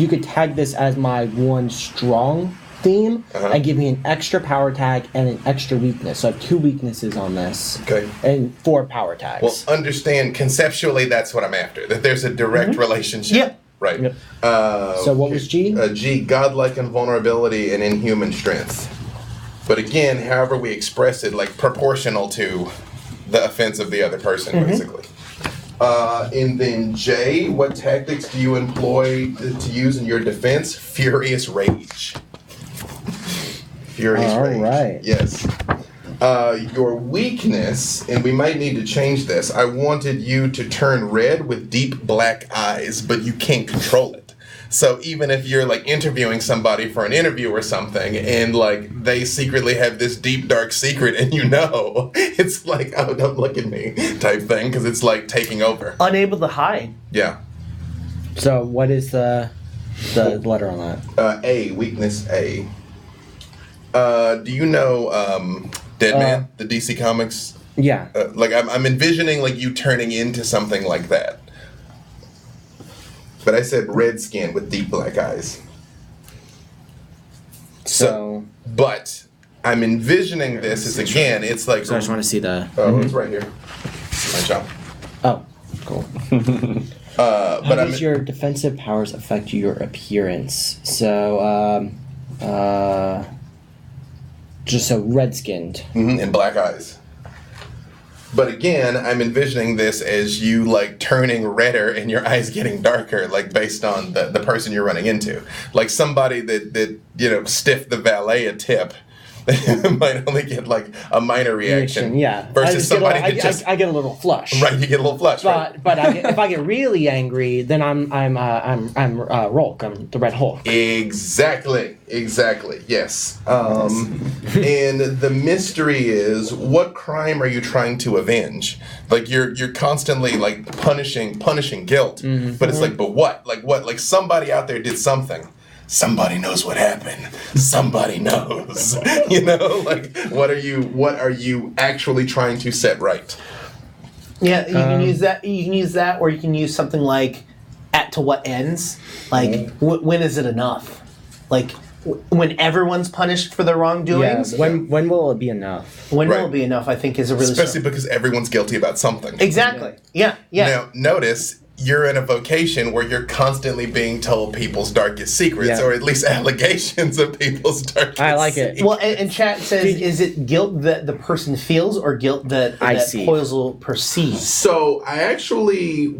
could tag this as my one strong theme and give me an extra power tag and an extra weakness. So I have 2 weaknesses on this. Okay. And 4 power tags. Well, understand conceptually that's what I'm after. That there's a direct relationship. Yeah. Right. Yep. So what was G? G, godlike invulnerability and inhuman strength. But again, however we express it, like proportional to the offense of the other person, basically. And then J, what tactics do you employ to use in your defense? Furious rage. Furious rage. All right. Yes. Your weakness, and we might need to change this. I wanted you to turn red with deep black eyes, but you can't control it. So even if you're like interviewing somebody for an interview or something, and like they secretly have this deep dark secret, and it's like, oh, don't look at me type thing, because it's like taking over. Unable to hide. Yeah. So what is the letter on that? A, weakness A. Do you know Deadman, the DC Comics? Yeah. Like I'm envisioning like you turning into something like that. But I said red skin with deep black eyes. But I'm envisioning this as again, it's like. So I just want to see the. Oh, it's right here. My job. Oh, cool. How does your defensive powers affect your appearance? So, just so red-skinned. And black eyes. But again, I'm envisioning this as you like turning redder and your eyes getting darker, like based on the person you're running into. Like somebody that stiffed the valet a tip might only get like a minor reaction. Yeah. Versus somebody that just I get a little flush. Right, you get a little flush. But if I get really angry, then I'm Rolk. I'm the Red Hulk. Exactly. Yes. And the mystery is, what crime are you trying to avenge? Like you're constantly like punishing guilt, but it's like, but what? Like what? Like somebody out there did something. Somebody knows what happened. Somebody knows. Like what are you actually trying to set right? Yeah, you can use that. You can use that, or you can use something like "at to what ends." Like when is it enough? Like when everyone's punished for their wrongdoings. Yeah. When will it be enough? When will it be enough? I think is a really especially because everyone's guilty about something. Exactly. Yeah. Now notice. You're in a vocation where you're constantly being told people's darkest secrets, or at least allegations of people's darkest I like it. secrets. Well, and chat says, is it guilt that the person feels or guilt that Poisel perceives? So I actually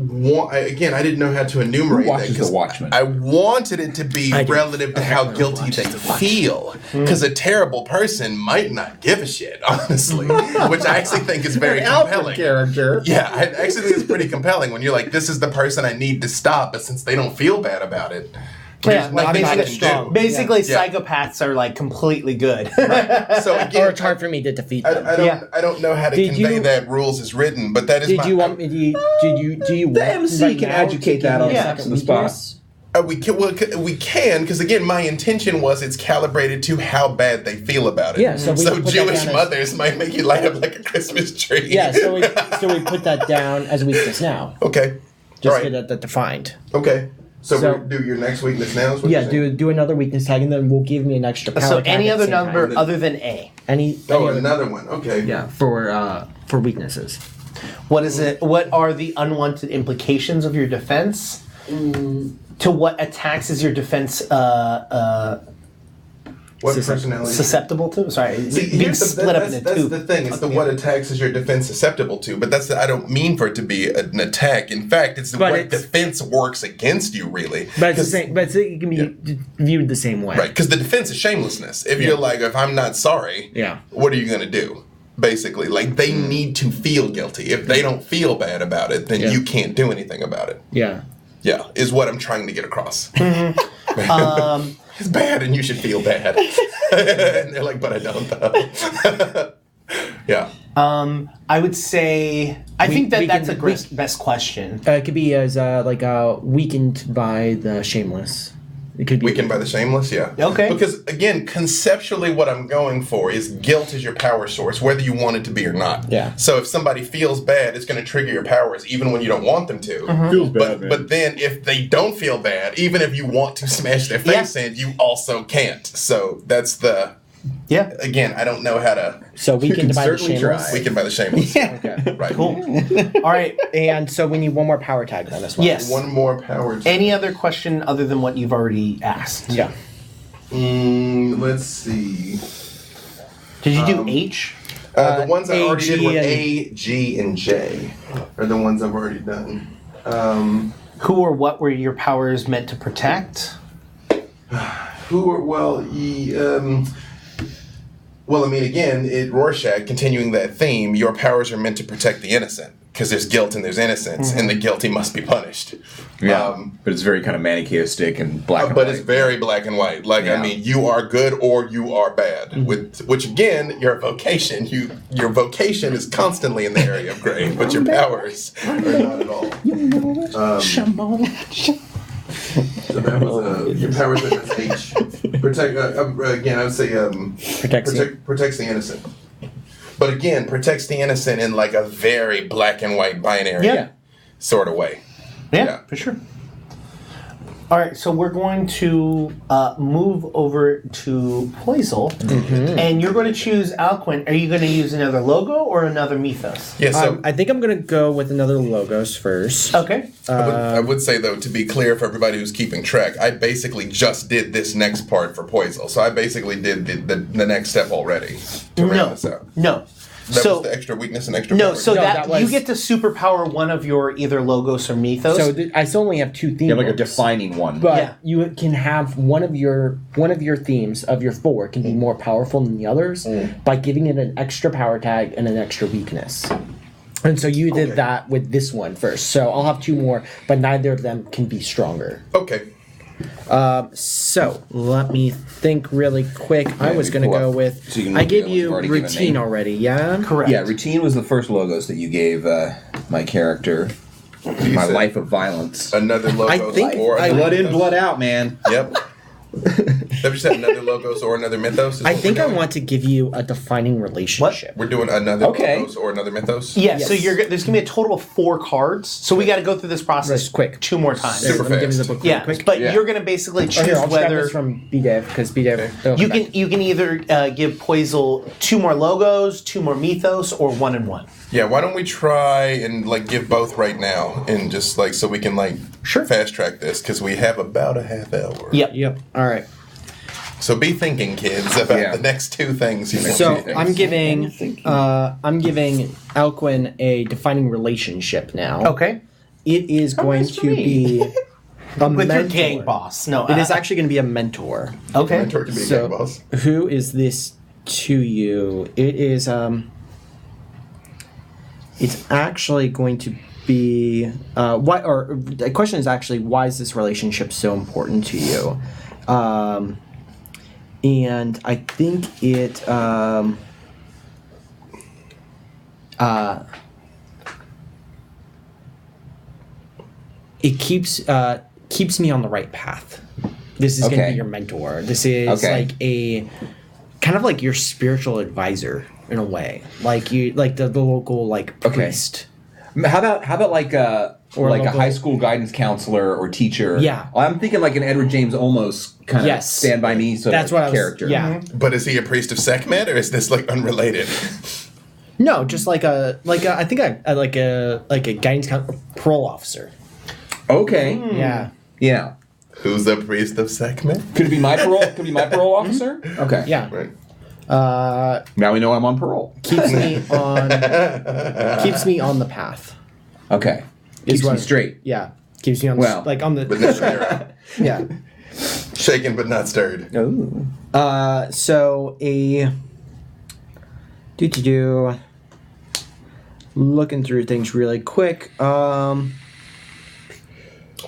again, I didn't know how to enumerate that. The Watchmen? I wanted it to be relative to how guilty they feel. Because a terrible person might not give a shit, honestly. Which I actually think is very compelling. Character. Yeah, I actually think it's pretty compelling when you're like, this is the person I need to stop, but since they don't feel bad about it, there's nothing I can do. Basically, psychopaths are like completely good. Right. So again, or it's hard for me to defeat them. I don't know how to convey that rules is written, but that is. Did you want me? Do you? The MC can educate that on the spot. We can, because again, my intention was it's calibrated to how bad they feel about it. Yeah, so Jewish mothers might make you light up like a Christmas tree. Yeah, so we put that down as a weakness now. Okay. Just get that defined. Okay. So we'll do your next weakness now? Is what do another weakness tag, and then we'll give me an extra power so tag. any other number other than A. Another one. Okay. Yeah, for weaknesses. What is it? What are the unwanted implications of your defense? To what attacks is your defense what personality? Susceptible to? Sorry, being split up into two. That's the thing. It's what attacks is your defense susceptible to. But I don't mean for it to be an attack. In fact, it's what defense works against you, really. But it's the same. But it can be viewed the same way. Right, because the defense is shamelessness. If you're like, if I'm not sorry, what are you going to do? Basically, like they need to feel guilty. If they don't feel bad about it, then you can't do anything about it. Yeah. Yeah, is what I'm trying to get across. It's bad and you should feel bad. And they're like, but I don't though. Yeah. I would say I think we that's can- a best question. It could be as weakened by the shameless. It could be Weakened by the shameless, yeah. Okay. Because again, conceptually, what I'm going for is guilt is your power source, whether you want it to be or not. Yeah. So if somebody feels bad, it's going to trigger your powers, even when you don't want them to. Feels bad, man. But then if they don't feel bad, even if you want to smash their face in, you also can't. So that's the. Yeah. Again, I don't know how to. So weakened by the certainly shameless. try. Weakened by the shameless. Okay. Right. Cool. All right. And so we need one more power tag then as well. Yes. One more power. Any other question other than what you've already asked? Yeah. Let's see. Did you do H? The ones I A, already did G, were and- A, G, and J. Are the ones I've already done. Who or what were your powers meant to protect? Who are well, I mean, again, Rorschach, continuing that theme, your powers are meant to protect the innocent. Because there's guilt and there's innocence, and the guilty must be punished. Yeah, but it's very kind of manichaeistic and black and But white. it's very black and white. Like, I Yeah. mean, you are good or you are bad. Which again, your vocation, your vocation is constantly in the area of gray, but your powers are not at all. So that was your powers are just H. Protect. Again, I would say protects the innocent. But again, protects the innocent in like a very black and white binary sort of way. Yeah, for sure. All right, so we're going to move over to Poisel, and you're going to choose Alquin. Are you going to use another logo or another Mythos? Yeah, so I think I'm going to go with another logos first. Okay. I would say, though, to be clear for everybody who's keeping track, I basically just did this next part for Poisel. So I basically did the next step already to round this out. No. That so was the extra weakness and extra no, power. so that was- you get to superpower one of your either logos or Mythos. So I still only have two themes. You have like a defining one. But you can have one of your themes of your 4 can be more powerful than the others by giving it an extra power tag and an extra weakness. And so you did that with this one first. So I'll have 2 more, but neither of them can be stronger. Okay. So let me think really quick. I was we going to pull go up- with. so you can I look gave at what you've you already given routine me. already. Yeah. Correct. Yeah, routine was the first logos that you gave my character. My said- life of violence. Another logo think or I- another Blood in, Mythos? blood out, man. Yep. Have you said another logos or another Mythos? is I what think we're I doing? want to give you a defining relationship. We're doing another Okay. logos or another Mythos? Yeah, so Yes. there's going to be a total of 4 cards. So we got to go through this process Right, quick. 2 more times. Super Let me give you the fast. book really Yeah, quick. but Yeah. you're going to basically choose Here, I'll grab whether this from B-Dev because B-Dev. you can either give Poisel 2 more logos, 2 more Mythos, or 1 and 1. Yeah, why don't we try and like give both right now and just like so we can like fast track this because we have about a half hour. Yep. All right. So be thinking, kids, about the next 2 things you So mentioned. I'm giving Alquin a defining relationship now. Okay. It is going nice for to me. be a With mentor. your gang boss. No. It is actually going to be a mentor. Okay. Mentor can be a So gang boss. who is this to you? It is it's actually going to be what or the question is actually why is this relationship so important to you? And I think it it keeps me on the right path. This is going to Okay. be your mentor. This is Okay. like a kind of like your spiritual advisor in a way, like you like the local like Okay. priest. How about like a Or like a local- high school guidance counselor or teacher? Yeah. I'm thinking like an Edward James Olmos kind of Yes. Stand By Me sort That's of what I was, character. Yeah. But is he a priest of Sekhmet or is this like unrelated? No, just like a I think like a guidance parole officer. Okay. Yeah. Yeah. Who's the priest of Sekhmet? Could it be my parole? Could it be my parole officer? Okay. Yeah. Right. Now we know I'm on parole. Keeps me on the path. Okay. Is Keeps me what- straight. Yeah. Keeps me on Well, like on But the not stirred. yeah. Shaken but not stirred. Oh. So a looking through things really quick.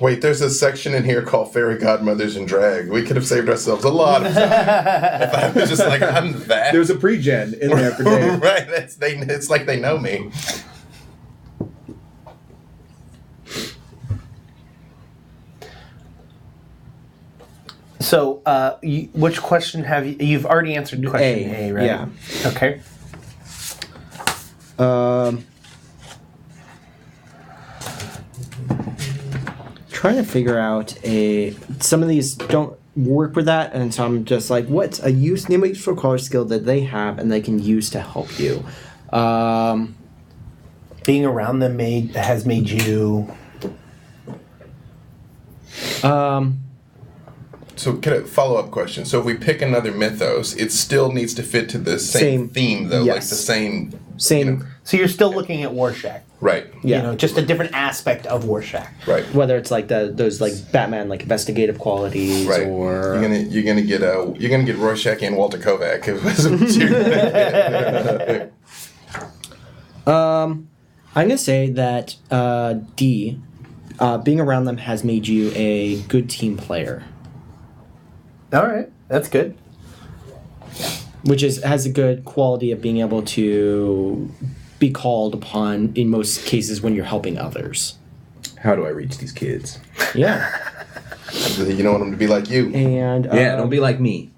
Wait, there's a section in here called Fairy Godmothers and Drag. We could have saved ourselves a lot of time if I was just like, I'm that. There's a pre-gen in there for Dave. Right, it's like they know me. So, which question have you? You've already answered question A, right? Yeah. Okay. Trying to figure out some of these don't work with that, and so I'm just like, what's a name a useful color skill that they have and they can use to help you? Being around them has made you. So, can a follow-up question? So, if we pick another mythos, it still needs to fit to the same theme, though, like the same. Same. So you're still looking at Warshak. Right. Yeah. You know, just a different aspect of Warshak. Right. Whether it's like those like Batman like investigative qualities, Right. or You're gonna get Rorschach and Walter Kovac. I'm gonna say that D, being around them has made you a good team player, All right, that's good. which has a good quality of being able to be called upon in most cases when you're helping others. How do I reach these kids? Yeah. You don't want them to be like you. And Yeah, don't be like me.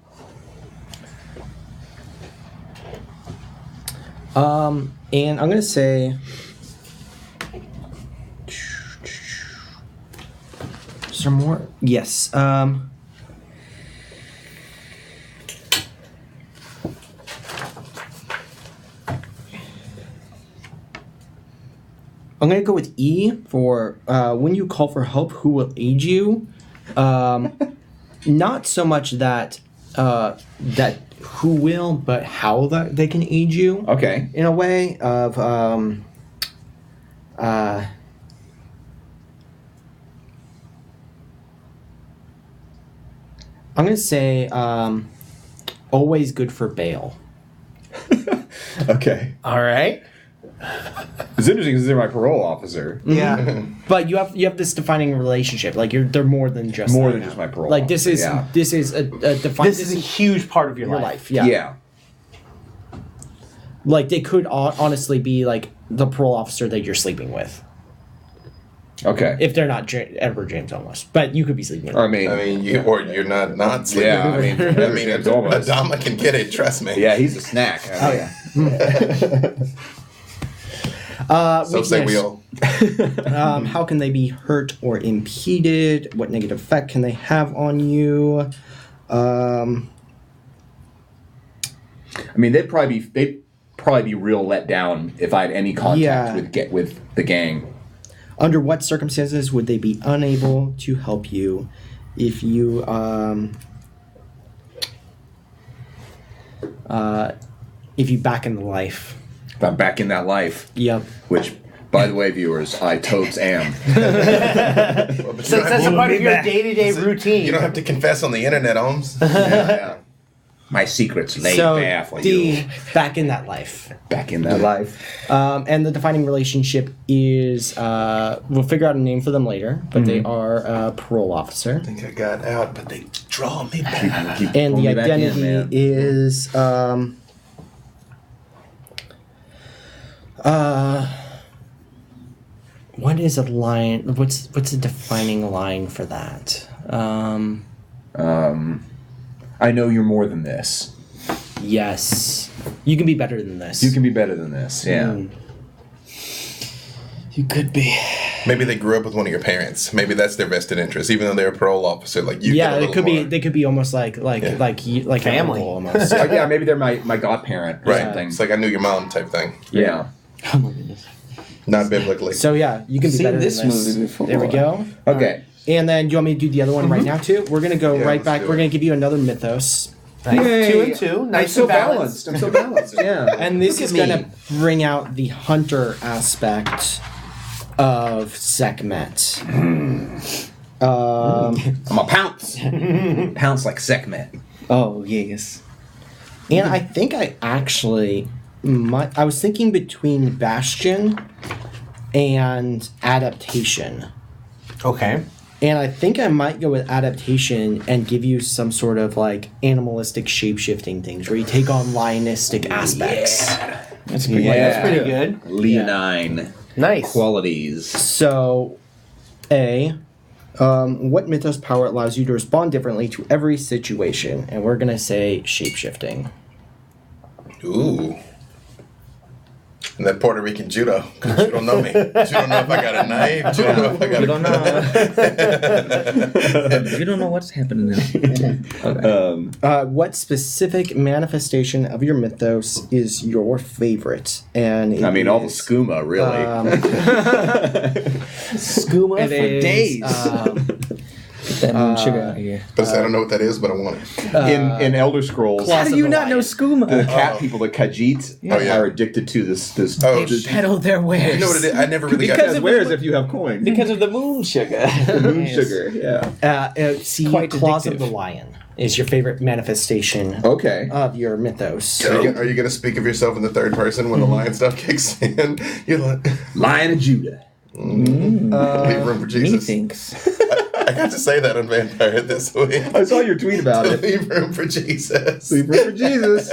And I'm gonna say is there more? Yes. I'm gonna go with E for when you call for help, who will aid you? Not so much that that who will, but how that they can aid you. Okay. In a way of I'm gonna say always good for bail. Okay. All right. It's interesting because they're my parole officer. Yeah. But you have this defining relationship. Like they're more than just More that than now. just my parole Like this officer, is a defined. This is a huge part of your life. life. Yeah. Yeah. Like they could honestly be like the parole officer that you're sleeping with, Okay. if they're not Edward James almost. But you could be sleeping with. I mean, Or you're not sleeping. yeah. I mean, Adama almost. can get it. Trust me. Yeah, he's a snack. Oh yeah. So say we all. How can they be hurt or impeded? What negative effect can they have on you? I mean, they'd probably be real let down if I had any contact Yeah. with the gang. Under what circumstances would they be unable to help you if you back in the life? If I'm back in that life, Yep. which, by the way, viewers, I totes am. So that's a part of your day-to-day routine. You don't have to confess on the internet, Holmes. Yeah. My secret's laid bare for D, you. back in that life. Back in that life. And the defining relationship is, we'll figure out a name for them later, but they are a parole officer. I think I got out, but they draw me back. Keep And pulling the me back in, identity man. is, what is a line? What's a defining line for that? I know you're more than this. Yes, you can be better than this. You can be better than this. Yeah. Mm. You could be. Maybe they grew up with one of your parents. Maybe that's their vested interest, even though they're a parole officer. Like you. Yeah, get a it little could more. be. They could be almost like Family. family almost. Yeah, maybe they're my godparent or Right. something. It's like I knew your mom type thing. Yeah. Not biblically. So yeah, you can be Seen better this than this. movie before. There we go. Okay. And then do you want me to do the other one right now too? We're gonna go Yeah, right let's back. do We're it. gonna give you another mythos. Nice. Yay. 2 and 2. Nice I'm so and balanced. I'm so balanced. Yeah. And this is Look at gonna me. bring out the hunter aspect of Sekhmet. I'm a pounce. Pounce like Sekhmet. Oh yes. And I think I actually I was thinking between Bastion and Adaptation. Okay. And I think I might go with adaptation and give you some sort of like animalistic shape-shifting things where you take on lionistic aspects. That's pretty Yeah. good. That's pretty good. Leonine Nice. qualities. So, what Mythos power allows you to respond differently to every situation? And we're going to say shape-shifting. Ooh. And that Puerto Rican judo, because you don't know me. You don't know if I got a knife. You don't know if I got You don't know. You don't know what's happening now. Okay. What specific manifestation of your mythos is your favorite? And it I mean, all the is, skooma, really. Skooma it for is, days. Get that moon sugar out of here. But I don't know what that is, but I want it. in Elder Scrolls, Claws How do of you the not know Lion. skooma? the cat people, the Khajiit, yeah. are addicted to this. Oh, They peddle their wares. You know what it is? I never really Because got of- Whereas if you have coins, Because of the moon sugar. the moon sugar, yeah. See, Quite Claws addictive. of the Lion is your favorite manifestation Okay. of your mythos. Are you going to speak of yourself in the third person when the lion stuff kicks in? You're like, Lion of Judah. leave room for Jesus. Methinks. I got to say that on Vampire this week. I saw your tweet about it. Leave room for Jesus. Leave room for Jesus.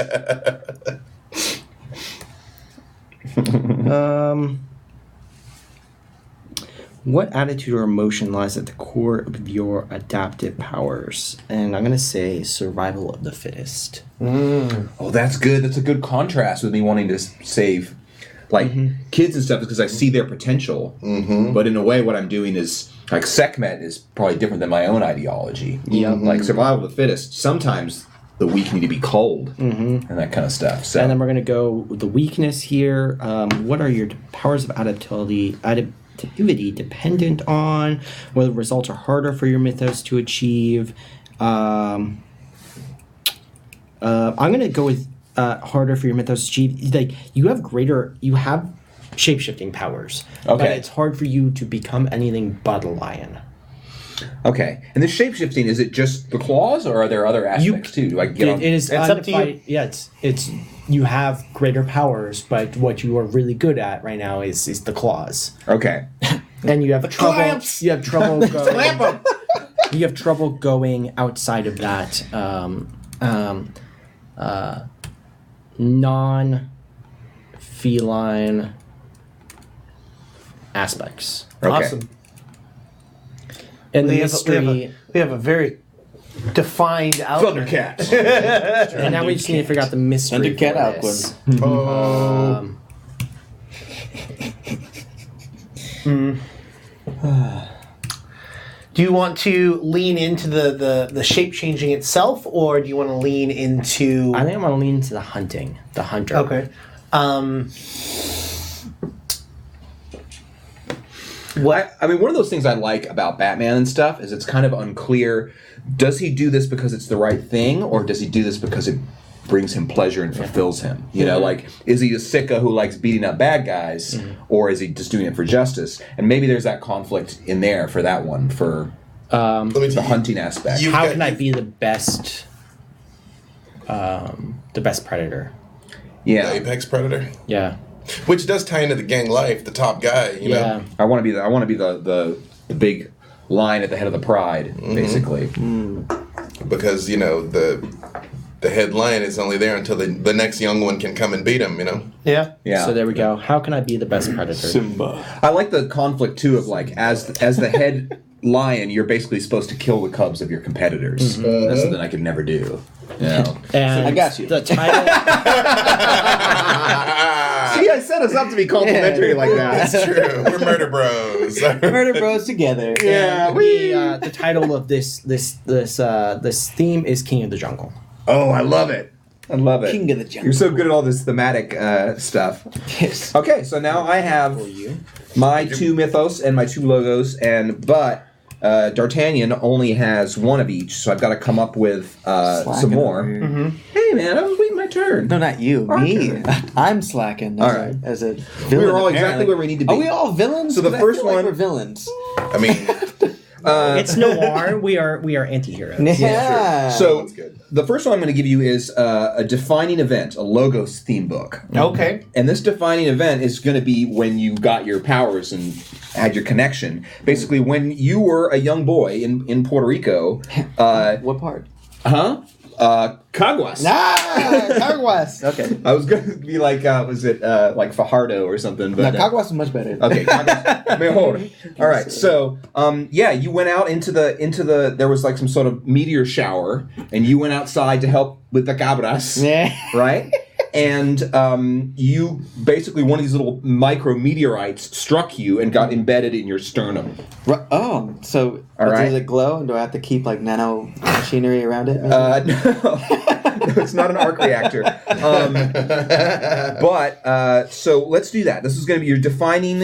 What attitude or emotion lies at the core of your adaptive powers? And I'm going to say survival of the fittest. Oh, that's good. That's a good contrast with me wanting to save, like, kids and stuff because I see their potential. Mm-hmm. But in a way, what I'm doing is, like, Sekhmet is probably different than my own ideology. Yeah. Like, survival of the fittest, sometimes the weak need to be culled and that kind of stuff. So. And then we're going to go with the weakness here. What are your powers of adaptivity dependent on? Whether results are harder for your mythos to achieve. I'm going to go with harder for your mythos to achieve. Like you have shape-shifting powers. Okay. But it's hard for you to become anything but a lion. Okay. And the shapeshifting, is it just the claws, or are there other aspects too? Do I get on? It is It's up to you. undefined. Yeah, it's you have greater powers, but what you are really good at right now is the claws. Okay. And you have trouble. clamps! You have trouble going. You have trouble going outside of that non-feline aspects. Okay. Awesome. And the We mystery. have a very defined outline. Thundercat. And now we just need to figure out the mystery. Thundercat for Alquin. this. Oh. Do you want to lean into the shape changing itself, or do you want to lean into? I think I'm gonna lean into the hunting, the hunter. Okay. What? I mean, one of those things I like about Batman and stuff is it's kind of unclear. Does he do this because it's the right thing, or does he do this because it brings him pleasure and fulfills him? You know, like, is he a sicko who likes beating up bad guys, or is he just doing it for justice? And maybe there's that conflict in there for that one, for Let me the tell you, hunting aspect. you- How can I be the best predator? the Yeah, apex predator, Yeah. which does tie into the gang life, the top guy. You Yeah. know, I want to be the big lion at the head of the pride, basically. because you know the head lion is only there until the next young one can come and beat him. You know. Yeah. Yeah. So there we go. How can I be the best predator? Simba. I like the conflict too of like as the head lion, you're basically supposed to kill the cubs of your competitors. That's something I could never do. You know? And I got you. The title. See, I set us up to be complimentary like that. That's true. We're murder bros. Murder Bros together. Yeah. The title of this theme is King of the Jungle. Oh, I love it. I love it. King of the jungle. You're so good at all this thematic stuff. Yes. Okay, so now I have my two mythos and my two logos, but D'Artagnan only has one of each, so I've got to come up with some more. Hey, man, I was waiting my turn. No, not you. Me. I'm slacking. All right. As a villain, We're all exactly apparently. where we need to be. Are we all villains? So the 'Cause I first feel like one- we're villains. I mean, It's noir. We are anti-heroes. Yeah. So that's good. the first one I'm going to give you is a defining event, a Logos theme book. Okay. And this defining event is going to be when you got your powers and had your connection. Basically, when you were a young boy in Puerto Rico. What part? Caguas. Caguas. Okay. I was going to be like, was it like Fajardo or something? But No, Caguas is much better. Okay, Caguas. Mejor. All right. So, you went out into the. There was like some sort of meteor shower, and you went outside to help with the cabras. Yeah. Right. And you basically one of these little micro meteorites struck you and got embedded in your sternum. Oh, so All right. does it glow, and do I have to keep like nano machinery around it? No, it's not an arc reactor. So let's do that. This is going to be your defining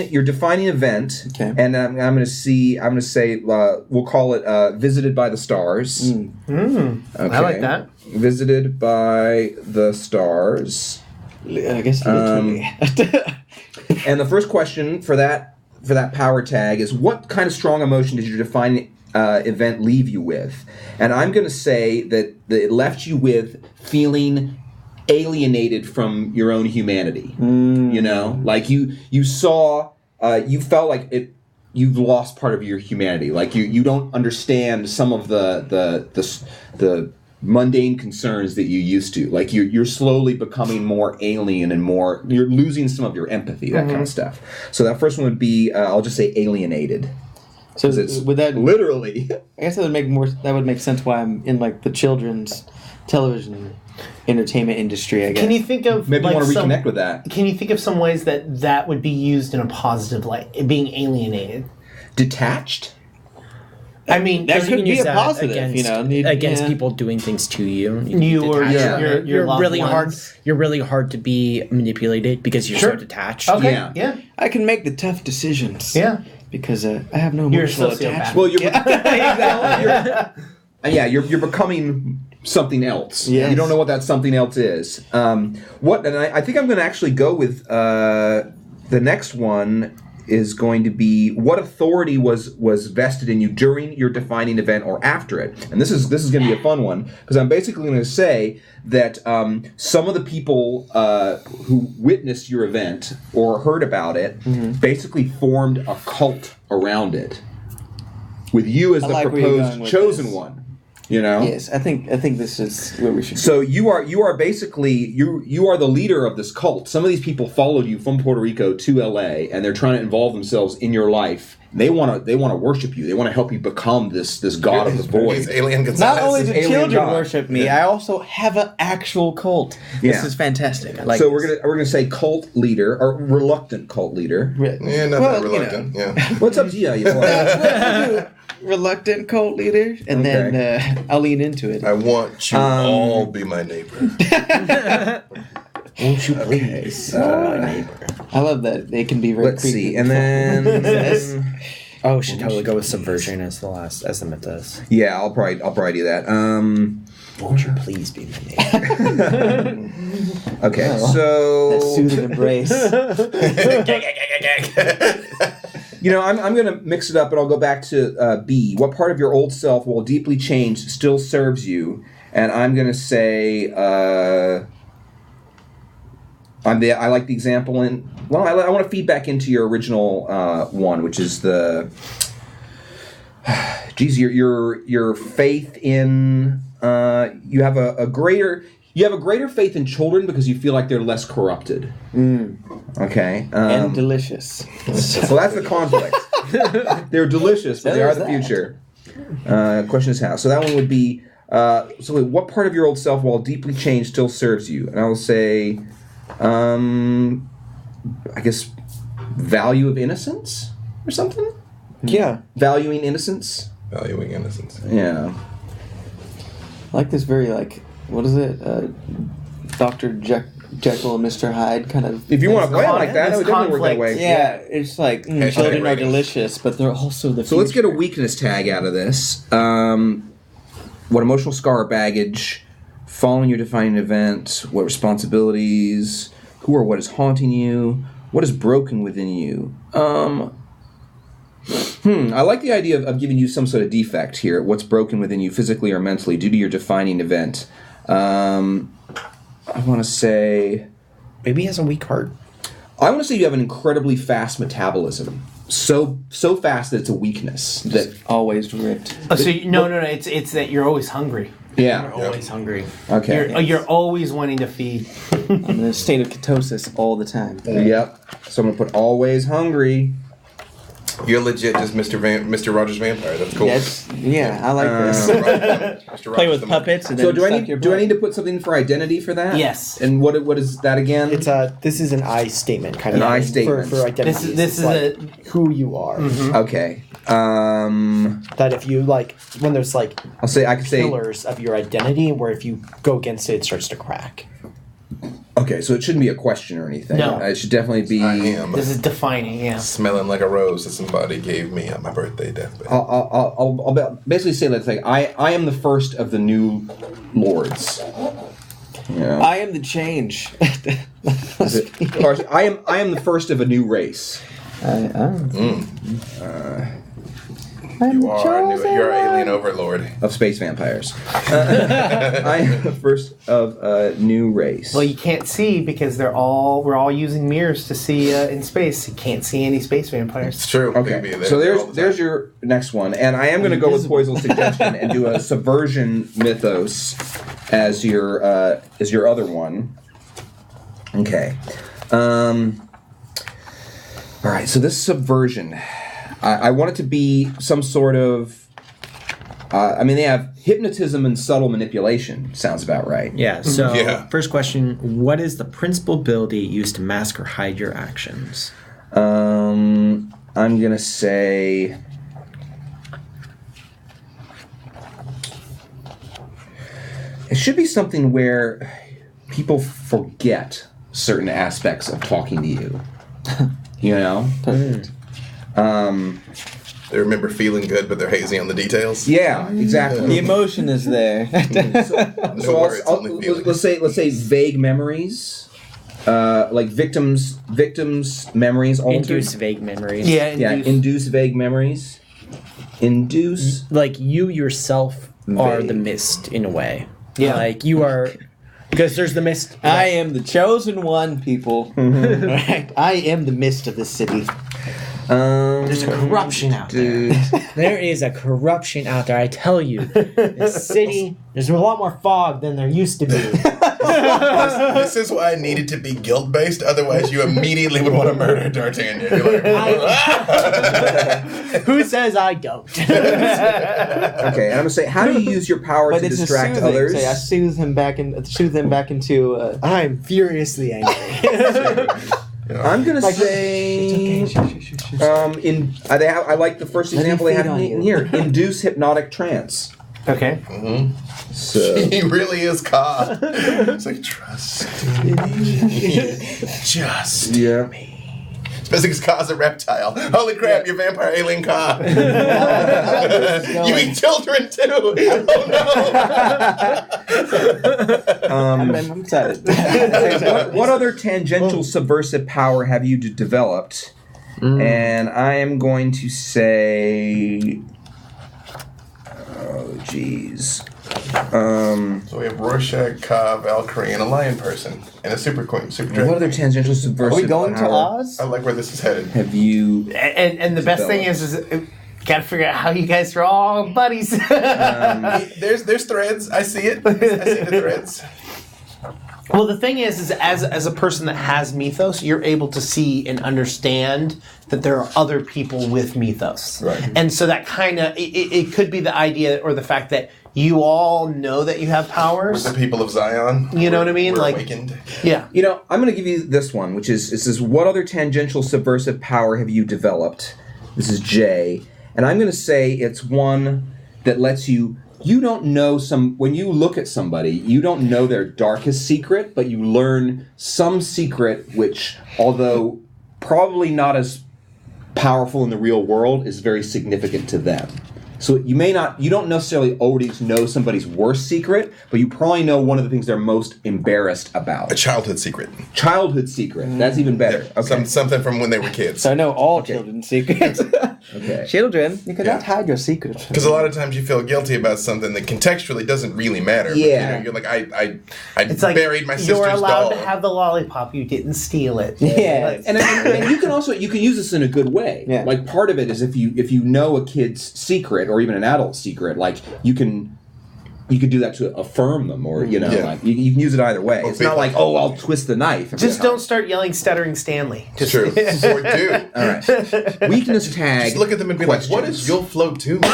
event. Okay. And I'm going to say we'll call it Visited by the Stars. Okay. I like that. Visited by the Stars. I guess literally. And the first question for that power tag is, what kind of strong emotion did your defining event leave you with? And I'm going to say that it left you with feeling alienated from your own humanity. You know, like you saw, you felt like you've lost part of your humanity. Like you don't understand some of the mundane concerns that you used to. Like you're slowly becoming more alien and you're losing some of your empathy, that kind of stuff. So that first one would be, I'll just say alienated. So It's would that literally? I guess that would make sense why I'm in like the children's television entertainment industry. I guess. Can you think of Maybe like, you want to reconnect with that. Can you think of some ways that would be used in a positive light, being alienated? Detached? I mean, That You could can be use a that positive, against, you know, against yeah. people doing things to you. you or your loved really hard. ones. You're really hard to be manipulated because you're Sure. so detached. Okay. Yeah. Yeah. I can make the tough decisions. Yeah. Because I have no You're a emotional sociopath. attachment. Well, you're becoming something else. Yes. You don't know what that something else is. And I think I'm going to actually go with the next one is going to be, what authority was vested in you during your defining event or after it? And this is going to be a fun one, because I'm basically going to say that some of the people who witnessed your event or heard about it basically formed a cult around it, with you as I the like where you're going proposed with chosen this. one. You know? Yes, I think this is where we should. So you are basically you are the leader of this cult. Some of these people followed you from Puerto Rico to LA, and they're trying to involve themselves in your life. They want to worship you. They want to help you become this god of the void. He's alien Not Gonzalez. only do alien children god. worship me, I also have an actual cult. Yeah. This is fantastic. I like So this. we're gonna say cult leader or reluctant cult leader. Yeah, not that reluctant. Yeah. What's up to you? We'll do reluctant cult leader, and then I'll lean into it. I want you all be my neighbor. Won't you please, my neighbor? I love that they can be very. Let's creepy. see, and then Oh, should totally go with subversion as the Mythos. yeah, I'll probably do that. Won't you please be my neighbor? Okay, that so soothing embrace. I'm going to mix it up, and I'll go back to B. What part of your old self, while deeply changed, still serves you? And I'm going to say, I like the example in. Well, I want to feed back into your original one, which is the. Geez, your faith in. You have a greater faith in children because you feel like they're less corrupted. Okay. And delicious. So that's the conflict. They're delicious, but they are the There's that. future. Question is how. So that one would be, what part of your old self, while deeply changed, still serves you? And I will say, I guess, value of innocence or something? Yeah. Valuing innocence? Valuing innocence. Yeah. I like this very, what is it? Dr. Jekyll and Mr. Hyde kind of. If you want to play it like that, It's it would definitely work that conflict. way. Yeah, it's like children are rating. delicious, but they're also the. So let's get a future. weakness tag out of this. What emotional scar or baggage, following your defining event, what responsibilities, who or what is haunting you, what is broken within you. I like the idea of giving you some sort of defect here. What's broken within you physically or mentally due to your defining event. I want to say... Maybe he has a weak heart. I want to say you have an incredibly fast metabolism. So fast that it's a weakness. That Always ripped. Oh, so no. It's that you're always hungry. Yeah. You're always hungry. Okay. You're always wanting to feed. I'm in a state of ketosis all the time. Yep. So I'm going to put always hungry. You're legit just Mr. Rogers Vampire. That's cool. Yeah, I like this. Mr. Play Rogers with the puppets and So then do I suck need your do I blood. need to put something for identity for that? Yes. And what is that again? It's this is an I statement kind An of I thing statement. for identity. This is like who you are. Okay. That if you like when there's like I could say pillars of your identity, where if you go against it, it starts to crack. okay, so it shouldn't be a question or anything. No. It should definitely be I am This is defining, yeah. smelling like a rose that somebody gave me on my birthday, deathbed. I'll basically say let's say I am the first of the new lords. You know? I am the change. Or I am the first of a new race. You're an alien overlord. Of space vampires. I am the first of a new race. Well, you can't see because we're all using mirrors to see in space. You can't see any space vampires. It's true. Okay, Baby. so They're all the there's time. your next one, and I am going to go with Poisel's suggestion and do a subversion mythos as your other one. Okay. All right. So this subversion, I want it to be some sort of. They have hypnotism and subtle manipulation. Sounds about right. Yeah. So Yeah. first question: what is the principal ability used to mask or hide your actions? I'm gonna say. It should be something where people forget certain aspects of talking to you. You know? Perfect. They remember feeling good, but they're hazy on the details. Yeah, exactly. The emotion is there. No words, only feelings. let's say vague memories, like victims' memories altered. Induce vague memories. Yeah, induce vague memories. Induce. Like you yourself are Vague. the mist in a way. Yeah. Like you are, because there's the mist. I am the chosen one, people. Right. I am the mist of the city. There's a corruption out there. There is a corruption out there. I tell you, this city. There's a lot more fog than there used to be. This is why I needed to be guilt-based. Otherwise, you immediately would want to murder D'Artagnan. You're like, Who says I don't? Okay, and I'm gonna say, how do you use your power But to it's distract a soothing. others? Say, I soothe him back into. I'm furiously angry. I'm gonna say, I like the first example they feed have on in you. here: induce hypnotic trance. Okay. So he really is Ka. It's like, trust me. Just yeah. Especially because Ka's a reptile. Holy crap, you're vampire alien Ka. You eat children too. Oh no. I'm excited. What other tangential subversive power have you developed? And I am going to say, oh jeez. So we have Rorschach, Ka, Valkyrie, and a lion person, and a super queen, super What dragon. other tangential subversive Are we going to power Oz? I like where this is headed. have you? And the best thing is gotta figure out how you guys are all buddies. There's threads. I see it. I see the threads. Well, the thing is as a person that has Mythos, you're able to see and understand that there are other people with Mythos. Right. And so that kind of, it could be the idea or the fact that you all know that you have powers. The people of Zion. You know what I mean? We're Like- awakened. Yeah. You know, I'm going to give you this one, which is, it says, what other tangential subversive power have you developed? This is J. And I'm going to say it's one that lets you don't know when you look at somebody, you don't know their darkest secret, but you learn some secret which, although probably not as powerful in the real world, is very significant to them. So you don't necessarily always know somebody's worst secret, but you probably know one of the things they're most embarrassed about. A childhood secret. Childhood secret. That's even better. Okay. Something from when they were kids. So I know all children's secrets. Okay. Children, you cannot hide your secrets. Because a lot of times you feel guilty about something that contextually doesn't really matter. But, Yeah. you're like, I It's like buried my sister's you're allowed doll. to have the lollipop. You didn't steal it. Yeah. And you can also use this in a good way. Yeah. Like part of it is if you know a kid's secret or even an adult's secret, like you could do that to affirm them, or like you can use it either way. It's not like I'll twist the knife. Just don't start yelling "Stuttering Stanley." Just True. Or do. All right. Weakness tag. Just look at them and be like, what is "You'll float to me"?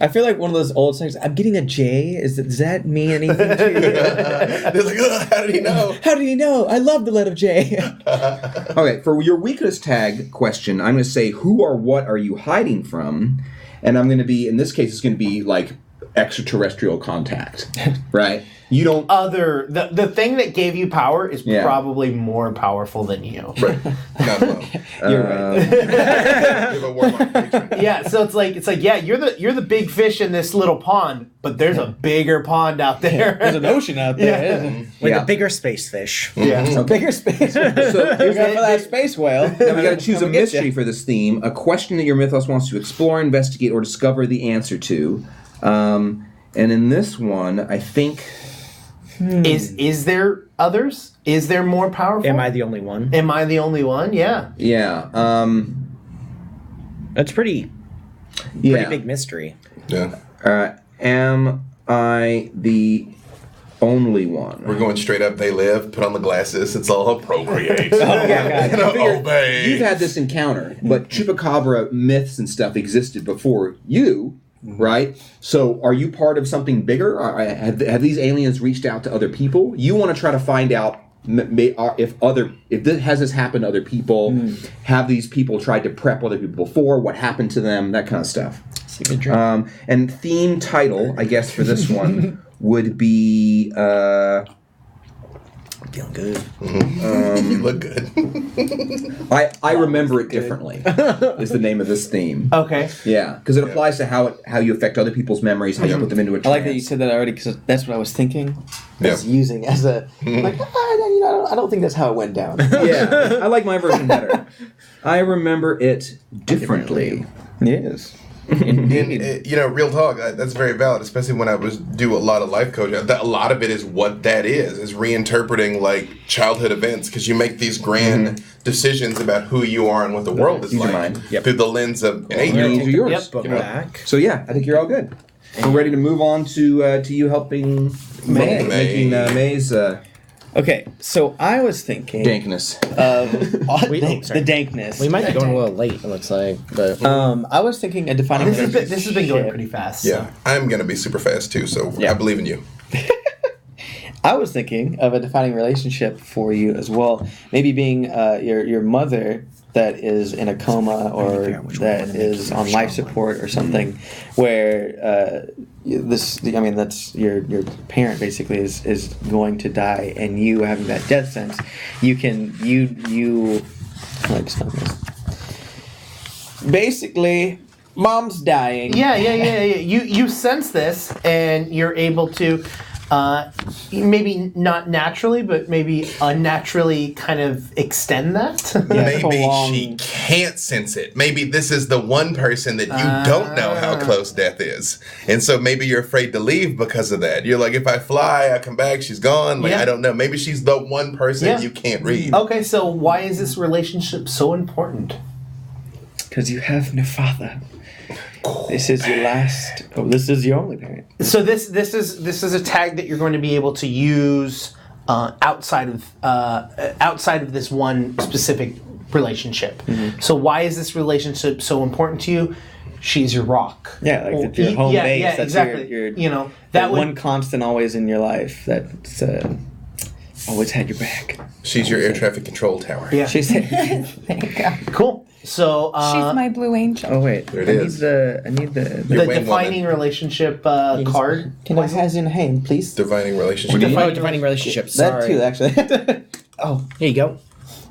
I feel like one of those old songs. I'm getting a J. Does that mean anything to you? They're like, ugh, how did he know? How do you know? I love the letter J. Okay, for your weakness tag question, I'm going to say who or what are you hiding from, and I'm going to be in this case it's going to be like extraterrestrial contact, right? You don't. The thing that gave you power is Yeah. probably more powerful than you. Right. Not well. You're right. You have a warlock patron. Yeah, so it's like yeah, you're the big fish in this little pond, but there's a bigger pond out there. There's an ocean out there. Yeah. With Yeah. a bigger space fish. Yeah. A bigger space. So you're going for that space whale. Now we got to choose a Come get mystery ya. for this theme, a question that your mythos wants to explore, investigate, or discover the answer to. And in this one, I think. Is there others? Is there more powerful? Am I the only one? Am I the only one? Yeah. Yeah. That's pretty big mystery. Yeah. Am I the only one? We're going straight up. They live. Put on the glasses. It's all procreate. I figured Obey. You've had this encounter, but chupacabra myths and stuff existed before you, right? So are you part of something bigger? Have these aliens reached out to other people? You want to try to find out if this has happened to other people. Have these people tried to prep other people before? What happened to them? That kind of stuff. And theme title, I guess, for this one would be. Feeling good. You look good. I remember it differently. Is the name of this theme? Okay. Yeah, because it applies to how you affect other people's memories, how you put them into a trance. I like that you said that already because that's what I was thinking. Yeah. Was using as a I don't think that's how it went down. Yeah, I like my version better. I remember it differently. Yes. And, real talk, that's very valid, especially when I do a lot of life coaching. A lot of it is what that is reinterpreting like childhood events, because you make these grand decisions about who you are and what the world is Use your like mind. Yep. through the lens of an 8-year-old. These are yours. Yep. Book back. So yeah, I think you're all good. We're ready to move on to you helping May. making May's Okay, so I was thinking dankness. of sorry. the dankness. We might be going a little late, it looks like. But I was thinking a defining This has been going pretty fast. Yeah, I'm going to be super fast too, so Yeah. I believe in you. I was thinking of a defining relationship for you as well. Maybe being your mother that is in a coma or that is on life support or something, where that's your parent basically is going to die, and you having that death sense, you like stop this. Basically, mom's dying. Yeah. You sense this, and you're able to, maybe not naturally, but maybe unnaturally, kind of extend that. Maybe she can't sense it. Maybe this is the one person that you don't know how close death is. And so maybe you're afraid to leave because of that. You're like, if I fly, I come back, she's gone. Like, Yeah. I don't know. Maybe she's the one person you can't read. Okay, so why is this relationship so important? Because you have no father. This is your last. Oh, this is your only parent. So this is a tag that you're going to be able to use outside of this one specific relationship. So why is this relationship so important to you? She's your rock. Yeah, like it's your home base. Yeah, That's exactly. Your that that would, one constant always in your life that's always had your back. She's your air traffic control tower. Yeah. She's There you go. Cool. So She's my blue angel. Oh wait, There it is. I need the the wing defining woman. relationship card. Can I have in hand, please? Divining relationship. defining relationship. That Sorry. too, actually. Here you go.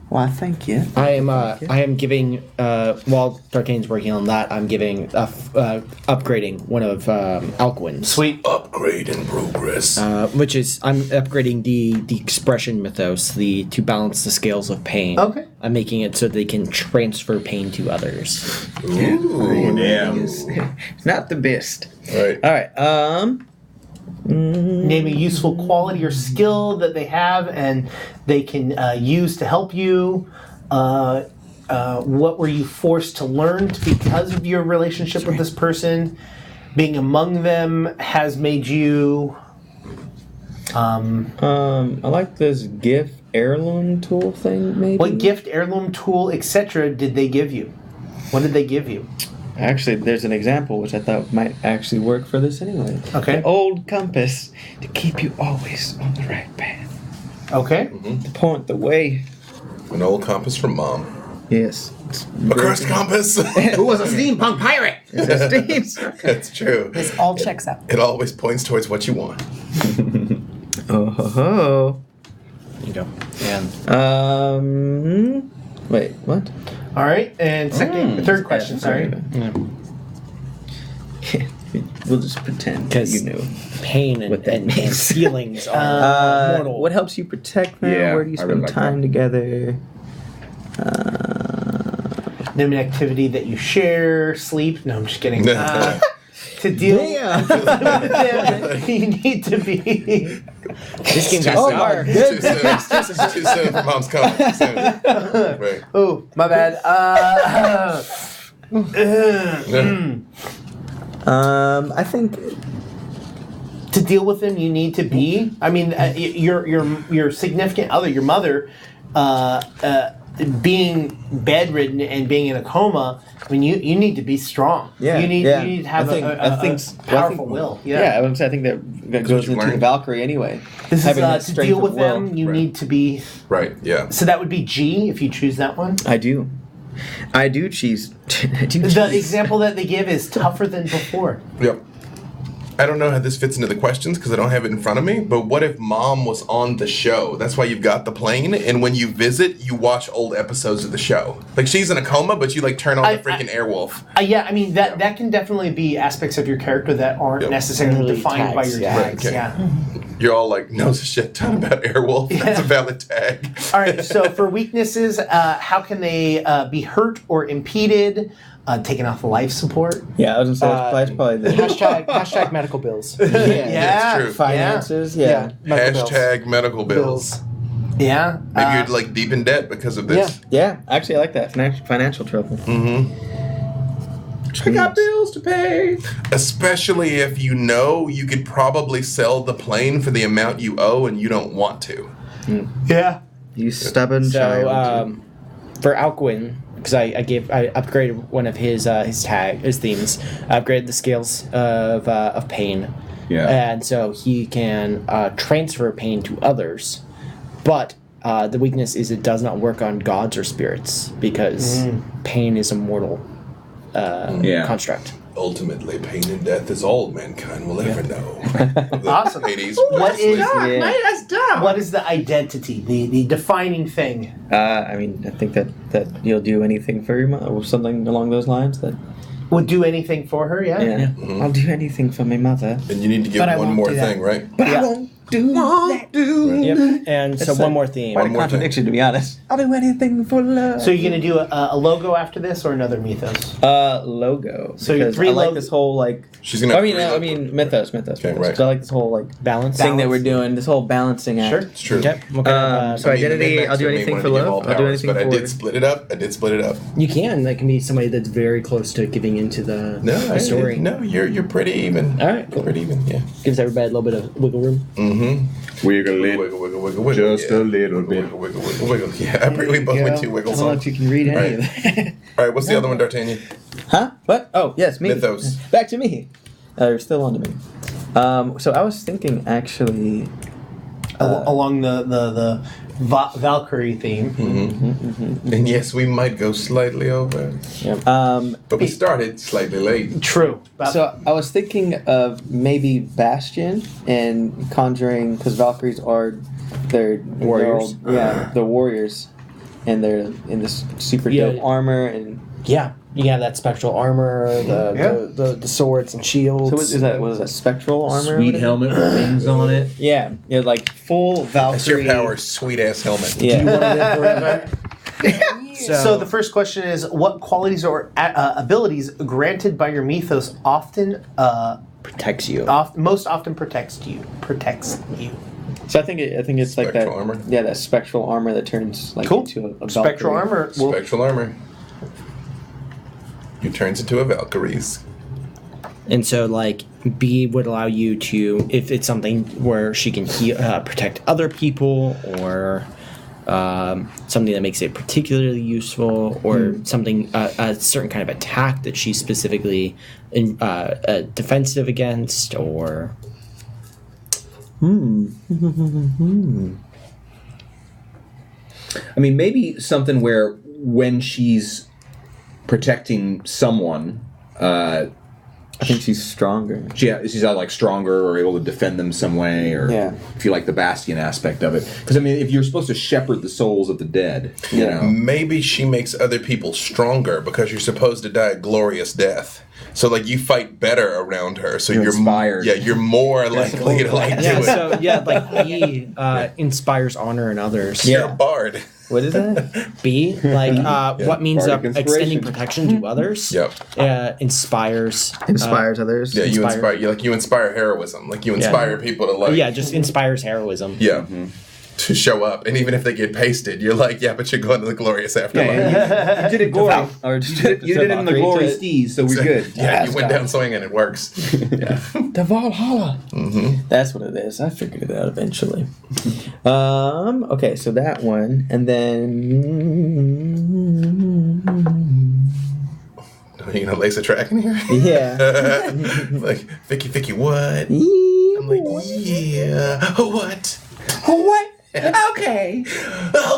Why, thank you. I am giving while Darkane's working on that, I'm giving upgrading one of Alquin's. Sweet. Upgrade in progress. Which is I'm upgrading the expression mythos, to balance the scales of pain. Okay. I'm making it so they can transfer pain to others. Ooh, damn. It's not the best. Right. All right. Name a useful quality or skill that they have and they can use to help you. What were you forced to learn because of your relationship with this person? Being among them has made you... I like this gift heirloom tool thing, maybe. What gift, heirloom, tool, etc. did they give you? What did they give you? Actually, there's an example which I thought might actually work for this anyway. Okay. An old compass to keep you always on the right path. Okay. To point the way. An old compass from Mom. Yes. A cursed compass. Who was a steampunk pirate? That's true. This all checks out. It always points towards what you want. Oh ho ho. There you go. And wait, what? All right. And third question, sorry. We'll just pretend because you know. pain what that and means. feelings are mortal. What helps you protect them? Yeah, Where do you I really spend like time together? Name an activity that you share, sleep. No, I'm just kidding. To deal with them, you need to be... This game got Oh sour. my Too soon for Mom's comment. Too soon. Right. Oh, my bad. I think To deal with them, you need to be... I mean, your significant other, your mother, being bedridden and being in a coma, I mean, you need to be strong. Yeah, You need to have a powerful will. I think that goes you into the learned. Valkyrie anyway. This Having that is to strength deal of with will. them. You Right. need to be. Right. Yeah. So that would be G if you choose that one. I do cheese. I do The cheese. example that they give is tougher than before. Yep. I don't know how this fits into the questions because I don't have it in front of me, but what if Mom was on the show? That's why you've got the plane, and when you visit, you watch old episodes of the show. Like, she's in a coma, but you, like, turn on the freaking Airwolf. Yeah, I mean, that can definitely be aspects of your character that aren't Yep. necessarily Really defined by tags, your yeah. tags. Right, okay. Yeah. You're all like, knows a shit ton about Airwolf. That's a valid tag. All right, so for weaknesses, how can they be hurt or impeded? Taken off life support? Yeah, I was gonna say that's probably the hashtag medical bills. Yeah, true. finances. Yeah. Medical bills. Hashtag medical bills. Yeah. Maybe you're, like, deep in debt because of this. Yeah, actually, I like that financial trouble. Mm-hmm. I got bills to pay. Especially if you know you could probably sell the plane for the amount you owe and you don't want to. Yeah. You stubborn So child. for Alquin, because I upgraded one of his themes. I upgraded the scales of pain. Yeah. And so he can transfer pain to others, but the weakness is it does not work on gods or spirits because pain is a mortal construct. Ultimately, pain and death is all mankind will ever know. Awesome. Hades. What is That's dumb. what is the identity, the defining thing? I mean, I think that you'll do anything for your mother, or something along those lines. That Would do anything for her? Yeah. I'll do anything for my mother. And you need to give But I one won't more do that. thing, right? But I won't do that. Yep. And so That's one a- more theme. Quite a more contradiction, to be honest. I'll do anything for love. So you're gonna do a logo after this or another mythos? Logo. So your because three I like log- this whole like. She's gonna. I mean, Mythos. Okay, Mythos. right. 'Cause I like this whole like Balance. thing that we're doing. This whole balancing act. Sure. It's true. Okay. What kind of, So I mean, identity. Mad Max I'll do may anything wanted for to give all love. I'll do powers, anything but for. I did split it up. you can. That can be somebody that's very close to giving into the story. No, you're pretty even. All right, cool. Pretty even. Yeah. Gives everybody a little bit of wiggle room. Mm-hmm. Wiggle it. Wiggle, wiggle, wiggle, wiggle. Just yeah. a little bit. Wiggle, wiggle, wiggle, wiggle. Yeah, we both went two wiggle I don't know songs. if you can read any Right. of that. All right, what's the other one, D'Artagnan? Huh? What? Oh, yes, me. Mythos. Back to me. You're still on to me. So I was thinking, actually. Along the Valkyrie theme. And yes, we might go slightly over, but we started slightly late. True. So I was thinking of maybe Bastion and conjuring, because Valkyries are they're Warriors. they're the warriors, and they're in this super Yeah. dope armor and. Yeah, you have that spectral armor, the swords and shields. So what is that spectral armor? Sweet helmet with wings on it. Yeah, like full Valkyrie. That's your power, sweet ass helmet. Yeah. Do you want to live forever? So the first question is, what qualities or abilities granted by your mythos often Protects you. most often protects you? So I think it's like that. Spectral armor? Yeah, that spectral armor that turns like Cool. into a Spectral Valkyrie. armor. Well, Spectral armor. He turns into a Valkyrie's. And so, like, B would allow you to, if it's something where she can protect other people, or something that makes it particularly useful, or something, a certain kind of attack that she's specifically defensive against, or. I mean, maybe something where when she's protecting someone, I think she's stronger. she's either like stronger or able to defend them some way, or if you like the Bastion aspect of it. Because I mean, if you're supposed to shepherd the souls of the dead, you know, Maybe she makes other people stronger because you're supposed to die a glorious death. So like you fight better around her. So You're you're inspired. Yeah, you're more likely to like do Yeah, it. so, yeah, like, B inspires honor in others. You're a bard. What is that? B, like, what means Bardic extending inspiration. protection to others. Yep. Inspires. Inspires others. Yeah, you Inspire. you inspire heroism. Like you inspire people to like Yeah, just inspires heroism. Yeah. To show up. And even if they get pasted, you're like, yeah, but you're going to the glorious afterlife. you did it Glory. glory. Or You did it in the Valkyrie glory to- steez, so we're good. Yeah, you went down swinging, it works. Yeah. The Valhalla. That's what it is. I figured it out eventually. Okay, so that one, and then You know, lace a track in here? yeah. Like, Vicky, what? I'm like, yeah. What? What? Okay.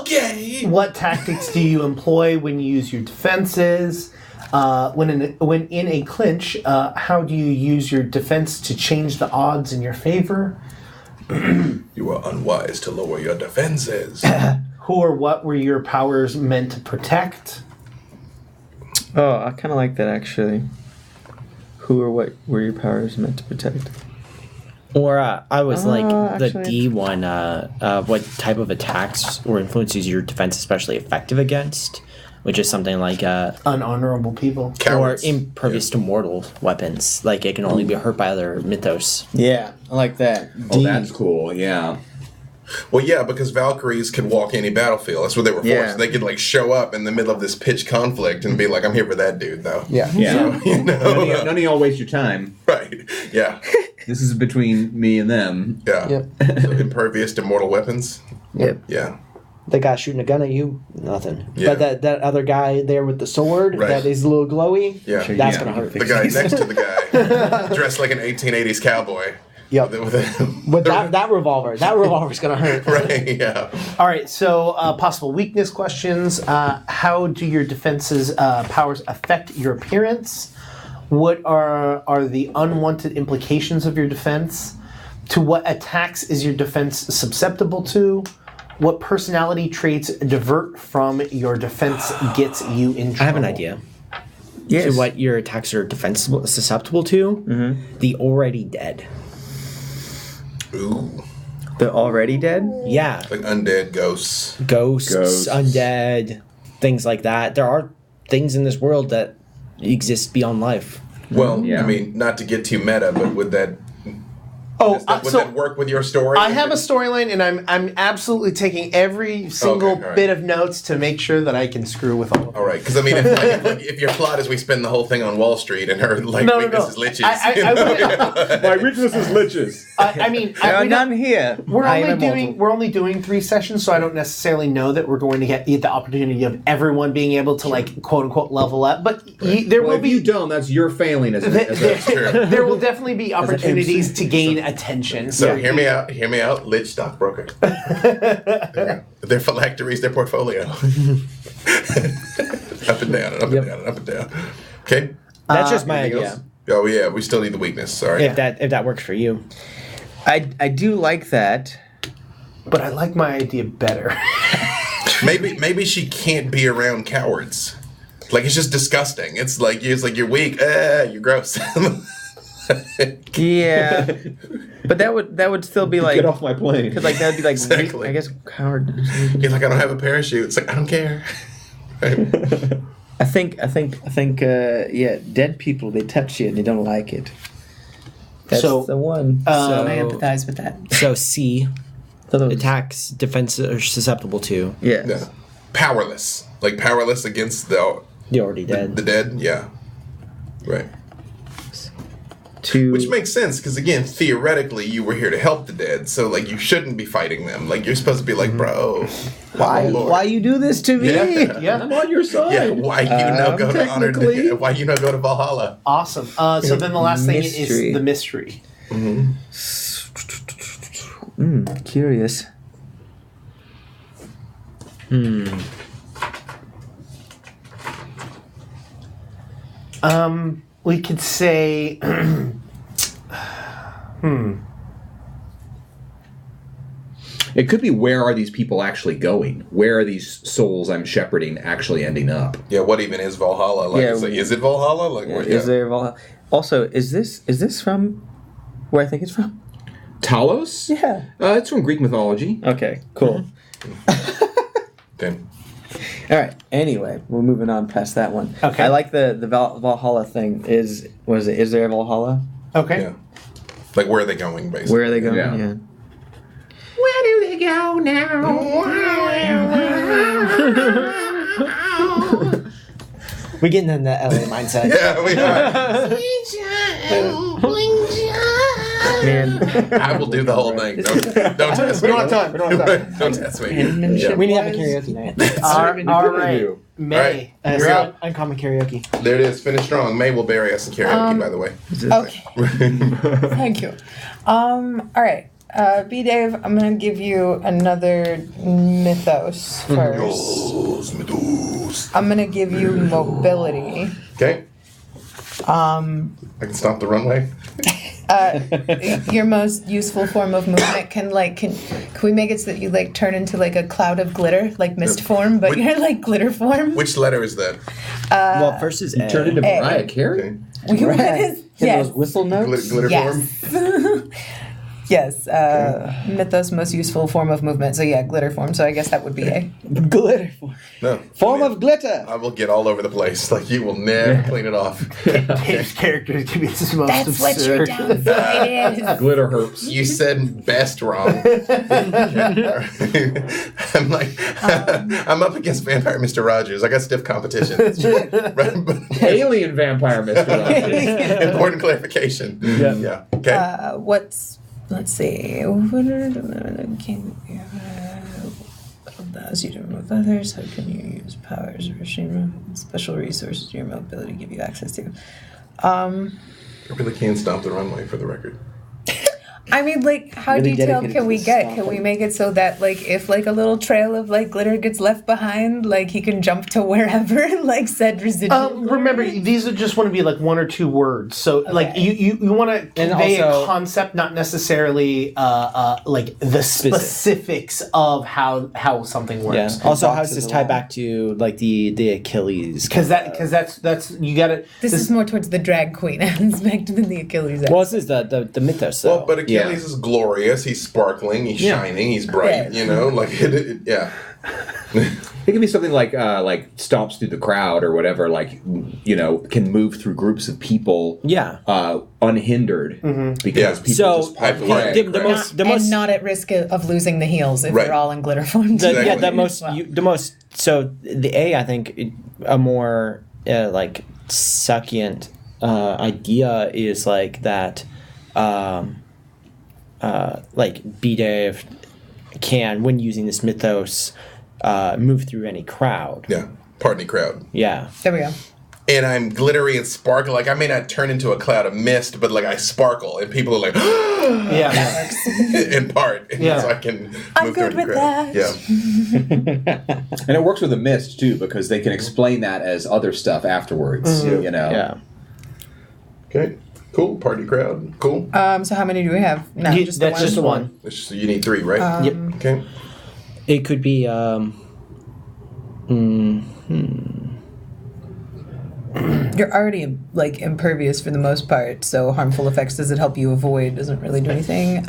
Okay. what tactics do you employ when you use your defenses? When in a clinch, how do you use your defense to change the odds in your favor? You are unwise to lower your defenses. Who or what were your powers meant to protect? Oh, I kind of like that actually. Who or what were your powers meant to protect? Or I was like the actually- D one. What type of attacks or influences your defense especially effective against? Which is something like Unhonorable people. Cowards. or impervious to mortal weapons. Like it can only be hurt by other mythos. Yeah, I like that. Oh, that's cool. Yeah. Well, yeah, because Valkyries could walk any battlefield. That's what they were for. Yeah. So they could like show up in the middle of this pitched conflict and be like, "I'm here for that dude, though." Yeah. Yeah. You know? None of y'all waste your time. Right. Yeah. This is between me and them. Yeah. Yep. So impervious to mortal weapons. Yep. Yeah. The guy shooting a gun at you, nothing. Yeah. But that other guy there with the sword, Right. that is a little glowy, Yeah. that's Yeah. gonna hurt. The guy next to the guy, dressed like an 1880s cowboy. Yep. With a, With that revolver's gonna hurt. right. Yeah. All right, so possible weakness questions. How do your defenses powers affect your appearance? What are the unwanted implications of your defense? To what attacks is your defense susceptible to? What personality traits divert from your defense gets you in trouble? I have an idea. Yes. To what your attacks are defensible, susceptible to? The already dead. Ooh. The already dead? Yeah, Like undead ghosts. ghosts, undead, things like that. There are things in this world that exist beyond life. Well, Yeah. I mean, not to get too meta, but would that Oh, would that work with your story? I have a storyline, and I'm absolutely taking every single Okay, all right. bit of notes to make sure that I can screw with all of them. All right, because I mean, if your plot is we spend the whole thing on Wall Street and her like No, weakness no. is liches. I wouldn't- My weakness is liches. I mean, There are we don't- none here. We're I only am doing immortal. we're only doing 3 sessions, so I don't necessarily know that we're going to get the opportunity of everyone being able to like quote unquote level up. But there Well, will if be you don't, that's your failing as a true. there will definitely be opportunities to gain attention. So hear me out, Lich stockbroker. Their phylacteries, their portfolio. Up and down, and up and down, and up and down. Okay. That's just my Anything idea. else? Oh yeah, we still need the weakness. Sorry. If that works for you. I do like that. But I like my idea better. Maybe she can't be around cowards. Like it's just disgusting. It's like you're weak. You're gross. Yeah, but that would still be like Get off my plane. because like that would be like Exactly. I guess coward. You're like I don't have a parachute. It's like I don't care. I think yeah, dead people they touch you and they don't like it. That's So, the one. I empathize with that. So C, So, attacks defense are susceptible to. yeah. Yeah. Powerless. Like powerless against the You're already dead. dead. Yeah. Right. To Which makes sense because again, theoretically, you were here to help the dead, so like you shouldn't be fighting them. Like you're supposed to be like, bro, why you do this to me? Yeah. I'm on your side. Yeah, why you now go to honor? technically- Why you now go to Valhalla? Awesome. So then the last thing Mystery. is the mystery. Curious. We could say, It could be where are these people actually going? Where are these souls I'm shepherding actually ending up? Yeah, what even is Valhalla? Like, Yeah, is it Valhalla? Like, Yeah, what- is there Valhalla? Also, is this from where I think it's from? Talos? Yeah. It's from Greek mythology. Okay. Cool. Damn. All right. Anyway, we're moving on past that one. Okay. I like the Valhalla thing. Is there a Valhalla? okay. Yeah. Like, where are they going, basically? Where are they going? Yeah. Where do they go now? We're getting in the LA mindset. Yeah, we are. Man, I will do the whole thing. Don't test me. We don't have time. We don't have time. Don't test me. Penmanship. Yeah. We need to have a karaoke night. All right. May. All right. Here we go. Uncommon karaoke. There it is. Finish strong. May will bury us in karaoke, by the way. Okay. Thank you. All right. B Dave, I'm gonna give you another mythos first. Mythos. I'm gonna give you mobility. Okay. I can stop the runway. Your most useful form of movement can we make it so that you like turn into like a cloud of glitter, like mist form, but Which- you're like glitter form. Which letter is that? Well, first is A. Turn into A. Mariah Carey? Okay. What is Yeah, yes. those whistle notes. Glitter form? Yes. Yes. Mythos most useful form of movement. So yeah, glitter form. So I guess that would be A. Glitter No. form of glitter. I will get all over the place. Like, you will never clean it off. Dave's character is going to be the most That's what your absurd. downside is. Glitter herps. You said best wrong. I'm like, I'm up against Vampire Mr. Rogers. I got stiff competition. Right? But- Alien vampire, Mr. Rogers. important clarification. Yeah. Okay. Let's see. Allows you to remove others. How can you use powers or special resources your mobility give you access to? I really can't stop the runway, for the record. I mean, like, how Really detailed dedicated can to we the get? stop Can we it. make it so that, like, if, like, a little trail of, like, glitter gets left behind, like, he can jump to wherever, like, said residual. Remember, these are just want to be like one or two words. So, like, you want to convey also- a concept, not necessarily like the specifics of how something Yeah. works. Also, how boxes does this a tie lot. back to like the Achilles? Because that's you got to. This is more towards the drag queen aspect than the Achilles. Well, this is the mythos. Though. Well, but Achilles is glorious. He's sparkling. He's shining. He's bright. Yeah. You know, like yeah. It can be something like stomps through the crowd or whatever, like, you know, can move through groups of people unhindered because Yeah. people So just pipe the- away. the most and not at risk of losing the heels if Right. they're all in glitter form. yeah, Exactly. the most. So the A, I think, a more like succulent idea is like that. Like B-Dave can, when using this mythos, move through any crowd. Yeah. Pardon me, crowd. Yeah. There we go. And I'm glittery and sparkle. Like, I may not turn into a cloud of mist, but like I sparkle, and people are like, Yeah. in part, Yeah. so I can I'm move through good the with crowd. that. Yeah. And it works with the mist too because they can explain that as other stuff afterwards. You know. Yeah. Okay. Cool. Party crowd. Cool. So how many do we have? No, That's just the one. You need 3, right? Yep. Okay. It could be You're already like impervious for the most part, so harmful effects does it help you avoid? Doesn't really do anything.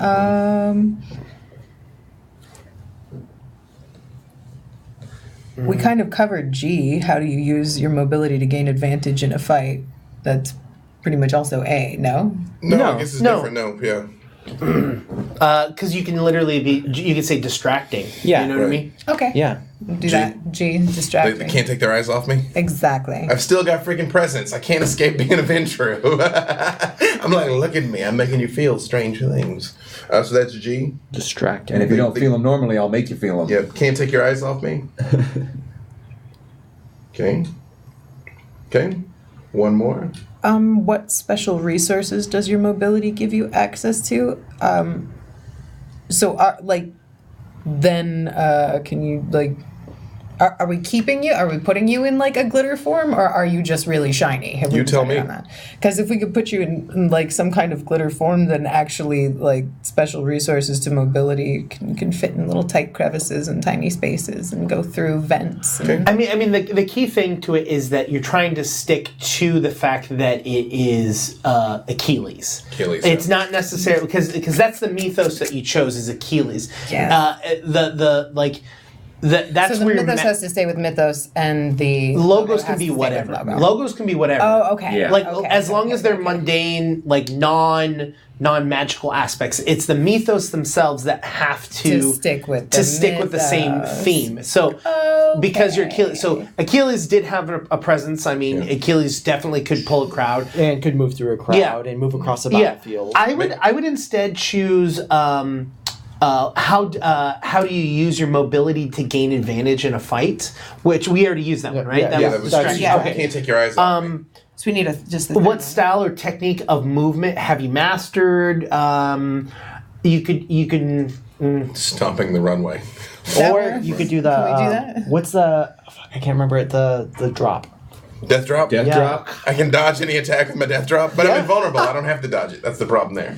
We kind of covered G. How do you use your mobility to gain advantage in a fight? That's pretty much also A. No. No, I guess it's different. No, yeah. Because you can literally you can say distracting. Yeah. You know what I mean? Okay. Yeah. Do that. G. Distracting. They can't take their eyes off me. Exactly. I've still got freaking presence. I can't escape being a Ventru. I'm like, look at me. I'm making you feel strange things. So that's G. Distracting. And if you don't feel them normally, I'll make you feel them. Yeah, can't take your eyes off me. Okay. Okay. One more. What special resources does your mobility give you access to? Can you like? Are we keeping you? Are we putting you in like a glitter form, or are you just really shiny? Have we You tell decided me. on that? Because if we could put you in like some kind of glitter form, then actually like special resources to mobility can fit in little tight crevices and tiny spaces and go through vents. And, I mean, the key thing to it is that you're trying to stick to the fact that it is Achilles. Achilles, It's yeah. not necessarily because that's the mythos that you chose is Achilles. Yeah. That's so the where Mythos has to stay with Mythos, and the logos logo can has be to stay with whatever. logo. Logos can be whatever. Oh, okay. Yeah. Like Okay, as okay, long okay, as they're okay. mundane, like non-magical aspects. It's the mythos themselves that have to stick with the same mythos. theme. So because you're Achilles, so Achilles did have a presence. I mean, Achilles definitely could pull a crowd. And could move through a crowd and move across the battlefield. I would instead choose how do you use your mobility to gain advantage in a fight? Which we already used that one, right? yeah, That That was was distraction. yeah. Okay. Can't take your eyes off me. So we need just What style or technique of movement have you mastered? You can Stomping the runway. That Or works. you could do the. Can we do that? What's the? I can't remember it. The drop. Death drop? Death Yeah. drop. I can dodge any attack with my death drop, but I'm invulnerable. I don't have to dodge it. That's the problem there.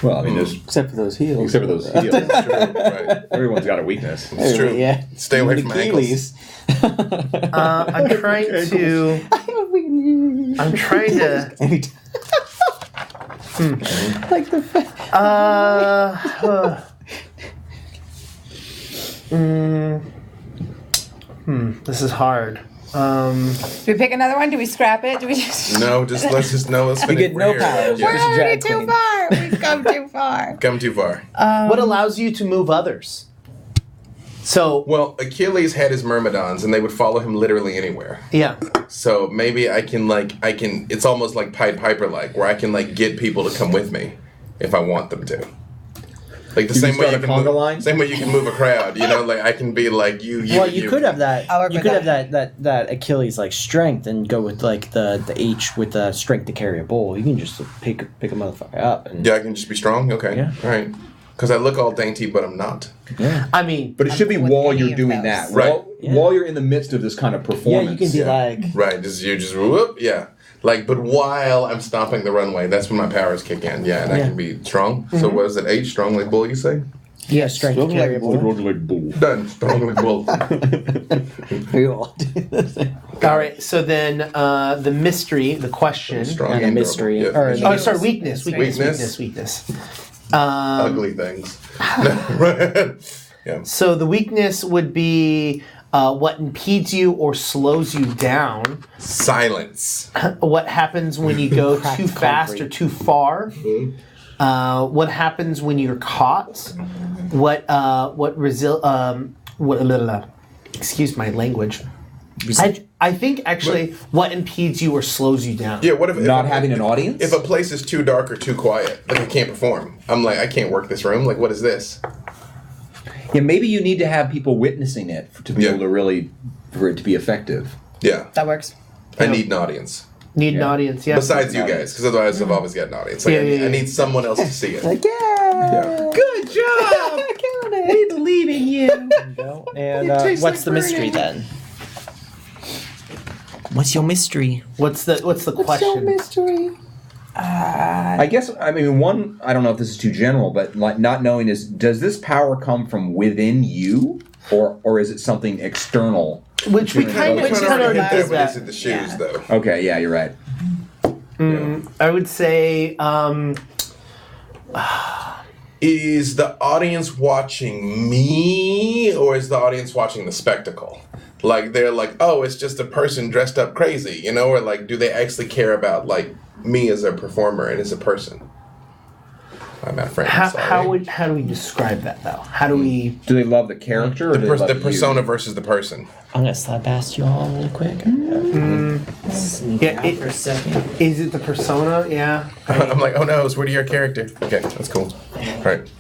Well, I mean, there's Except for those heels. except for those heels. Right. Everyone's got a weakness. It's true. Yeah. Stay away from my ankles. Achilles. I'm trying to. I'm trying to. Like the. This is hard. Do we pick another one? Do we scrap it? Do we just? No, let's finish. get no here. powers. Yeah. We're Just already drag too queen. far. We've come too far. Come too far. What allows you to move others? So Well, Achilles had his myrmidons, and they would follow him literally anywhere. yeah, So maybe I can it's almost like Pied Piper like, where I can like get people to come with me if I want them to. Like the You same can way start you a can conga move, line? same way you can move a crowd. You know, like I can be like you. Well, you could have that. I'll work You with could have that. that Achilles like strength and go with like the H with the strength to carry a bull. You can just pick a motherfucker up and Yeah, I can just be strong. Okay, Yeah. all right. Because I look all dainty, but I'm not. I mean, But it should be With while any you're of doing those. that. Right. While you're in the midst of this kind of yeah, performance. you can be like Right, you just whoop, yeah. Like, but while I'm stomping the runway, that's when my powers kick in. Yeah, and I Yeah. can be strong. So what is it? H, strong like bull? You say? yeah strength to carry a bull. like bull. Done. Strong like bull. We all do this. all right. So then the mystery, the question. Strong And a and mystery, durable. or- Yeah. Oh, sorry, weakness. Weakness. Ugly things. Yeah. So the weakness would be what impedes you or slows you down. Silence. What happens when you go Cracked too fast concrete. or too far? What happens when you're caught? Excuse my language. I think actually what impedes you or slows you down. Yeah, what if Not having an audience? If a place is too dark or too quiet, like I can't perform. I'm like, I can't work this room. Like, what is this? Yeah, maybe you need to have people witnessing it to be Yeah. able to really, for it to be effective. Yeah, That works. I need an audience. Need an Yeah. audience, yeah. Besides you guys, because otherwise I've always got an audience. Like, Yeah, I need someone else to see it. Like, yeah. Good job! We believe in you. And tastes what's like the mystery then? What's your mystery? What's the question? Mystery. I guess, I mean, one, I don't know if this is too general, but like not knowing is, does this power come from within you? or is it something external? Which we kind of Which one already already hit did that when that. they said the shoes, though. Okay, yeah, you're right. I would say Is the audience watching me, or is the audience watching the spectacle? Like, they're like, oh, it's just a person dressed up crazy, you know? Or, like, do they actually care about, like, me as a performer and as a person? I'm not friend. how do we describe that though? How do we? Do they love the character or do they love the you? persona versus the person? I'm gonna slap past you all real quick. Sneak Yeah, out for a second. Is it the persona? Yeah. I'm like, oh no, it's Woody, your character. Okay, that's cool. All right.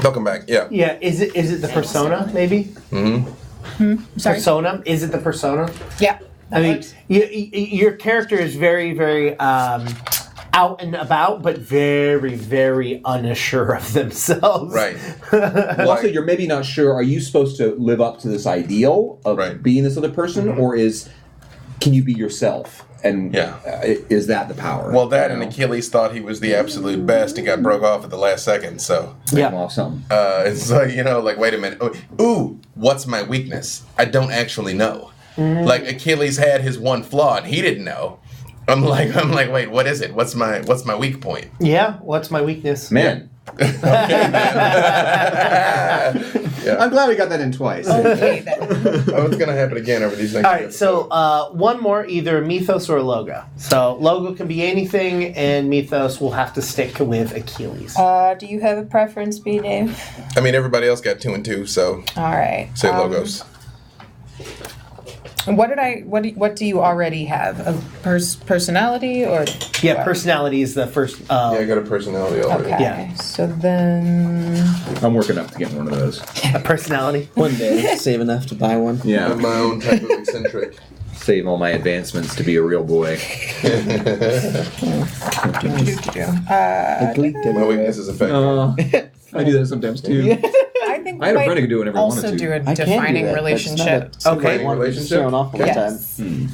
Welcome back. Yeah. Yeah. Is it the persona? Maybe. Sorry. Persona. Is it the persona? Yeah. I mean, your character is very, very out and about, but very, very unsure of themselves. Right. Also, you're maybe not sure. Are you supposed to live up to this ideal of Right. being this other person, or can you be yourself? And Yeah. Is that the power? Well, that You and know? Achilles thought he was the absolute best and got broke off at the last second. So, Yeah. Well, something. it's like, like, wait a minute. Ooh, what's my weakness? I don't actually know. Like, Achilles had his one flaw and he didn't know. I'm like, wait, what is it? What's my weak point? Yeah. What's my weakness? Man. Yeah. I'm glad we got that in twice. Okay then. Oh, it's gonna happen again over these next. All right, so one more, either Mythos or logo. So logo can be anything, and Mythos will have to stick with Achilles. Do you have a preference, B Dave? I mean, everybody else got 2 and 2, so All right. say logos. What do you already have? A personality or? Yeah, personality is the first. Yeah, I got a personality already. Okay. Yeah. So then. I'm working up to getting one of those. A personality. One day, save enough to buy one. Yeah. I'm my own type of eccentric. Save all my advancements to be a real boy. My weakness is affected. I do that sometimes too. I think I had a we friend who could do it whenever I also wanted to. do a I can do defining that, but it's not relationship. something Okay. I want to be Relationship? thrown off all the time. Yes. When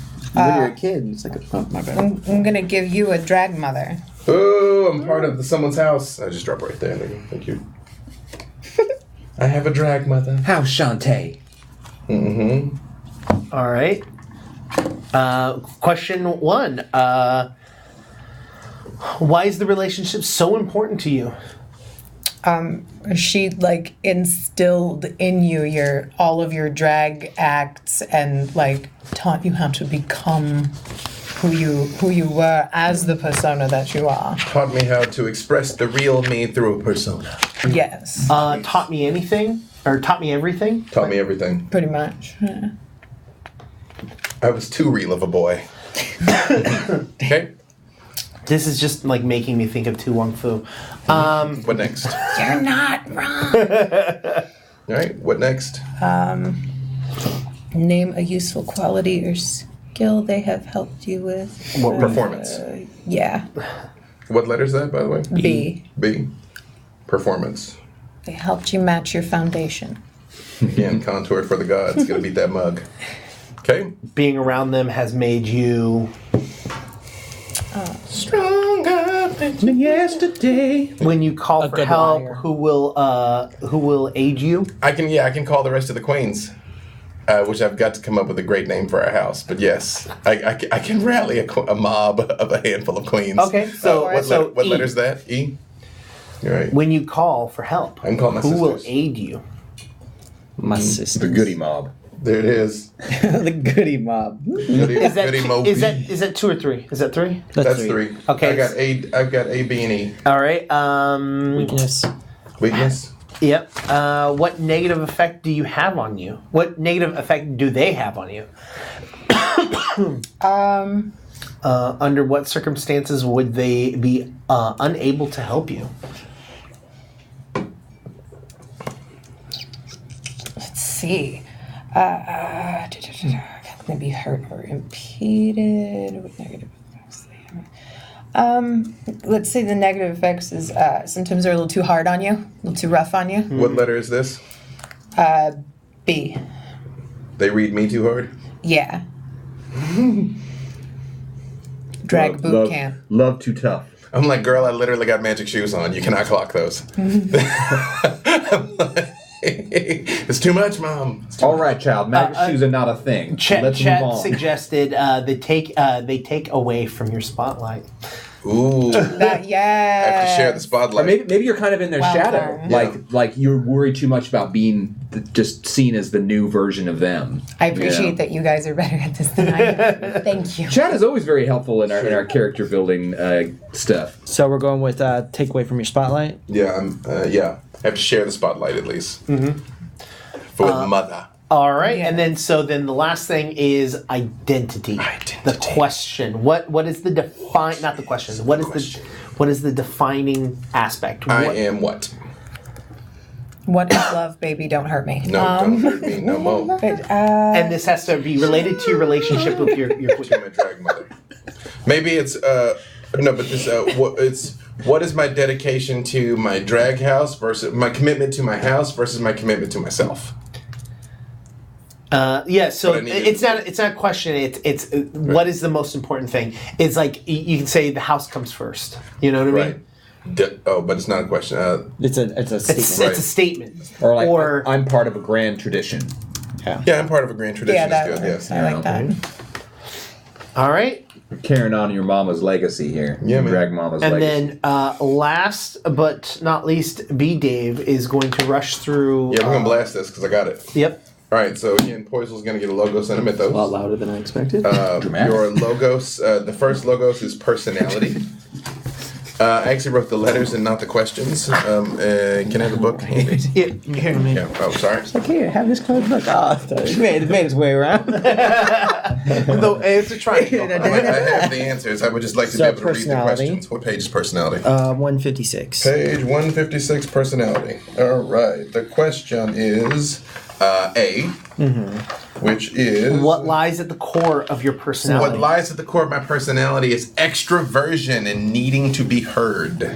you're a kid, it's like, oh, my bad. I'm gonna give you a drag mother. Oh, I'm part of someone's house. I just dropped right there. Thank you. I have a drag mother. How Shantae? Mm-hmm. All right. Question 1. Why is the relationship so important to you? She like instilled in you all of your drag acts and like taught you how to become who you were as the persona that you are. Taught me how to express the real me through a persona. Yes. Taught me anything? Or taught me everything? Taught me everything. Pretty much. Yeah. I was too real of a boy. Okay. This is just like making me think of Tu Wong Fu. What next? You're not wrong. All right. What next? Name a useful quality or skill they have helped you with. What performance? Yeah. What letter is that, by the way? B. B. Performance. They helped you match your foundation. Again, contoured for the gods. Gonna beat that mug. Okay. Being around them has made you Stronger than Yesterday. when you call for good help, liar. who will aid you? I can call the rest of the queens, which I've got to come up with a great name for our house. But yes, I can rally a mob of a handful of queens. Okay, so- what E. letter is that? E. You're right. When you call for help, I can call my who will sisters. aid you? My sister. The goody mob. There it is. The goody mob. Goody, Is that goody two, Moby. is that 2 or 3? Is that 3? That's 3. Okay. I've got A, B, and E. All right. Weakness. Weakness. Yep. What negative effect do you have on you? What negative effect do they have on you? Under what circumstances would they be unable to help you? Let's see. Can be hurt or impeded with negative effects. Let's say the negative effects is sometimes they're a little too hard on you, a little too rough on you. What letter is this? B. They read me too hard. Yeah. Drag boot camp. Love too tough. I'm like, girl, I literally got magic shoes on. You cannot clock those. It's too much, Mom. It's too All right, child. Maggot shoes are not a thing. Chet Let's move on. suggested they take away from your spotlight. Ooh. That, I have to share the Or spotlight. maybe you're kind of in their Well shadow. done. Like you're worried too much about being just seen as the new version of them. I appreciate that you guys are better at this than I am. Thank you. Chad is always very helpful in our character building stuff. So we're going with take away from your spotlight. Yeah, I have to share the spotlight at least. Mm-hmm. For mother. All right, Yeah. and then the last thing is identity. The question. What is the define? Not the question. What is the defining aspect? I am what? What is love, baby? Don't hurt me. No, don't hurt me no more. But, And this has to be related to your relationship with your To my drag mother. Maybe it's no, but this what is my dedication to my drag house versus my commitment to my house versus my commitment to myself. So But I need it's not a question. It's what is the most important thing? It's like you can say the house comes first. You know what I mean? Right. But it's not a question. It's a statement. It's a statement. Or like, I'm part of a grand tradition. Yeah, I'm part of a grand tradition. yeah, that That's good. works. Yes. I like that. All right. Carrying on your mama's legacy here. Yeah, man. Drag mama's And legacy. then last but not least, B Dave is going to rush through. Yeah, we're gonna blast this because I got it. Yep. All right, so again, Poisel's gonna get a logos and a mythos. A lot louder than I expected. Dramatic. Your logos, the first logos is personality. I actually wrote the letters and not the questions. Can I have the book handy? Here, me. Yeah. Oh, sorry. Here, have this colored book. It made its way around. It's a triangle. I have the answers. I would just like to be So, able to read the personality. questions. What page is personality? 156. Page 156, personality. All right. The question is A, which is... What lies at the core of your personality? What lies at the core of my personality is extroversion and needing to be heard.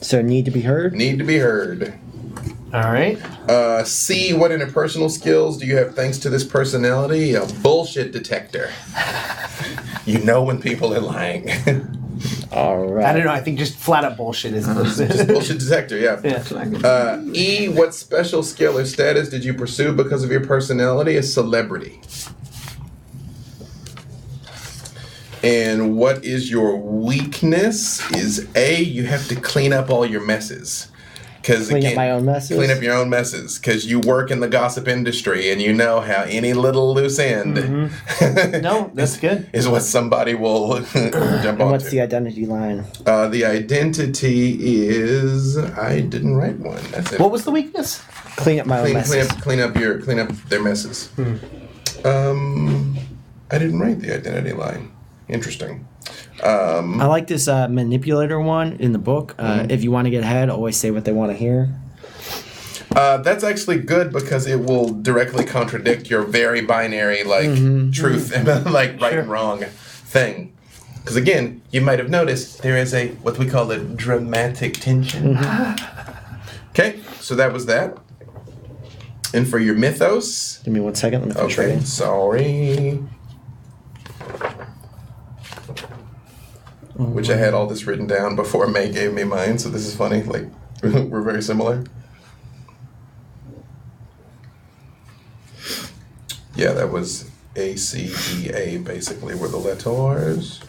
So need to be heard. Need to be heard. All right. C, what interpersonal skills do you have thanks to this personality? A bullshit detector. You know when people are lying. All right. I don't know. I think just flat up bullshit is Just bullshit detector, yeah. Yeah. E, what special skill or status did you pursue because of your personality? A celebrity. And what is your weakness? Is A, you have to clean up all your messes. Clean up my own messes? Clean up your own messes. Because you work in the gossip industry and you know how any little loose end No, that's good. is what somebody will jump onto. And what's the identity line? The identity is... I didn't write one. That's it. What was the weakness? Clean up my own messes. Clean up their messes. I didn't write the identity line. Interesting. I like this manipulator one in the book. If you want to get ahead, always say what they want to hear. That's actually good because it will directly contradict your very binary truth and like right and wrong thing. Because again, you might have noticed there is a what we call a dramatic tension. Okay, so that was that. And for your mythos, Give me 1 second. Let me finish okay, reading. sorry. Which I had all this written down before May gave me mine, so this is funny. Like, we're very similar. Yeah, that was A, C, D, A, basically, were the letters.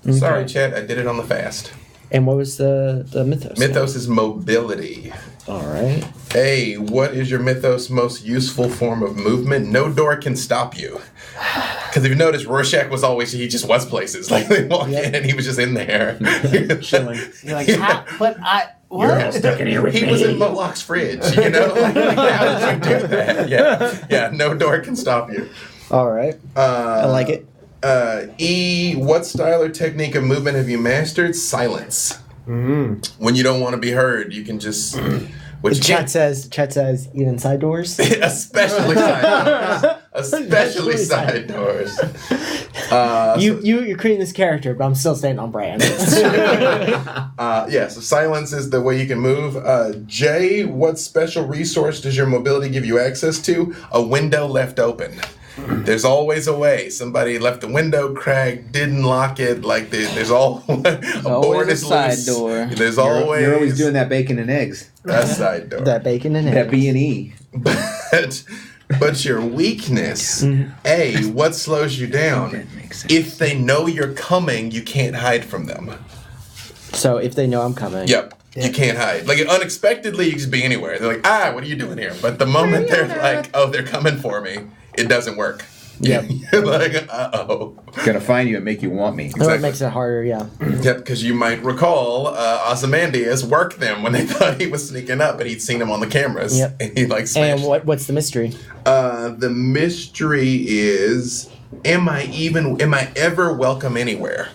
Okay. Sorry, chat, I did it on the fast. And what was the mythos? Mythos is mobility. All right. A, what is your mythos' most useful form of movement? No door can stop you. Because if you notice, Rorschach was always, he just was places. Like, they walk in and he was just in there. Chilling. You're like, but I. What? You're stuck in here with he was in Moloch's fridge, you know? Like, how did you do that? Yeah, no door can stop you. All right. I like it. E, what style or technique of movement have you mastered? Silence. When you don't want to be heard, you can just... Which Chat says even side doors. especially side doors. Especially side doors. You're creating this character, but I'm still staying on brand. Yeah, so silence is the way you can move. J, what special resource does your mobility give you access to? A window left open. There's always a way. Somebody left the window cracked, didn't lock it. Like there's all a board is side loose. door. There's always You're always doing that bacon and eggs. that side door. That bacon and That eggs. B&E. But your weakness, A, what slows you down? That makes sense. If they know you're coming, you can't hide from them. So if they know I'm coming. Yep. You can't hide. Like, unexpectedly, you can just be anywhere. They're like, what are you doing here? But the moment they're like, oh, they're coming for me, it doesn't work. Yep. You're like, uh-oh. Gonna find you and make you want me. Oh, Exactly. it makes it harder, yeah. Yep, because you might recall Ozymandias worked them when they thought he was sneaking up, but he'd seen him on the cameras. Yep. And he, like, smashed. And what's the mystery? The mystery is, am I ever welcome anywhere?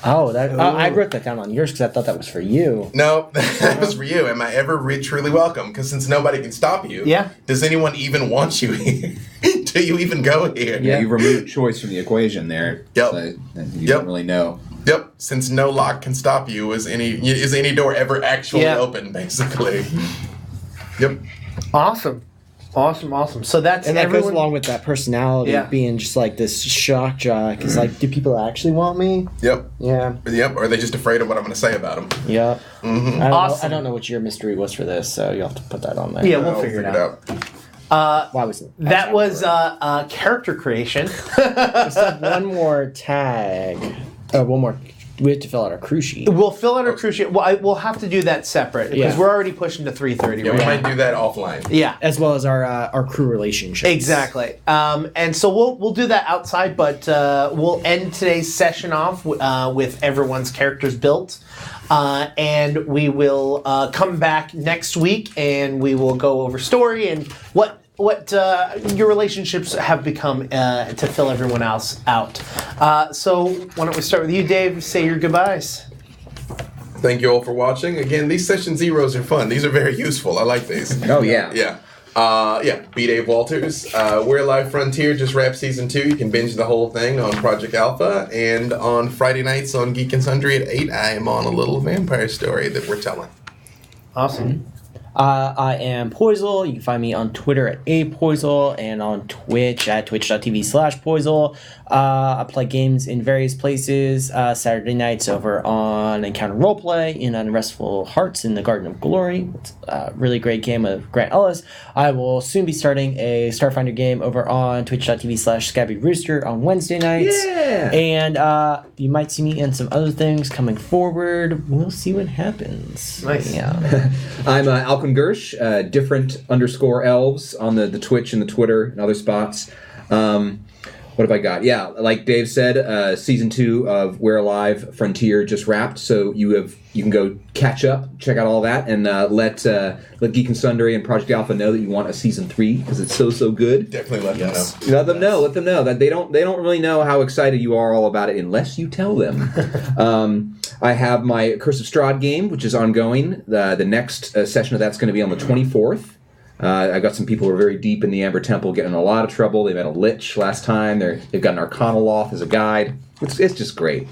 Oh, I wrote that down on yours because I thought that was for you. No, that was for you. Am I ever truly welcome? Because since nobody can stop you, does anyone even want you here? Do you even go here? Yeah, you removed choice from the equation there. Yep. So you don't really know. Yep. Since no lock can stop you, is any door ever actually open? Basically. Yep. Awesome. So that's And that everyone. goes along with that personality of being just like this shock jock. It's like, do people actually want me? Yep. Yeah. Yep. Or are they just afraid of what I'm going to say about them? Yep. Mm-hmm. I don't know what your mystery was for this, so you'll have to put that on there. Yeah, we'll figure it out. Why was it? That was character creation. Let's have one more tag. One more. We have to fill out our crew sheet. We'll fill out our crew sheet. We'll have to do that separate because we're already pushing to 3:30. Yeah, we right? might do that offline. Yeah. As well as our crew relationships. Exactly. And so we'll do that outside, but we'll end today's session off with everyone's characters built. And we will come back next week and we will go over story and what your relationships have become to fill everyone else out. So why don't we start with you, Dave? Say your goodbyes. Thank you all for watching. Again, these session zeros are fun. These are very useful. I like these. Oh, yeah. Yeah. Be Dave Walters. We're Live Frontier just wrapped season 2. You can binge the whole thing on Project Alpha. And on Friday nights on Geek and Sundry at 8, I am on a little vampire story that we're telling. Awesome. I am Poisel. You can find me on Twitter at apoisel and on Twitch at twitch.tv/Poisel. I play games in various places. Saturday nights over on Encounter Roleplay in Unrestful Hearts in the Garden of Glory. It's a really great game of Grant Ellis. I will soon be starting a Starfinder game over on twitch.tv/Scabby Rooster on Wednesday nights. Yeah! And you might see me in some other things coming forward. We'll see what happens. Nice. Yeah. I'm Alquin Gersh, different_elves on the Twitch and the Twitter and other spots. What have I got? Yeah, like Dave said, season 2 of We're Alive Frontier just wrapped, so you can go catch up, check out all that, and let Geek and Sundry and Project Alpha know that you want a season 3 because it's so good. Definitely let them know. Let them know that they don't really know how excited you are all about it unless you tell them. I have my Curse of Strahd game, which is ongoing. The next session of that's going to be on the 24th. I got some people who are very deep in the Amber Temple getting in a lot of trouble. They met a Lich last time. They've got an Arcanoloth as a guide. It's just great.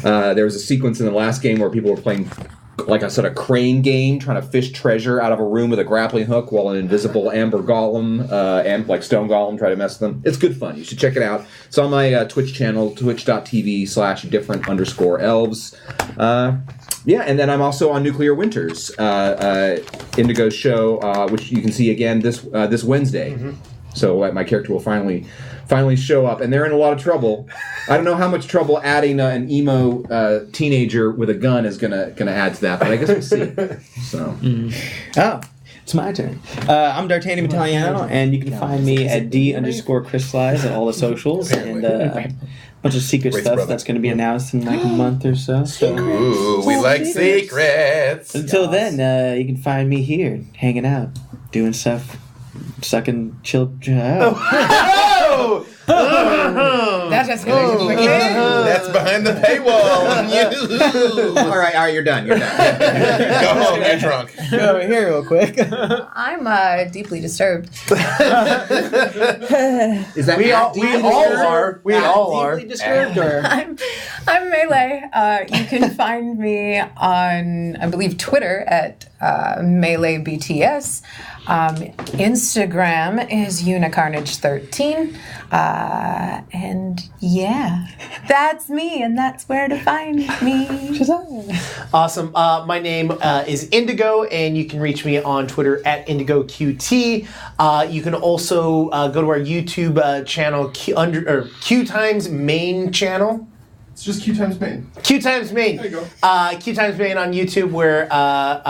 There was a sequence in the last game where people were playing like a sort of crane game, trying to fish treasure out of a room with a grappling hook while an invisible Amber Golem and like Stone Golem try to mess with them. It's good fun. You should check it out. It's on my Twitch channel, twitch.tv/different_elves. Yeah, and then I'm also on Nuclear Winters, Indigo's show, which you can see again this Wednesday. Mm-hmm. So my character will finally show up, and they're in a lot of trouble. I don't know how much trouble adding an emo teenager with a gun is gonna add to that, but I guess we'll see. So. Oh, it's my turn. I'm D'Artagnan Italiano, and you can find me at D_Crystallize at all the socials, and a bunch of secret Great stuff brother. that's going to be announced in like a month or so. Ooh, we like secrets. Until then, you can find me here, hanging out, doing stuff, sucking children. Oh! That escalated quickly. That's behind the paywall. All right, you're done. You're done. Go home. You're drunk. Go over here real quick. I'm deeply disturbed. Is that We all are. We all are. Deeply disturbed, or I'm Melee. You can find me on, I believe, Twitter at MeleeBTS. Instagram is Unicarnage13. And yeah, that's me, and that's where to find me. Awesome. My name is Indigo, and you can reach me on Twitter at IndigoQT. You can also go to our YouTube channel, QueueTimes main channel. It's just QueueTimes main. QueueTimes main. There you go. QueueTimes main on YouTube, where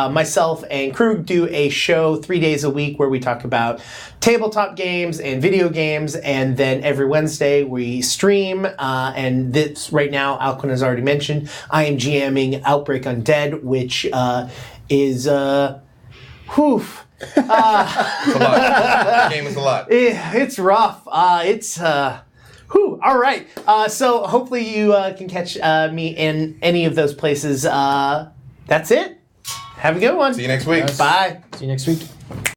myself and Krug do a show 3 days a week where we talk about tabletop games and video games, and then every Wednesday we stream. And this right now, Alquin has already mentioned, I am GMing Outbreak Undead, which is whew. It's a lot. The game is a lot. It's rough. Whew, all right. So hopefully you can catch me in any of those places. That's it. Have a good one. See you next week. Bye. see you next week.